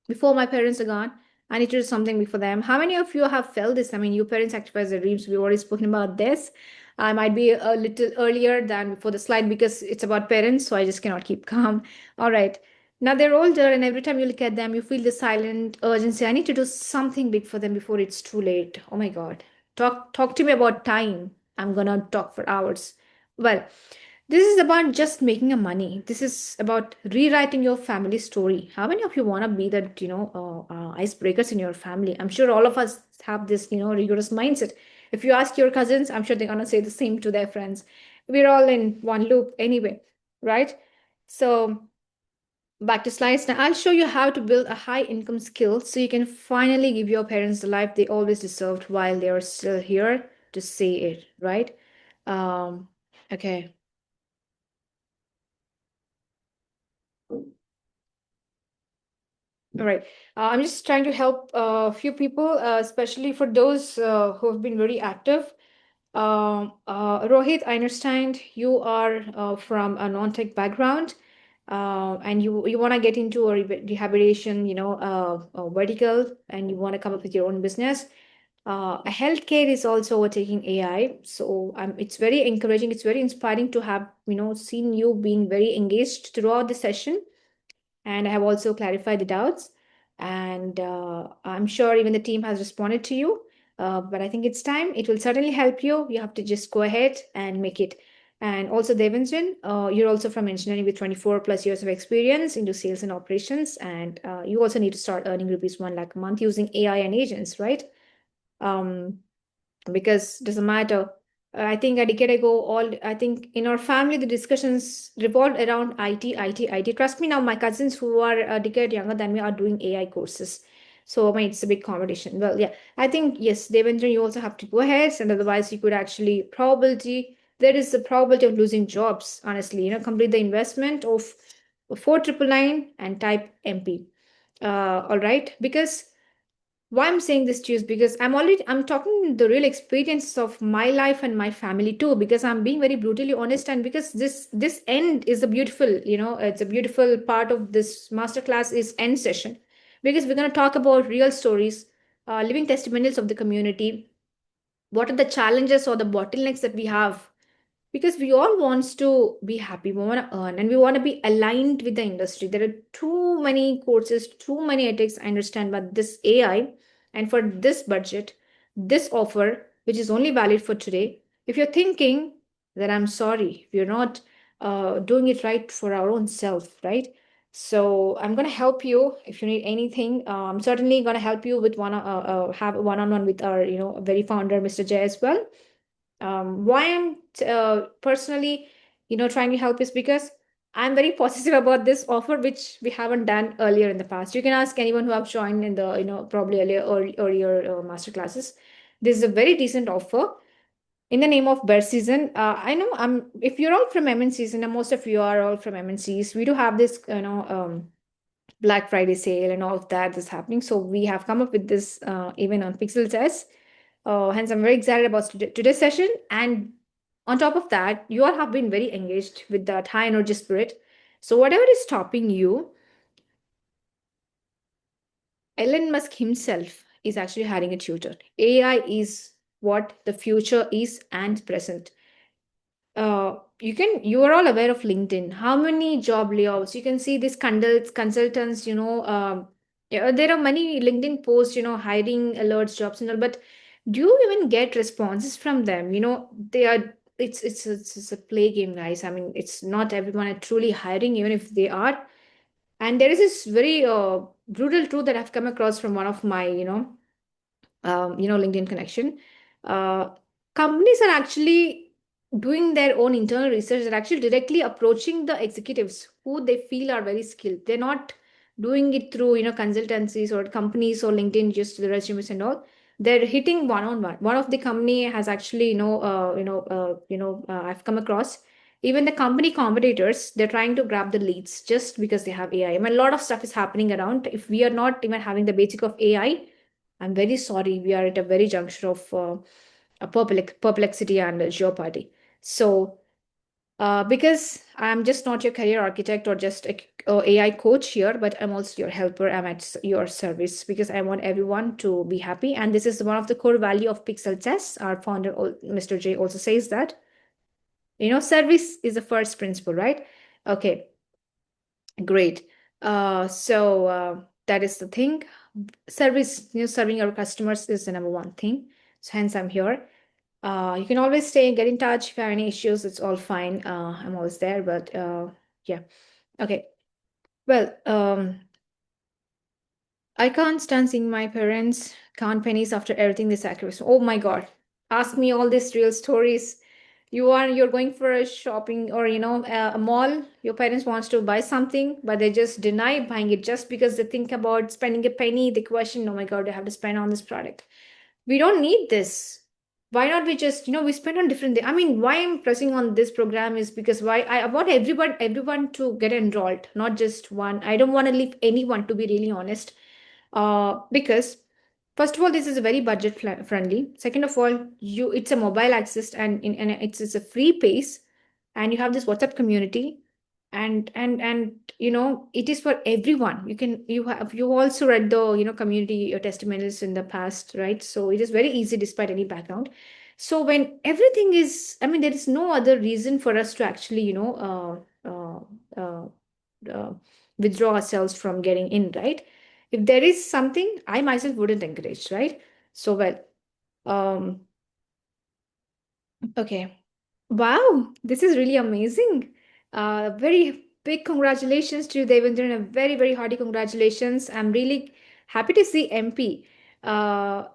before my parents are gone, I need to do something before them. How many of you have felt this? I mean, your parents sacrifice their dreams. We've already spoken about this. I might be a little earlier than before the slide because it's about parents, so I just cannot keep calm. All right. Now they're older, and every time you look at them, you feel the silent urgency. I need to do something big for them before it's too late. Oh my God. Talk to me about time. I'm gonna talk for hours. Well, this is about just making a money. This is about rewriting your family story. How many of you want to be that, icebreakers in your family? I'm sure all of us have this, rigorous mindset. If you ask your cousins, I'm sure they're going to say the same to their friends. We're all in one loop anyway, right? So back to slides. Now I'll show you how to build a high income skill so you can finally give your parents the life they always deserved while they are still here to see it, right? Okay. All right. I'm just trying to help a few people, especially for those who have been very active. Rohit, I understand you are from a non-tech background, and you want to get into a rehabilitation, vertical, and you want to come up with your own business. Healthcare is also overtaking AI, so it's very encouraging. It's very inspiring to have seen you being very engaged throughout the session. And I have also clarified the doubts. And I'm sure even the team has responded to you. But I think it's time. It will certainly help you. You have to just go ahead and make it. And also, Devanjan, you're also from engineering with 24 plus years of experience into sales and operations. And you also need to start earning rupees 1 lakh a month using AI and agents, right? Because it doesn't matter. I think a decade ago, I think in our family, the discussions revolved around IT. Trust me, now my cousins who are a decade younger than me are doing AI courses. So I mean, it's a big competition. Well, yeah, I think yes, Devendra, you also have to go ahead, and otherwise you could actually there is the probability of losing jobs. Honestly, complete the investment of 4999 and type MP. All right, because why I'm saying this to you is because I'm talking the real experience of my life and my family too, because I'm being very brutally honest, and because this end is a beautiful, it's a beautiful part of this masterclass is end session, because we're going to talk about real stories, living testimonials of the community. What are the challenges or the bottlenecks that we have, because we all wants to be happy, we want to earn, and we want to be aligned with the industry. There are too many courses, too many ethics, I understand, but this AI, and for this budget, this offer, which is only valid for today, if you're thinking that, I'm sorry, we're not doing it right for our own self, right? So I'm going to help you if you need anything. I'm certainly going to help you with have a one-on-one with our very founder, Mr. Jay, as well. Why I'm personally trying to help is because I'm very positive about this offer, which we haven't done earlier in the past. You can ask anyone who have joined in the probably earlier master classes. This is a very decent offer in the name of bear season. I know if you're all from MNCs, and most of you are all from MNCs, we do have this Black Friday sale and all of that is happening. So we have come up with this even on Pixeltests. Hence, I'm very excited about today's session. And on top of that, you all have been very engaged with that high energy spirit. So whatever is stopping you, Elon Musk himself is actually hiring a tutor. AI is what the future is and present. You are all aware of LinkedIn. How many job layoffs? You can see these consultants, yeah, there are many LinkedIn posts, hiring alerts, jobs and all, but do you even get responses from them? It's a play game, guys. I mean, it's not everyone are truly hiring, even if they are. And there is this very brutal truth that I've come across from one of my, LinkedIn connection. Uh, Companies are actually doing their own internal research. They're actually directly approaching the executives who they feel are very skilled. They're not doing it through consultancies or companies or LinkedIn, just the resumes and all. They're hitting one on one. One of the company has actually I've come across, even the company competitors, they're trying to grab the leads just because they have AI. I mean, a lot of stuff is happening around. If we are not even having the basic of AI, I'm very sorry. We are at a very juncture of a perplexity and jeopardy. So, because I'm just not your career architect or just a AI coach here, but I'm also your helper. I'm at your service because I want everyone to be happy. And this is one of the core value of Pixeltests. Our founder, Mr. J, also says that, service is the first principle, right? Okay, great. That is the thing. Service, serving our customers is the number one thing. So hence I'm here. You can always get in touch if you have any issues. It's all fine. I'm always there, but yeah. Okay. Well, I can't stand seeing my parents count pennies after everything they sacrifice. Oh my God. Ask me all these real stories. You're going for a shopping or a mall. Your parents wants to buy something, but they just deny buying it just because they think about spending a penny. They question, oh my God, I have to spend on this product. We don't need this. Why not we just we spend on different things. I mean, why I'm pressing on this program is because why I want everyone to get enrolled, not just one. I don't want to leave anyone, to be really honest, because first of all, this is very budget friendly. Second of all, it's a mobile access, and it's a free pace, and you have this WhatsApp community, and it is for everyone. You also read the community testimonials in the past, right? So it is very easy despite any background. So when everything is, I mean, there is no other reason for us to actually withdraw ourselves from getting in, right? If there is something, I myself wouldn't encourage, right? So well, Okay. Wow, this is really amazing. Very big congratulations to Devendra and a very, very hearty congratulations. I'm really happy to see MP. Uh,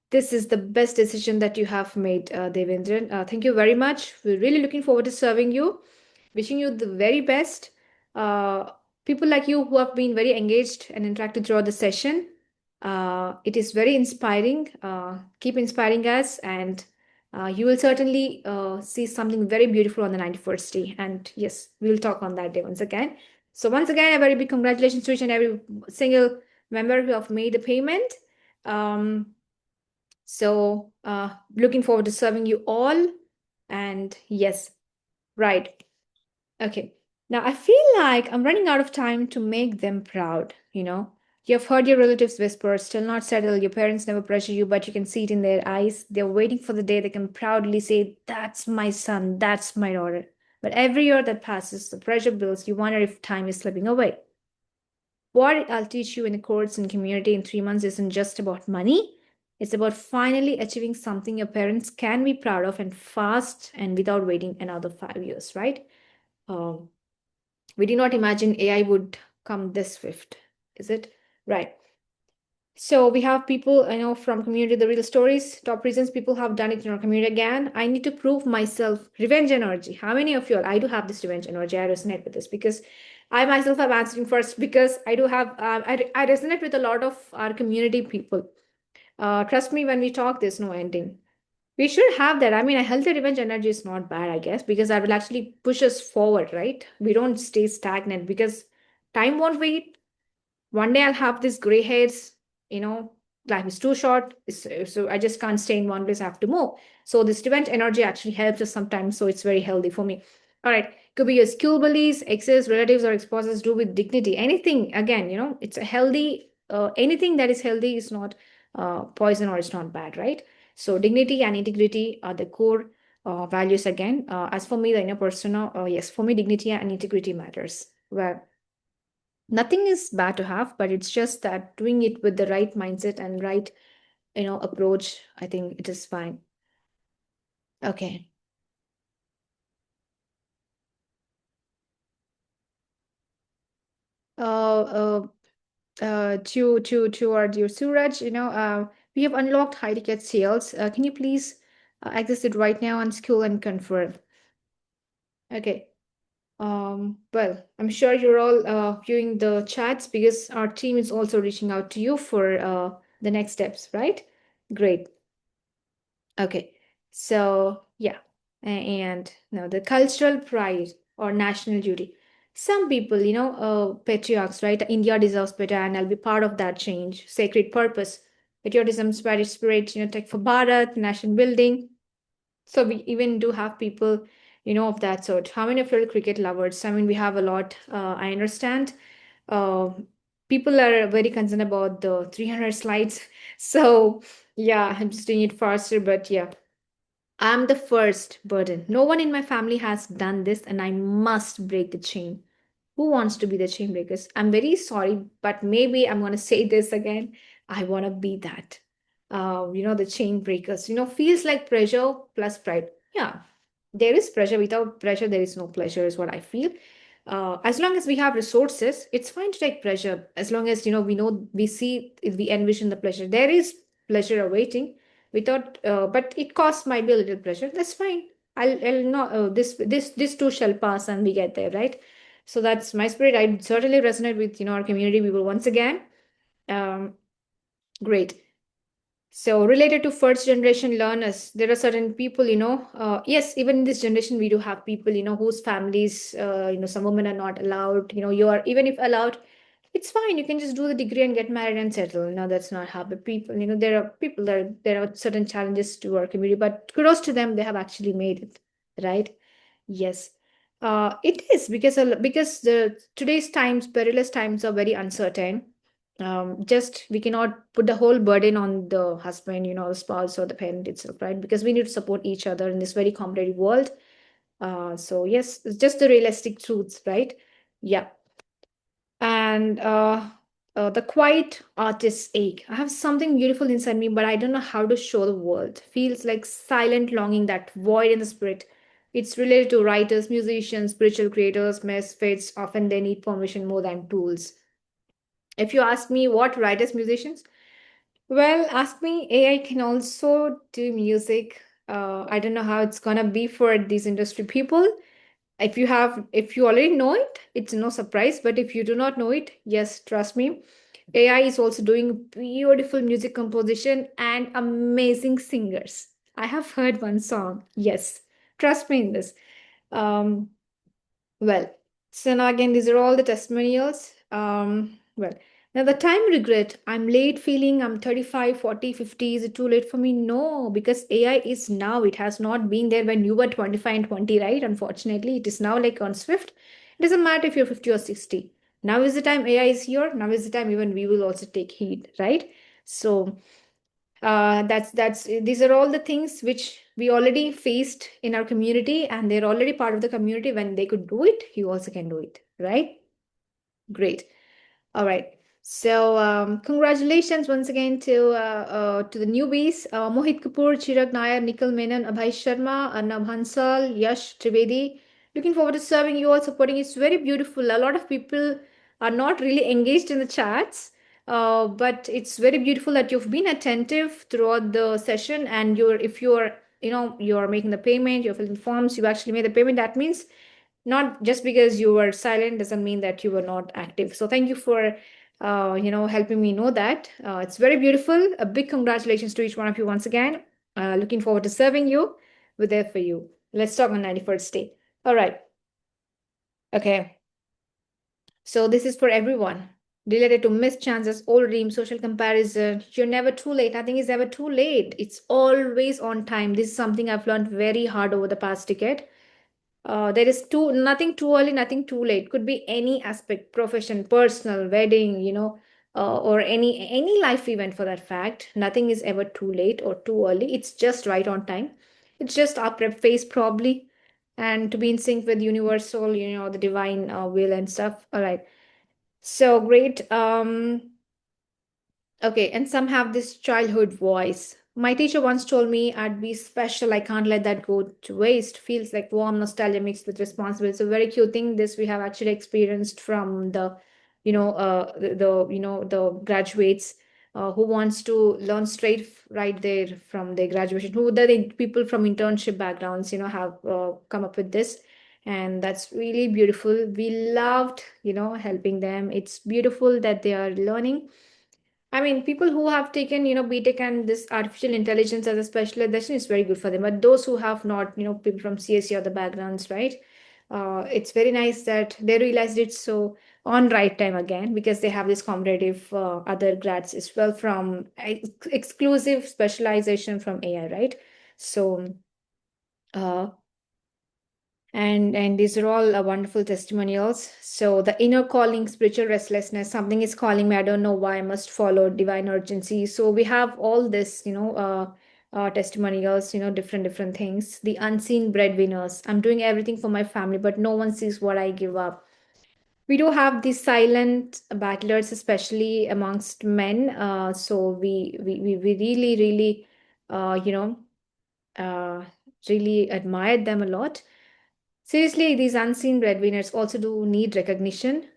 this is the best decision that you have made, Devendra. Thank you very much. We're really looking forward to serving you. Wishing you the very best. Uh, People like you who have been very engaged and interacted throughout the session. It is very inspiring. Keep inspiring us, and you will certainly see something very beautiful on the 91st day. And yes, we'll talk on that day once again. So once again, a very big congratulations to each and every single member who have made the payment. Looking forward to serving you all. And yes, right. Okay. Now I feel like I'm running out of time to make them proud, you know. You've heard your relatives whisper, still not settled. Your parents never pressure you, but you can see it in their eyes. They're waiting for the day they can proudly say, "That's my son, that's my daughter." But every year that passes, the pressure builds. You wonder if time is slipping away. What I'll teach you in the course and community in 3 months isn't just about money. It's about finally achieving something your parents can be proud of and fast and without waiting another 5 years, right? We did not imagine AI would come this swift, is it? Right. So we have people, I know from community, the real stories, top reasons people have done it in our community again. I need to prove myself. Revenge energy. How many of you all? I do have this revenge energy. I resonate with this because I myself am answering first because I do have, I resonate with a lot of our community people. Trust me, when we talk, there's no ending. We should have that. I mean, a healthy revenge energy is not bad, I guess, because that will actually push us forward, right? We don't stay stagnant because time won't wait. One day I'll have these gray hairs, you know, life is too short. So I just can't stay in one place. I have to move. So this revenge energy actually helps us sometimes. So it's very healthy for me. All right. Could be your skill bullies, exes, relatives, or spouses do with dignity. Anything, again, you know, it's a healthy, anything that is healthy is not poison or it's not bad, right? So dignity and integrity are the core values again. As for me, the inner persona, yes, for me, dignity and integrity matters. Well, nothing is bad to have, but it's just that doing it with the right mindset and right, you know, approach, I think it is fine. Okay. To our dear Suraj, you know, we have unlocked high ticket sales. Can you please access it right now on skill and confirm? Okay. Well, I'm sure you're all viewing the chats because our team is also reaching out to you for the next steps, right? Great. Okay. So, yeah. And now the cultural pride or national duty. Some people, you know, patriarchs, right? India deserves better, and I'll be part of that change. Sacred purpose, patriotism, spirit, you know, tech for Bharat, nation building. So we even do have people, you know, of that sort. How many of you are cricket lovers? I mean, we have a lot. I understand. Uh, People are very concerned about the 300 slides. So yeah, I'm just doing it faster, but yeah. I'm the first burden. No one in my family has done this, and I must break the chain. Who wants to be the chain breakers? I'm very sorry, but maybe I'm going to say this again. I want to be that. You know, the chain breakers. You know, feels like pressure plus pride. Yeah, there is pressure. Without pressure, there is no pleasure, is what I feel. As long as we have resources, it's fine to take pleasure. As long as, you know, we see, we envision the pleasure. There is pleasure awaiting without, but it costs might be a little pleasure. That's fine. I'll not, this too shall pass and we get there, right? So that's my spirit. I certainly resonate with, you know, our community people once again. Great. So related to first generation learners, there are certain people, you know, yes, even in this generation, we do have people, you know, whose families, you know, some women are not allowed, you know, you are, even if allowed, it's fine. You can just do the degree and get married and settle. No, that's not how the people, you know, there are people that there are certain challenges to our community, but kudos to them, they have actually made it, right? Yes. It is because the today's times, perilous times are very uncertain. Just we cannot put the whole burden on the husband, you know, the spouse or the parent itself, right? Because we need to support each other in this very competitive world. So yes, it's just the realistic truths, right? Yeah. And The quiet artist's ache. I have something beautiful inside me, but I don't know how to show the world. Feels like silent longing, that void in the spirit. It's related to writers, musicians, spiritual creators, misfits. Often they need permission more than tools. If you ask me what writers, musicians, well, ask me. AI can also do music. I don't know how it's gonna be for these industry people. If you already know it, it's no surprise. But if you do not know it, yes, trust me, AI is also doing beautiful music composition and amazing singers. I have heard one song. Yes, trust me in this. Um, well, so now again, these are all the testimonials. Well, now the time regret, I'm late feeling I'm 35, 40, 50. Is it too late for me? No, because AI is now. It has not been there when you were 25 and 20, right? Unfortunately, it is now like on Swift. It doesn't matter if you're 50 or 60. Now is the time AI is here. Now is the time even we will also take heed, right? So that's these are all the things which we already faced in our community, and they're already part of the community. When they could do it, you also can do it, right? Great. All right. So congratulations once again to the newbies, Mohit Kapoor, Chirag Nair, Nikhil Menon, Abhay Sharma, Arnab Hansal, Yash Trivedi. Looking forward to serving you all, supporting. It's very beautiful. A lot of people are not really engaged in the chats, but it's very beautiful that you've been attentive throughout the session. And if you're, you're making the payment, you're filling forms, you actually made the payment. That means not just because you were silent doesn't mean that you were not active. So thank you for helping me know that. It's very beautiful. A big congratulations to each one of you once again. Looking forward to serving you. We're there for you. Let's talk on 91st day. All right. Okay. So this is for everyone. Related to missed chances, old dreams, social comparison. You're never too late. Nothing is ever too late. It's always on time. This is something I've learned very hard over the past decade. There is nothing too early, nothing too late. Could be any aspect, profession, personal, wedding, or any life event for that fact. Nothing is ever too late or too early. It's just right on time. It's just our prep phase probably, and to be in sync with universal, the divine will and stuff. All right. So great. Okay, and some have this childhood voice. My teacher once told me I'd be special. I can't let that go to waste. Feels like warm nostalgia mixed with responsibility. It's a very cute thing. This we have actually experienced from the graduates who wants to learn right there from their graduation. Who the people from internship backgrounds, have come up with this, and that's really beautiful. We loved, helping them. It's beautiful that they are learning. I mean, people who have taken, BTech and this artificial intelligence as a specialization is very good for them. But those who have not, people from CSE or the backgrounds, right? It's very nice that they realized it so on right time again, because they have this competitive other grads as well from exclusive specialization from AI, right? So uh, and these are all wonderful testimonials. So the inner calling, spiritual restlessness, something is calling me, I don't know why, I must follow divine urgency. So we have all this, testimonials, different things. The unseen breadwinners, I'm doing everything for my family, but no one sees what I give up. We do have these silent battlers, especially amongst men. So we really really admired them a lot. Seriously, these unseen breadwinners also do need recognition.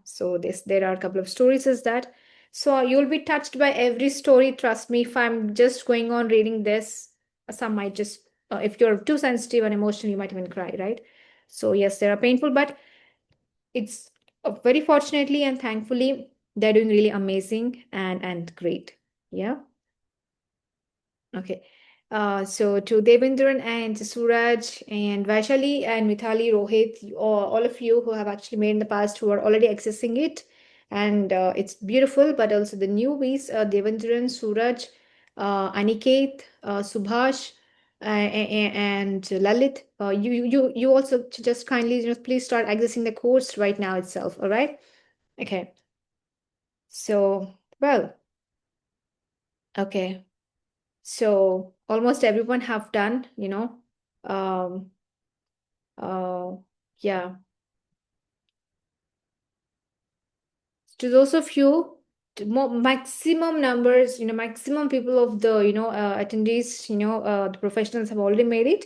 So there are a couple of stories as that. So you'll be touched by every story. Trust me, if I'm just going on reading this, some might just, if you're too sensitive and emotional, you might even cry, right? So yes, they are painful, but it's very fortunately and thankfully, they're doing really amazing and great. Yeah. Okay. So to Devendran and Suraj and Vaishali and Mithali, Rohit, all of you who have actually made in the past, who are already accessing it, and it's beautiful. But also the newbies, Devendran, Suraj, Aniket, Subhash, and Lalit. You also just kindly please start accessing the course right now itself. All right. Okay. So well. Okay. So almost everyone have done, um, uh, yeah. to those of you, maximum numbers, maximum people of the, attendees, the professionals have already made it.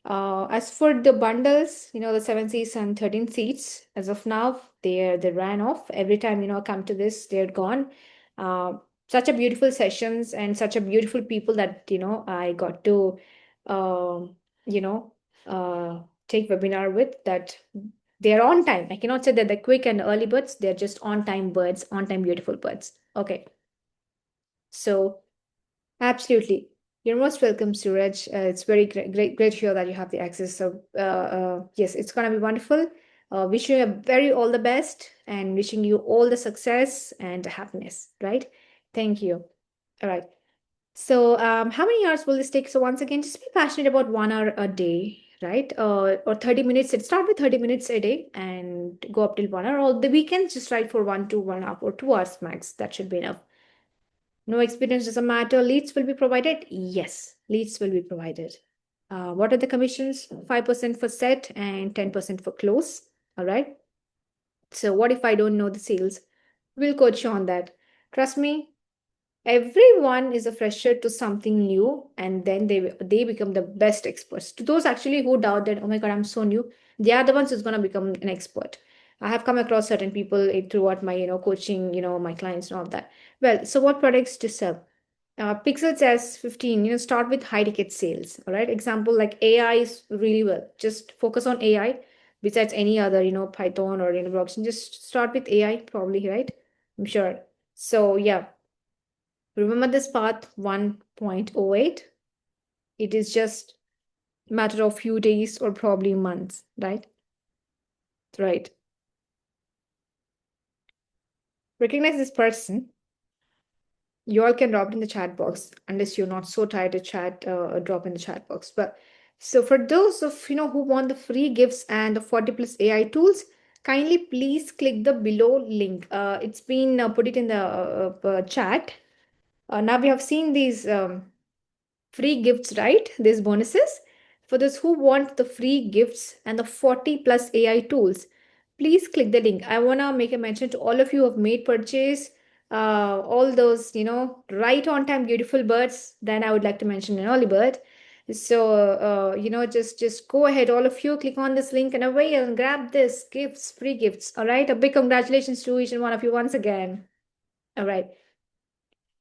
As for the bundles, the 7 seats and 13 seats, as of now, they ran off. Every time, I come to this, they're gone. Such a beautiful sessions and such a beautiful people that, I got to, you know, take webinar with, that they're on time. I cannot say that they're quick and early birds. They're just on time birds, on time beautiful birds. Okay. So absolutely. You're most welcome, Suraj. It's very great to hear that you have the access. So yes, it's gonna be wonderful. Wishing you very all the best and wishing you all the success and happiness, right? Thank you. All right. So how many hours will this take? So once again, just be passionate about 1 hour a day, right? Or 30 minutes. Start with 30 minutes a day and go up till 1 hour. Or the weekends, just write for 1 to 1 hour or 2 hours max. That should be enough. No experience doesn't matter. Leads will be provided. Yes, leads will be provided. What are the commissions? 5% for set and 10% for close. All right. So what if I don't know the sales? We'll coach you on that. Trust me, everyone is a fresher to something new, and then they become the best experts. To those actually who doubt that, oh my God, I'm so new, they are the ones who's going to become an expert. I have come across certain people throughout my coaching, my clients and all that. Well, so what products to sell? Pixeltests 15, start with high ticket sales. All right. Example like AI is really well. Just focus on AI besides any other, Python or blockchain. Just start with AI, probably, right? I'm sure. So yeah. Remember this path 1.08. It is just a matter of few days or probably months, right? Right. Recognize this person. You all can drop it in the chat box unless you're not so tired to chat, drop in the chat box. But so for those of who want the free gifts and the 40 plus AI tools, kindly please click the below link. It's been put it in the chat. Now we have seen these free gifts, right? These bonuses. For those who want the free gifts and the 40 plus AI tools, please click the link. I want to make a mention to all of you who have made purchase, all those, right on time, beautiful birds. Then I would like to mention an early bird. So, just go ahead, all of you, click on this link and away and grab this gifts, free gifts. All right. A big congratulations to each and one of you once again. All right.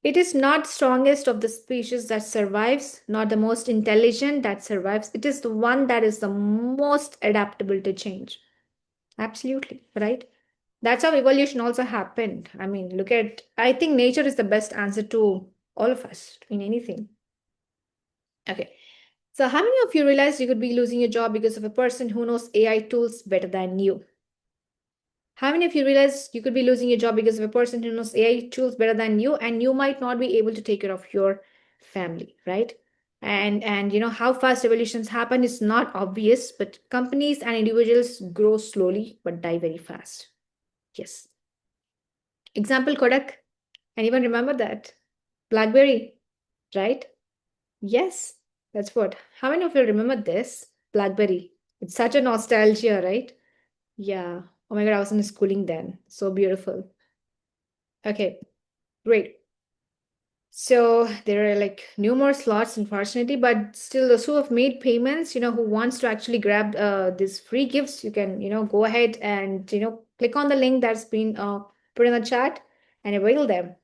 It is not strongest of the species that survives, not the most intelligent that survives. It is the one that is the most adaptable to change. Absolutely, right? That's how evolution also happened. I mean, I think nature is the best answer to all of us in anything. Okay. So how many of you realize you could be losing your job because of a person who knows AI tools better than you? How many of you realize you could be losing your job because of a person who knows AI tools better than you, and you might not be able to take care of your family, right? And how fast revolutions happen is not obvious, but companies and individuals grow slowly but die very fast. Yes. Example, Kodak. Anyone remember that? BlackBerry, right? Yes, that's what. How many of you remember this? BlackBerry. It's such a nostalgia, right? Yeah. Oh my God, I was in schooling then. So beautiful. Okay, great. So there are like no more slots, unfortunately, but still those who have made payments, who wants to actually grab these free gifts, you can, go ahead and, click on the link that's been put in the chat and avail them.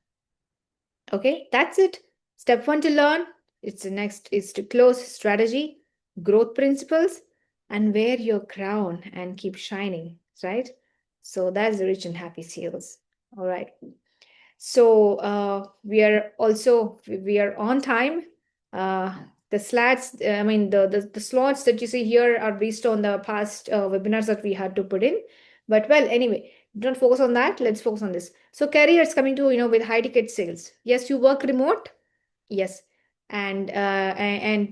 Okay, that's it. Step 1 to learn. It's the next is to close strategy, growth principles, and wear your crown and keep shining, right? So that's the rich and happy sales. All right. So we are on time. The slides, I mean, the slots that you see here are based on the past webinars that we had to put in. But well, anyway, don't focus on that. Let's focus on this. So careers coming to, with high ticket sales. Yes, you work remote. Yes. And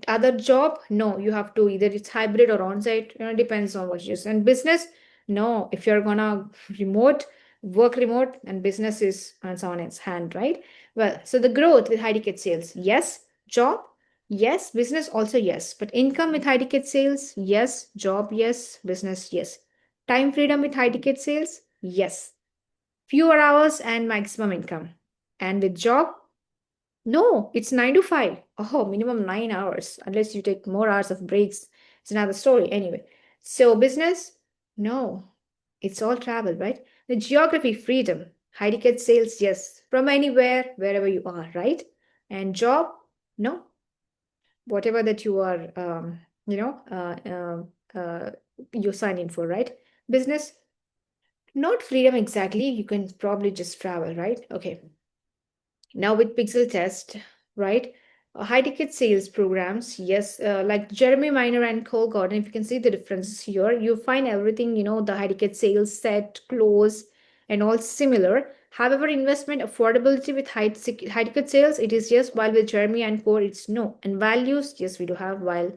other job, no, you have to either it's hybrid or on-site, depends on what you use. And business, no, if you're gonna work remote and business is on its hand, right? Well, so the growth with high ticket sales, yes. Job, yes. Business also, yes. But income with high ticket sales, yes. Job, yes. Business, yes. Time freedom with high ticket sales, yes. fewer hours and maximum income. And with job, no, it's 9 to 5. Oh, minimum 9 hours, unless you take more hours of breaks. It's another story. Anyway, so business, no, it's all travel, right? The geography, freedom. High ticket sales, yes, from anywhere, wherever you are, right? And job, no, whatever that you are, you sign in for, right? Business, not freedom exactly. You can probably just travel, right? Okay. Now with Pixeltest, right? High ticket sales programs, yes, like Jeremy Miner and Cole Gordon, if you can see the differences here, you find everything, the high ticket sales set, close, and all similar. However, investment affordability with high ticket sales, it is yes, while with Jeremy and Core, it's no. And values, yes, we do have, while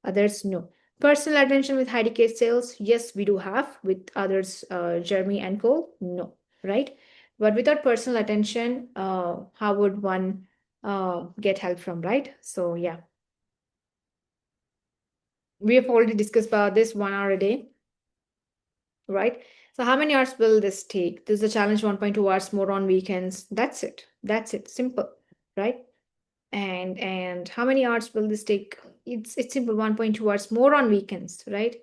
others, no. Personal attention with high ticket sales, yes, we do have. With others, Jeremy and Cole, no, right? But without personal attention, how would one get help from, right? So yeah. We have already discussed about this 1 hour a day, right? So how many hours will this take? This is a challenge 1.2 hours more on weekends. That's it. That's it. Simple, right? And how many hours will this take? It's simple, 1.2 hours more on weekends, right?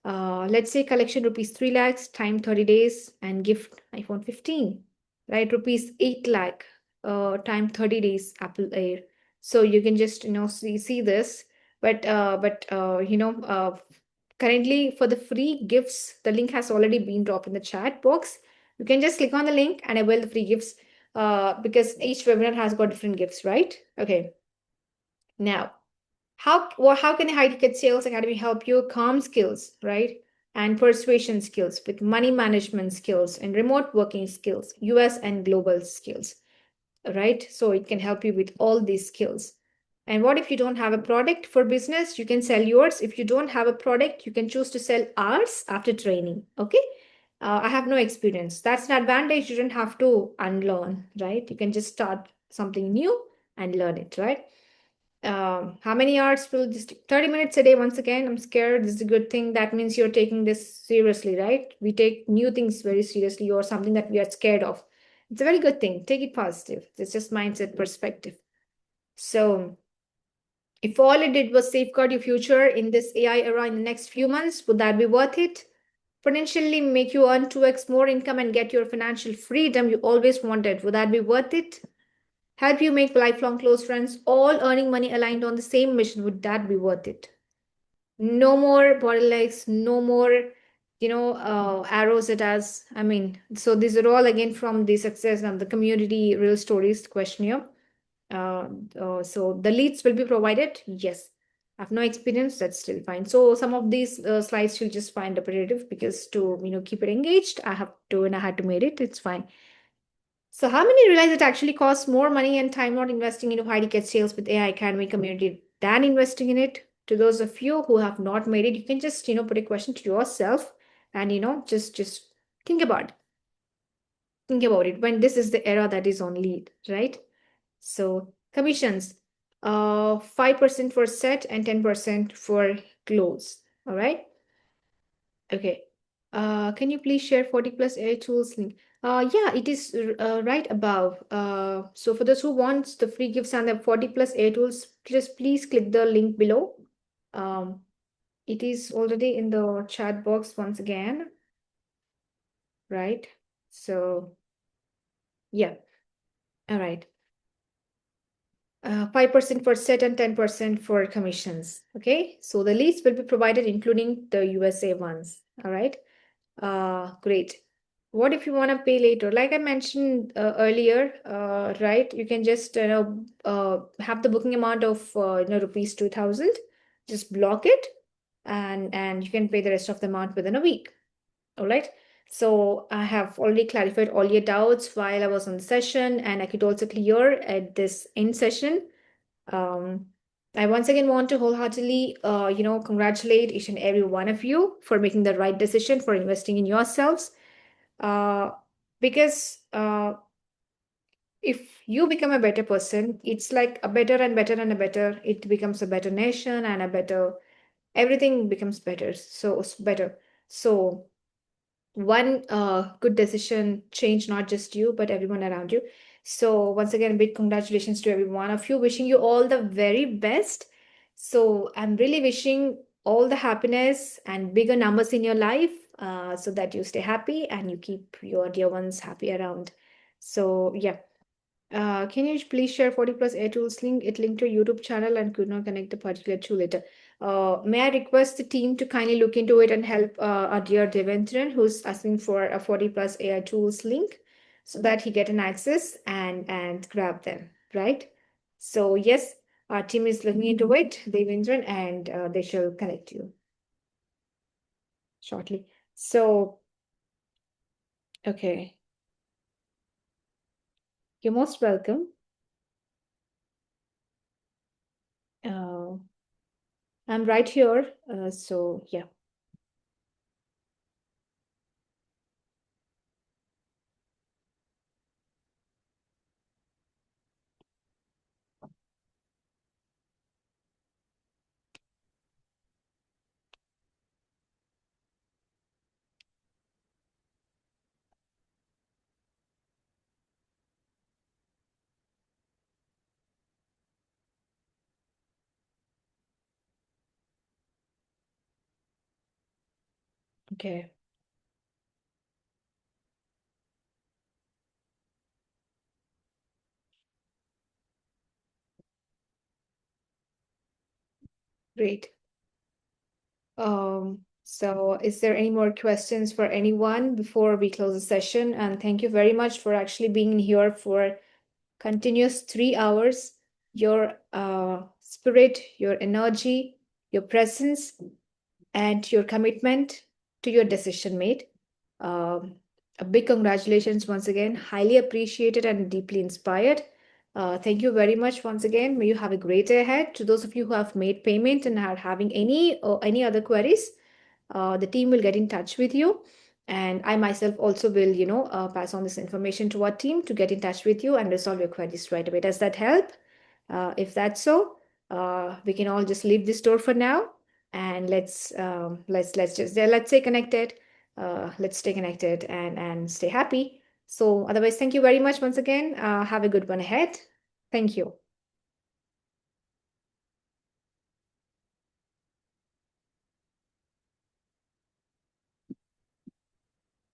Let's say collection rupees 3 lakhs, time 30 days, and gift iPhone 15, right? Rupees 8 lakh, time 30 days, Apple Air. So you can just, see this. But currently for the free gifts, the link has already been dropped in the chat box. You can just click on the link and avail the free gifts because each webinar has got different gifts, right? Okay. Now, how can a high ticket sales academy help you? Calm skills, right? And persuasion skills with money management skills and remote working skills, US and global skills, right? So it can help you with all these skills. And what if you don't have a product for business? You can sell yours. If you don't have a product, you can choose to sell ours after training. Okay. I have no experience. That's an advantage. You don't have to unlearn, right? You can just start something new and learn it, right? How many hours will this 30 minutes a day? Once again, I'm scared. This is a good thing. That means you're taking this seriously, right? We take new things very seriously, or something that we are scared of. It's a very good thing. Take it positive. It's just mindset perspective. So if all it did was safeguard your future in this AI era in the next few months, would that be worth it? Potentially make you earn 2x more income and get your financial freedom you always wanted. Would that be worth it? Help you make lifelong close friends, all earning money aligned on the same mission. Would that be worth it? No more bottlenecks, no more, arrows at us. I mean, so these are all again from the success and the community real stories questionnaire. So the leads will be provided. Yes. I have no experience. That's still fine. So some of these slides you'll just find repetitive because to, keep it engaged, I had to make it. It's fine. So how many realize it actually costs more money and time not investing into high ticket sales with AI Academy community than investing in it? To those of you who have not made it, you can just, put a question to yourself and, just think about it. Think about it when this is the era that is on lead, right? So commissions, 5% for set and 10% for close. All right. Okay. Can you please share 40 plus AI tools link? Yeah, it is right above. So for those who want the free gifts and the 40 plus AI tools, just please click the link below. It is already in the chat box once again. Right. So yeah. All right. 5% for set and 10% for commissions. Okay, so the leads will be provided, including the USA ones. All right, great. What if you want to pay later? Like I mentioned earlier, right? You can just have the booking amount of rupees 2,000. Just block it, and you can pay the rest of the amount within a week. All right. So I have already clarified all your doubts while I was on the session, and I could also clear at this end session. I once again want to wholeheartedly, congratulate each and every one of you for making the right decision for investing in yourselves. Because if you become a better person, it's like a better and better and a better. It becomes a better nation and a better. Everything becomes better. So better. So one good decision change not just you, but everyone around you. So once again, big congratulations to every one of you. Wishing you all the very best. So I'm really wishing all the happiness and bigger numbers in your life, so that you stay happy and you keep your dear ones happy around. So yeah. Can you please share 40 plus Air Tools link? It linked to your YouTube channel and could not connect the particular tool later. May I request the team to kindly look into it and help our dear Devendran, who's asking for a 40 plus AI tools link, so that he get an access and grab them, right? So yes, our team is looking into it, Devendran, and they shall connect you shortly. So, okay, you're most welcome. I'm right here, so yeah. Okay. Great. So is there any more questions for anyone before we close the session? And thank you very much for actually being here for continuous 3 hours. Your spirit, your energy, your presence, and your commitment to your decision made. A big congratulations once again. Highly appreciated and deeply inspired. Thank you very much once again. May you have a great day ahead. To those of you who have made payment and are having any other queries, the team will get in touch with you. And I myself also will, pass on this information to our team to get in touch with you and resolve your queries right away. Does that help? If that's so, we can all just leave this door for now, and let's stay connected. Let's stay connected and stay happy. So otherwise, thank you very much once again. Have a good one ahead. Thank you.